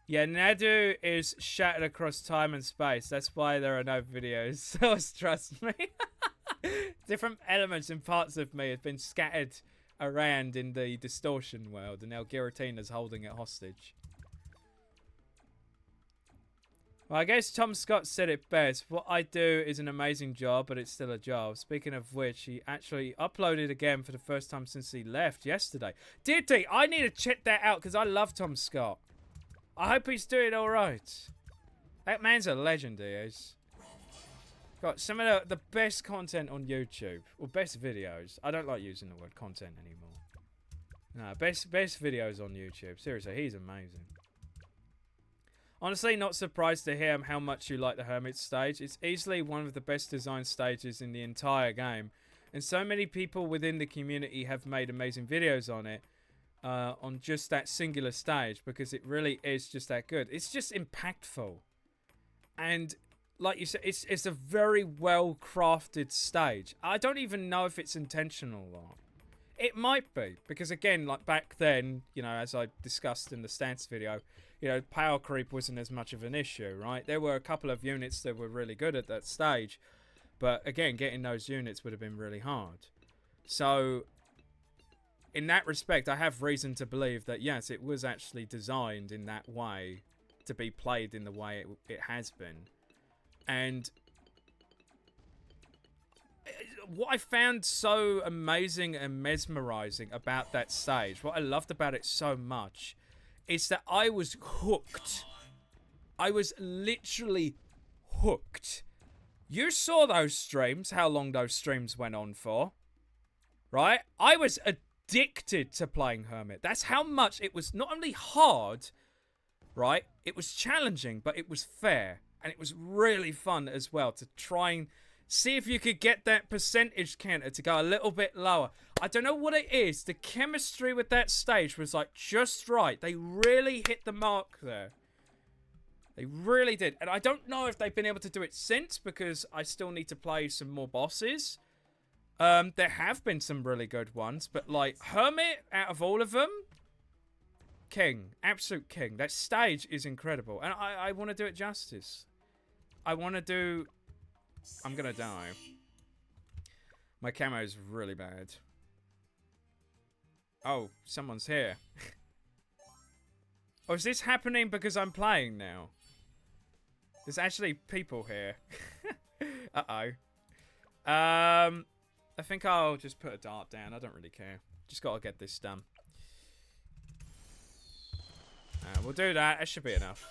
Yeah, Nadu is shattered across time and space. That's why there are no videos. So trust me. Different elements and parts of me have been scattered around in the distortion world, and now Giratina's holding it hostage. Well, I guess Tom Scott said it best. What I do is an amazing job, but it's still a job. Speaking of which, he actually uploaded again for the first time since he left yesterday. Did he? I need to check that out because I love Tom Scott. I hope he's doing all right. That man's a legend, he is. Got some of the best content on YouTube. Or best videos. I don't like using the word content anymore. No, best videos on YouTube. Seriously, he's amazing. Honestly, not surprised to hear how much you like the Hermit stage. It's easily one of the best designed stages in the entire game. And so many people within the community have made amazing videos on it. On just that singular stage. Because it really is just that good. It's just impactful. And like you said, it's a very well crafted stage. I don't even know if it's intentional or not. It might be. Because again, like back then, you know, as I discussed in the stance video, you know, power creep wasn't as much of an issue, right? There were a couple of units that were really good at that stage. But again, getting those units would have been really hard. So, in that respect, I have reason to believe that, yes, it was actually designed in that way to be played in the way it has been. And what I found so amazing and mesmerizing about that stage, what I loved about it so much, is that I was hooked. I was literally hooked. You saw those streams, how long those streams went on for, right? I was addicted to playing Hermit. That's how much it was not only hard, right? It was challenging, but it was fair. And it was really fun as well to try and see if you could get that percentage counter to go a little bit lower. I don't know what it is. The chemistry with that stage was like just right. They really hit the mark there. They really did. And I don't know if they've been able to do it since because I still need to play some more bosses. There have been some really good ones. But like Hermit, out of all of them, king. Absolute king. That stage is incredible. And I want to do it justice. I want to do... I'm going to die. My camo is really bad. Oh, someone's here. Oh, is this happening because I'm playing now? There's actually people here. Uh-oh. I think I'll just put a dart down. I don't really care. Just got to get this done. We'll do that. That should be enough.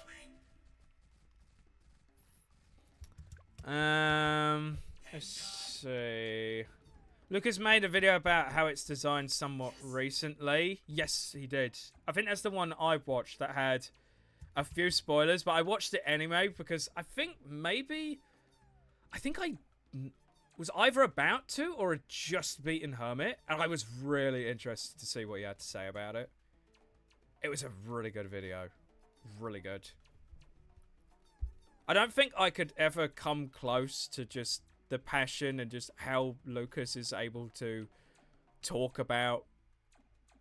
Let's see. Lucas made a video about how it's designed somewhat recently. Yes, he did. I think that's the one I watched that had a few spoilers, but I watched it anyway because I think maybe... I think I was either about to or had just beaten Hermit, and I was really interested to see what he had to say about it. It was a really good video. Really good. I don't think I could ever come close to just the passion and just how Lucas is able to talk about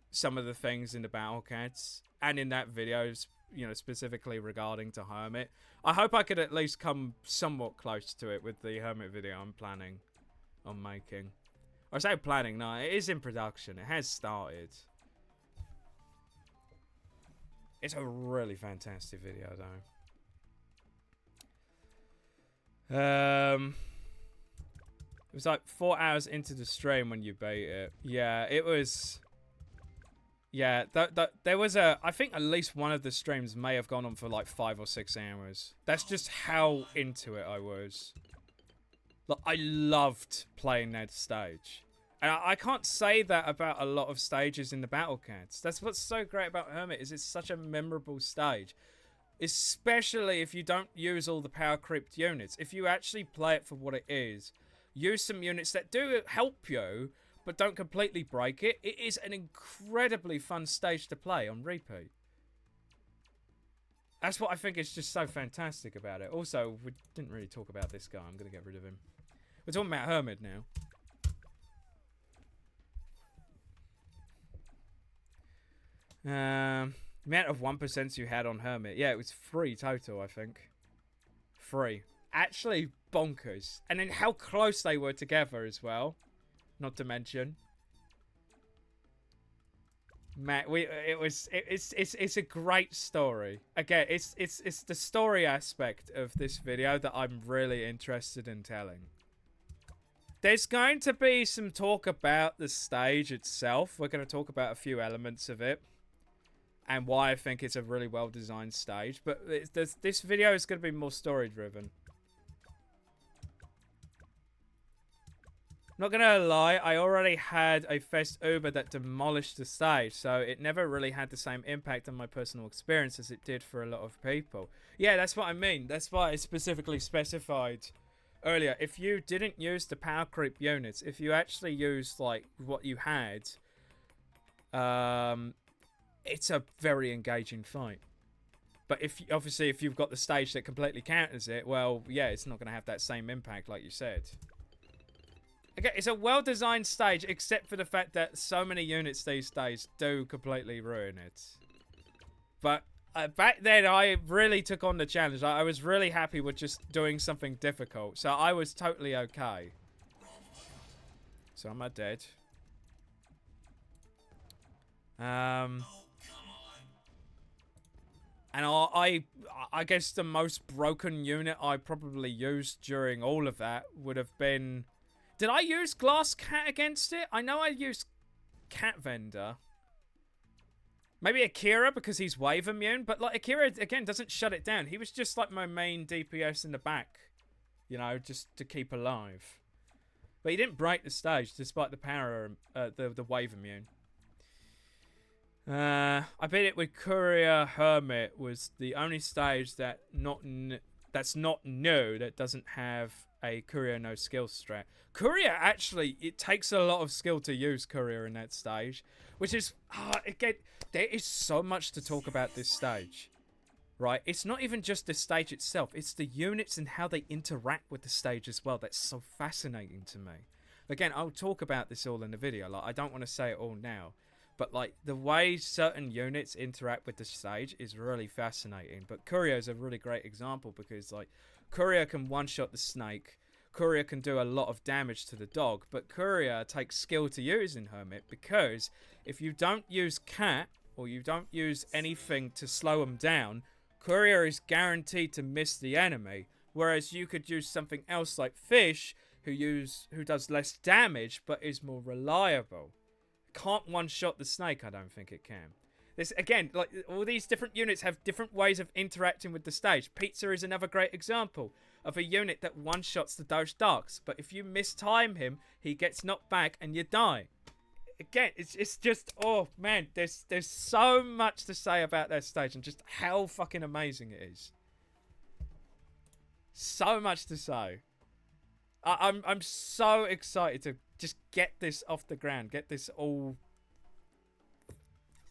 some of the things in the Battle Cats and in that video, you know, specifically regarding to Hermit. I hope I could at least come somewhat close to it with the Hermit video I'm planning on making. I say planning, no, it is in production. It has started. It's a really fantastic video, though. It was like 4 hours into the stream when you beat it. Yeah, it was... Yeah, there was a... I think at least one of the streams may have gone on for like 5 or 6 hours. That's just how into it I was. Like, I loved playing that stage. And I can't say that about a lot of stages in the Battle Cats. That's what's so great about Hermit, is it's such a memorable stage. Especially if you don't use all the power creeped units. If you actually play it for what it is, use some units that do help you, but don't completely break it. It is an incredibly fun stage to play on repeat. That's what I think is just so fantastic about it. Also, we didn't really talk about this guy. I'm going to get rid of him. We're talking about Hermit now. Amount of 1% you had on Hermit. Yeah, it was 3 total, I think. 3. Actually bonkers. And then how close they were together as well. Not to mention. Man, it's a great story. Again, it's the story aspect of this video that I'm really interested in telling. There's going to be some talk about the stage itself. We're going to talk about a few elements of it. And why I think it's a really well-designed stage. But this video is going to be more story-driven. Not going to lie, I already had a Fest Uber that demolished the stage. So it never really had the same impact on my personal experience as it did for a lot of people. Yeah, that's what I mean. That's why I specifically specified earlier. If you didn't use the power creep units, if you actually used like what you had... it's a very engaging fight. But if obviously if you've got the stage that completely counters it, well, yeah, it's not going to have that same impact like you said. Okay, it's a well-designed stage, except for the fact that so many units these days do completely ruin it. But back then, I really took on the challenge. I was really happy with just doing something difficult. So I was totally okay. So am I dead? And I guess the most broken unit I probably used during all of that would have been... Did I use Glass Cat against it? I know I used Cat Vendor. Maybe Akira because he's wave immune, but like Akira again doesn't shut it down. He was just like my main DPS in the back, you know, just to keep alive. But he didn't break the stage despite the power, the wave immune. I beat it with Courier Hermit. Was the only stage that that's not new that doesn't have a Courier no skill strat. Courier actually, it takes a lot of skill to use Courier in that stage, which is again, there is so much to talk about this stage, right? It's not even just the stage itself; it's the units and how they interact with the stage as well. That's so fascinating to me. Again, I'll talk about this all in the video. Like, I don't want to say it all now. But, like, the way certain units interact with the stage is really fascinating. But Courier is a really great example because, like, Courier can one-shot the snake. Courier can do a lot of damage to the dog. But Courier takes skill to use in Hermit because if you don't use Cat or you don't use anything to slow him down, Courier is guaranteed to miss the enemy. Whereas you could use something else like Fish who does less damage but is more reliable. Can't one-shot the snake, I don't think it can. This again, like all these different units have different ways of interacting with the stage. Pizza is another great example of a unit that one-shots the Doge Darks, but if you mistime him, he gets knocked back and you die. Again, it's just, oh man, there's so much to say about that stage and just how fucking amazing it is. So much to say. I'm so excited to just get this off the ground, get this all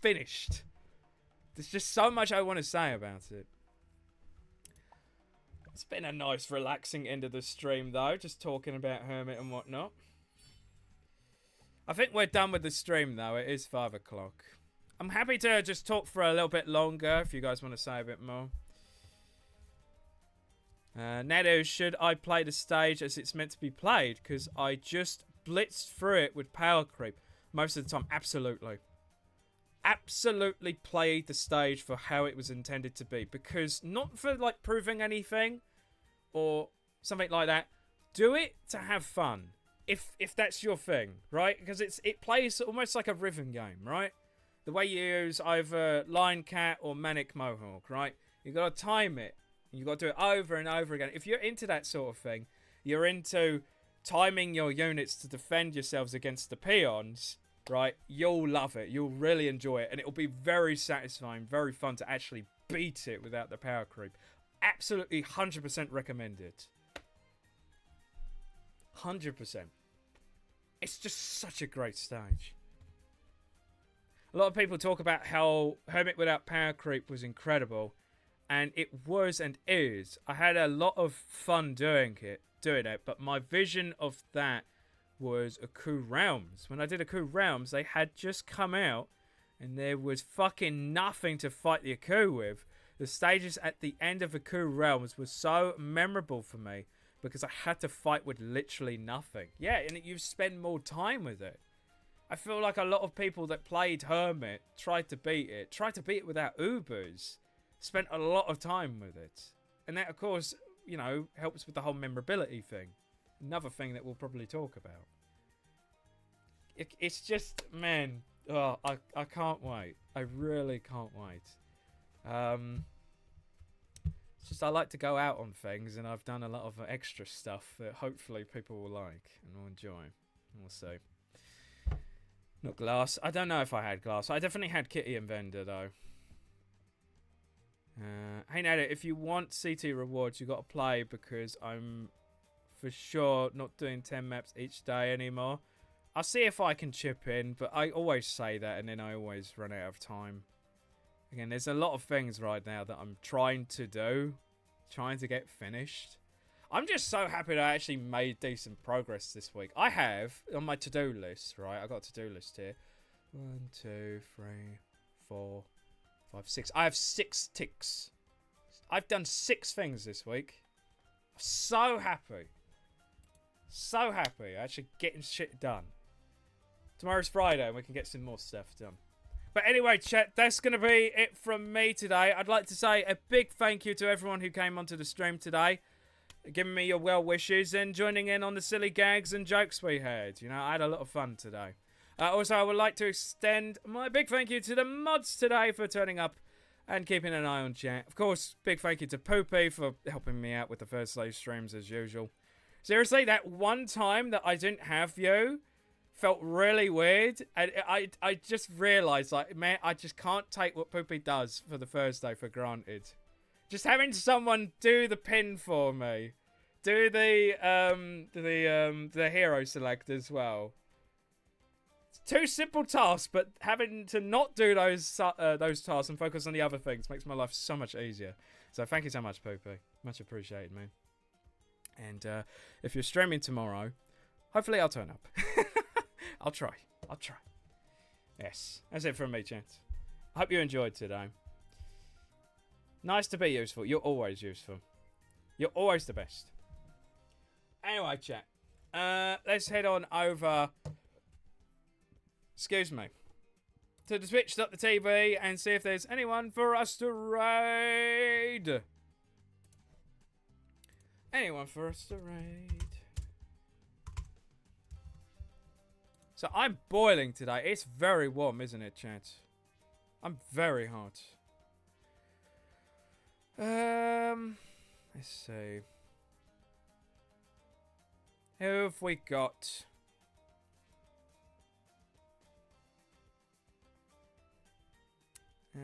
finished. There's just so much I want to say about it. It's been a nice, relaxing end of the stream, though, just talking about Hermit and whatnot. I think we're done with the stream, though. It is 5 o'clock. I'm happy to just talk for a little bit longer if you guys want to say a bit more. Nadu, should I play the stage as it's meant to be played? Because I just blitzed through it with power creep most of the time. Absolutely. Absolutely play the stage for how it was intended to be. Because not for like proving anything or something like that. Do it to have fun. If that's your thing, right? Because it plays almost like a rhythm game, right? The way you use either Lion Cat or Manic Mohawk, right? You got to time it. You got to do it over and over again. If you're into that sort of thing, you're into timing your units to defend yourselves against the peons, right? You'll love it. You'll really enjoy it. And it'll be very satisfying, very fun to actually beat it without the power creep. Absolutely 100% recommend it. 100%. It's just such a great stage. A lot of people talk about how Hermit without power creep was incredible. And it was and is. I had a lot of fun doing it, but my vision of that was Aku Realms. When I did Aku Realms, they had just come out, and there was fucking nothing to fight the Aku with. The stages at the end of Aku Realms were so memorable for me, because I had to fight with literally nothing. Yeah, and you spend more time with it. I feel like a lot of people that played Hermit tried to beat it without Ubers. Spent a lot of time with it. And that, of course, you know, helps with the whole memorability thing. Another thing that we'll probably talk about. It's just, man, oh, I can't wait. I really can't wait. It's just I like to go out on things, and I've done a lot of extra stuff that hopefully people will like and will enjoy. We'll see. Not glass. I don't know if I had glass. I definitely had Kitty and Vendor, though. Hey Nada, if you want CT rewards, you got to play, because I'm for sure not doing 10 maps each day anymore. I'll see if I can chip in, but I always say that and then I always run out of time. Again, there's a lot of things right now that I'm trying to do, trying to get finished. I'm just so happy that I actually made decent progress this week. I have on my to-do list, right? I got a to-do list here. 1, 2, 3, 4, 5, 6. I have 6 ticks. I've done 6 things this week. I'm so happy. So happy. Actually getting shit done. Tomorrow's Friday and we can get some more stuff done. But anyway, chat, that's going to be it from me today. I'd like to say a big thank you to everyone who came onto the stream today, giving me your well wishes and joining in on the silly gags and jokes we had. You know, I had a lot of fun today. Also, I would like to extend my big thank you to the mods today for turning up and keeping an eye on chat. Of course, big thank you to Poopy for helping me out with the first live streams as usual. Seriously, that one time that I didn't have you felt really weird. And I just realised, like, man, I just can't take what Poopy does for the Thursday for granted. Just having someone do the pin for me. Do the hero select as well. Two simple tasks, but having to not do those tasks and focus on the other things makes my life so much easier. So thank you so much, Poopy. Much appreciated, man. And if you're streaming tomorrow, hopefully I'll turn up. I'll try. Yes, that's it from me, chat. I hope you enjoyed today. Nice to be useful. You're always useful. You're always the best. Anyway, chat. Let's head on over... Excuse me. To the Twitch.tv and see if there's anyone for us to raid. Anyone for us to raid. So I'm boiling today. It's very warm, isn't it, chat? I'm very hot. Let's see. Who have we got? See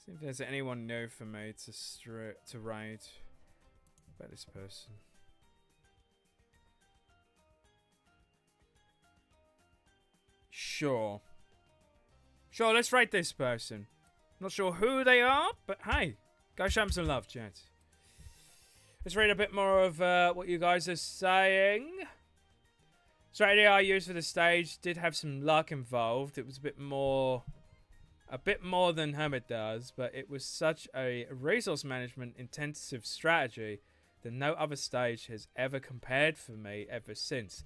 if there's anyone new for me to raid. About this person. Sure, let's raid this person. Not sure who they are, but hey, go show them some love, chat. Let's read a bit more of what you guys are saying. Strategy I used for the stage did have some luck involved. It was a bit more than Hermit does, but it was such a resource management intensive strategy that no other stage has ever compared for me ever since.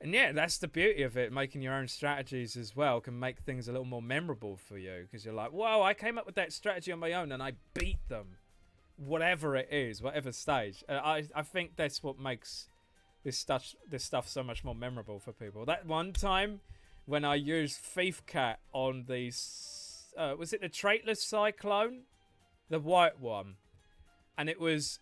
And yeah, that's the beauty of it. Making your own strategies as well can make things a little more memorable for you, because you're like, whoa, I came up with that strategy on my own and I beat them. Whatever it is, whatever stage. I think that's what makes this stuff so much more memorable for people. That one time when I used Thief Cat on the... was it the Traitless Cyclone? The white one. And it was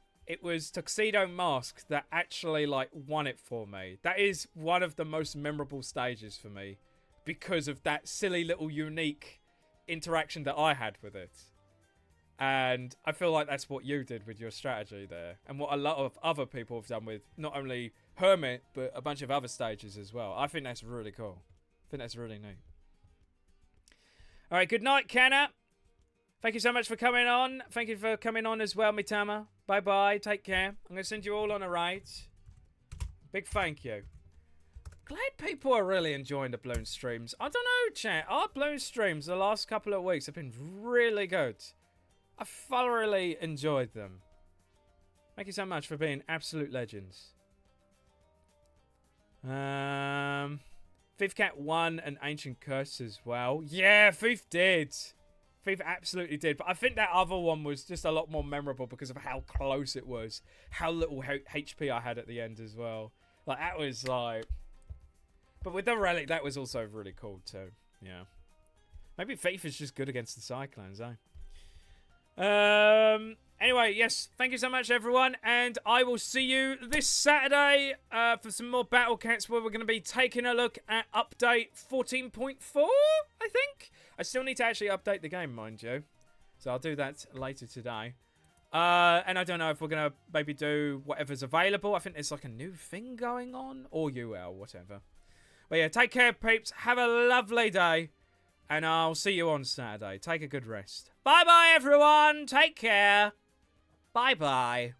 Tuxedo Mask that actually, like, won it for me. That is one of the most memorable stages for me because of that silly little unique interaction that I had with it. And I feel like that's what you did with your strategy there. And what a lot of other people have done with not only Hermit, but a bunch of other stages as well. I think that's really cool. I think that's really neat. Alright, good night, Canna. Thank you so much for coming on. Thank you for coming on as well, Mitama. Bye-bye. Take care. I'm going to send you all on a raid. Big thank you. Glad people are really enjoying the Bloons streams. I don't know, chat. Our Bloons streams the last couple of weeks have been really good. I thoroughly enjoyed them. Thank you so much for being absolute legends. Thief Cat won an Ancient Curse as well. Yeah, Thief did. Thief absolutely did. But I think that other one was just a lot more memorable because of how close it was. How little HP I had at the end as well. Like, that was like... But with the Relic, that was also really cool too. Yeah. Maybe Thief is just good against the Cyclones, eh? Anyway, yes, thank you so much, everyone, and I will see you this Saturday for some more Battle Cats, where we're going to be taking a look at update 14.4, I think. I still need to actually update the game, mind you, so I'll do that later today. And I don't know if we're going to maybe do whatever's available. I think there's like a new thing going on, or UL, whatever. But yeah, take care, peeps. Have a lovely day. And I'll see you on Saturday. Take a good rest. Bye-bye, everyone. Take care. Bye-bye.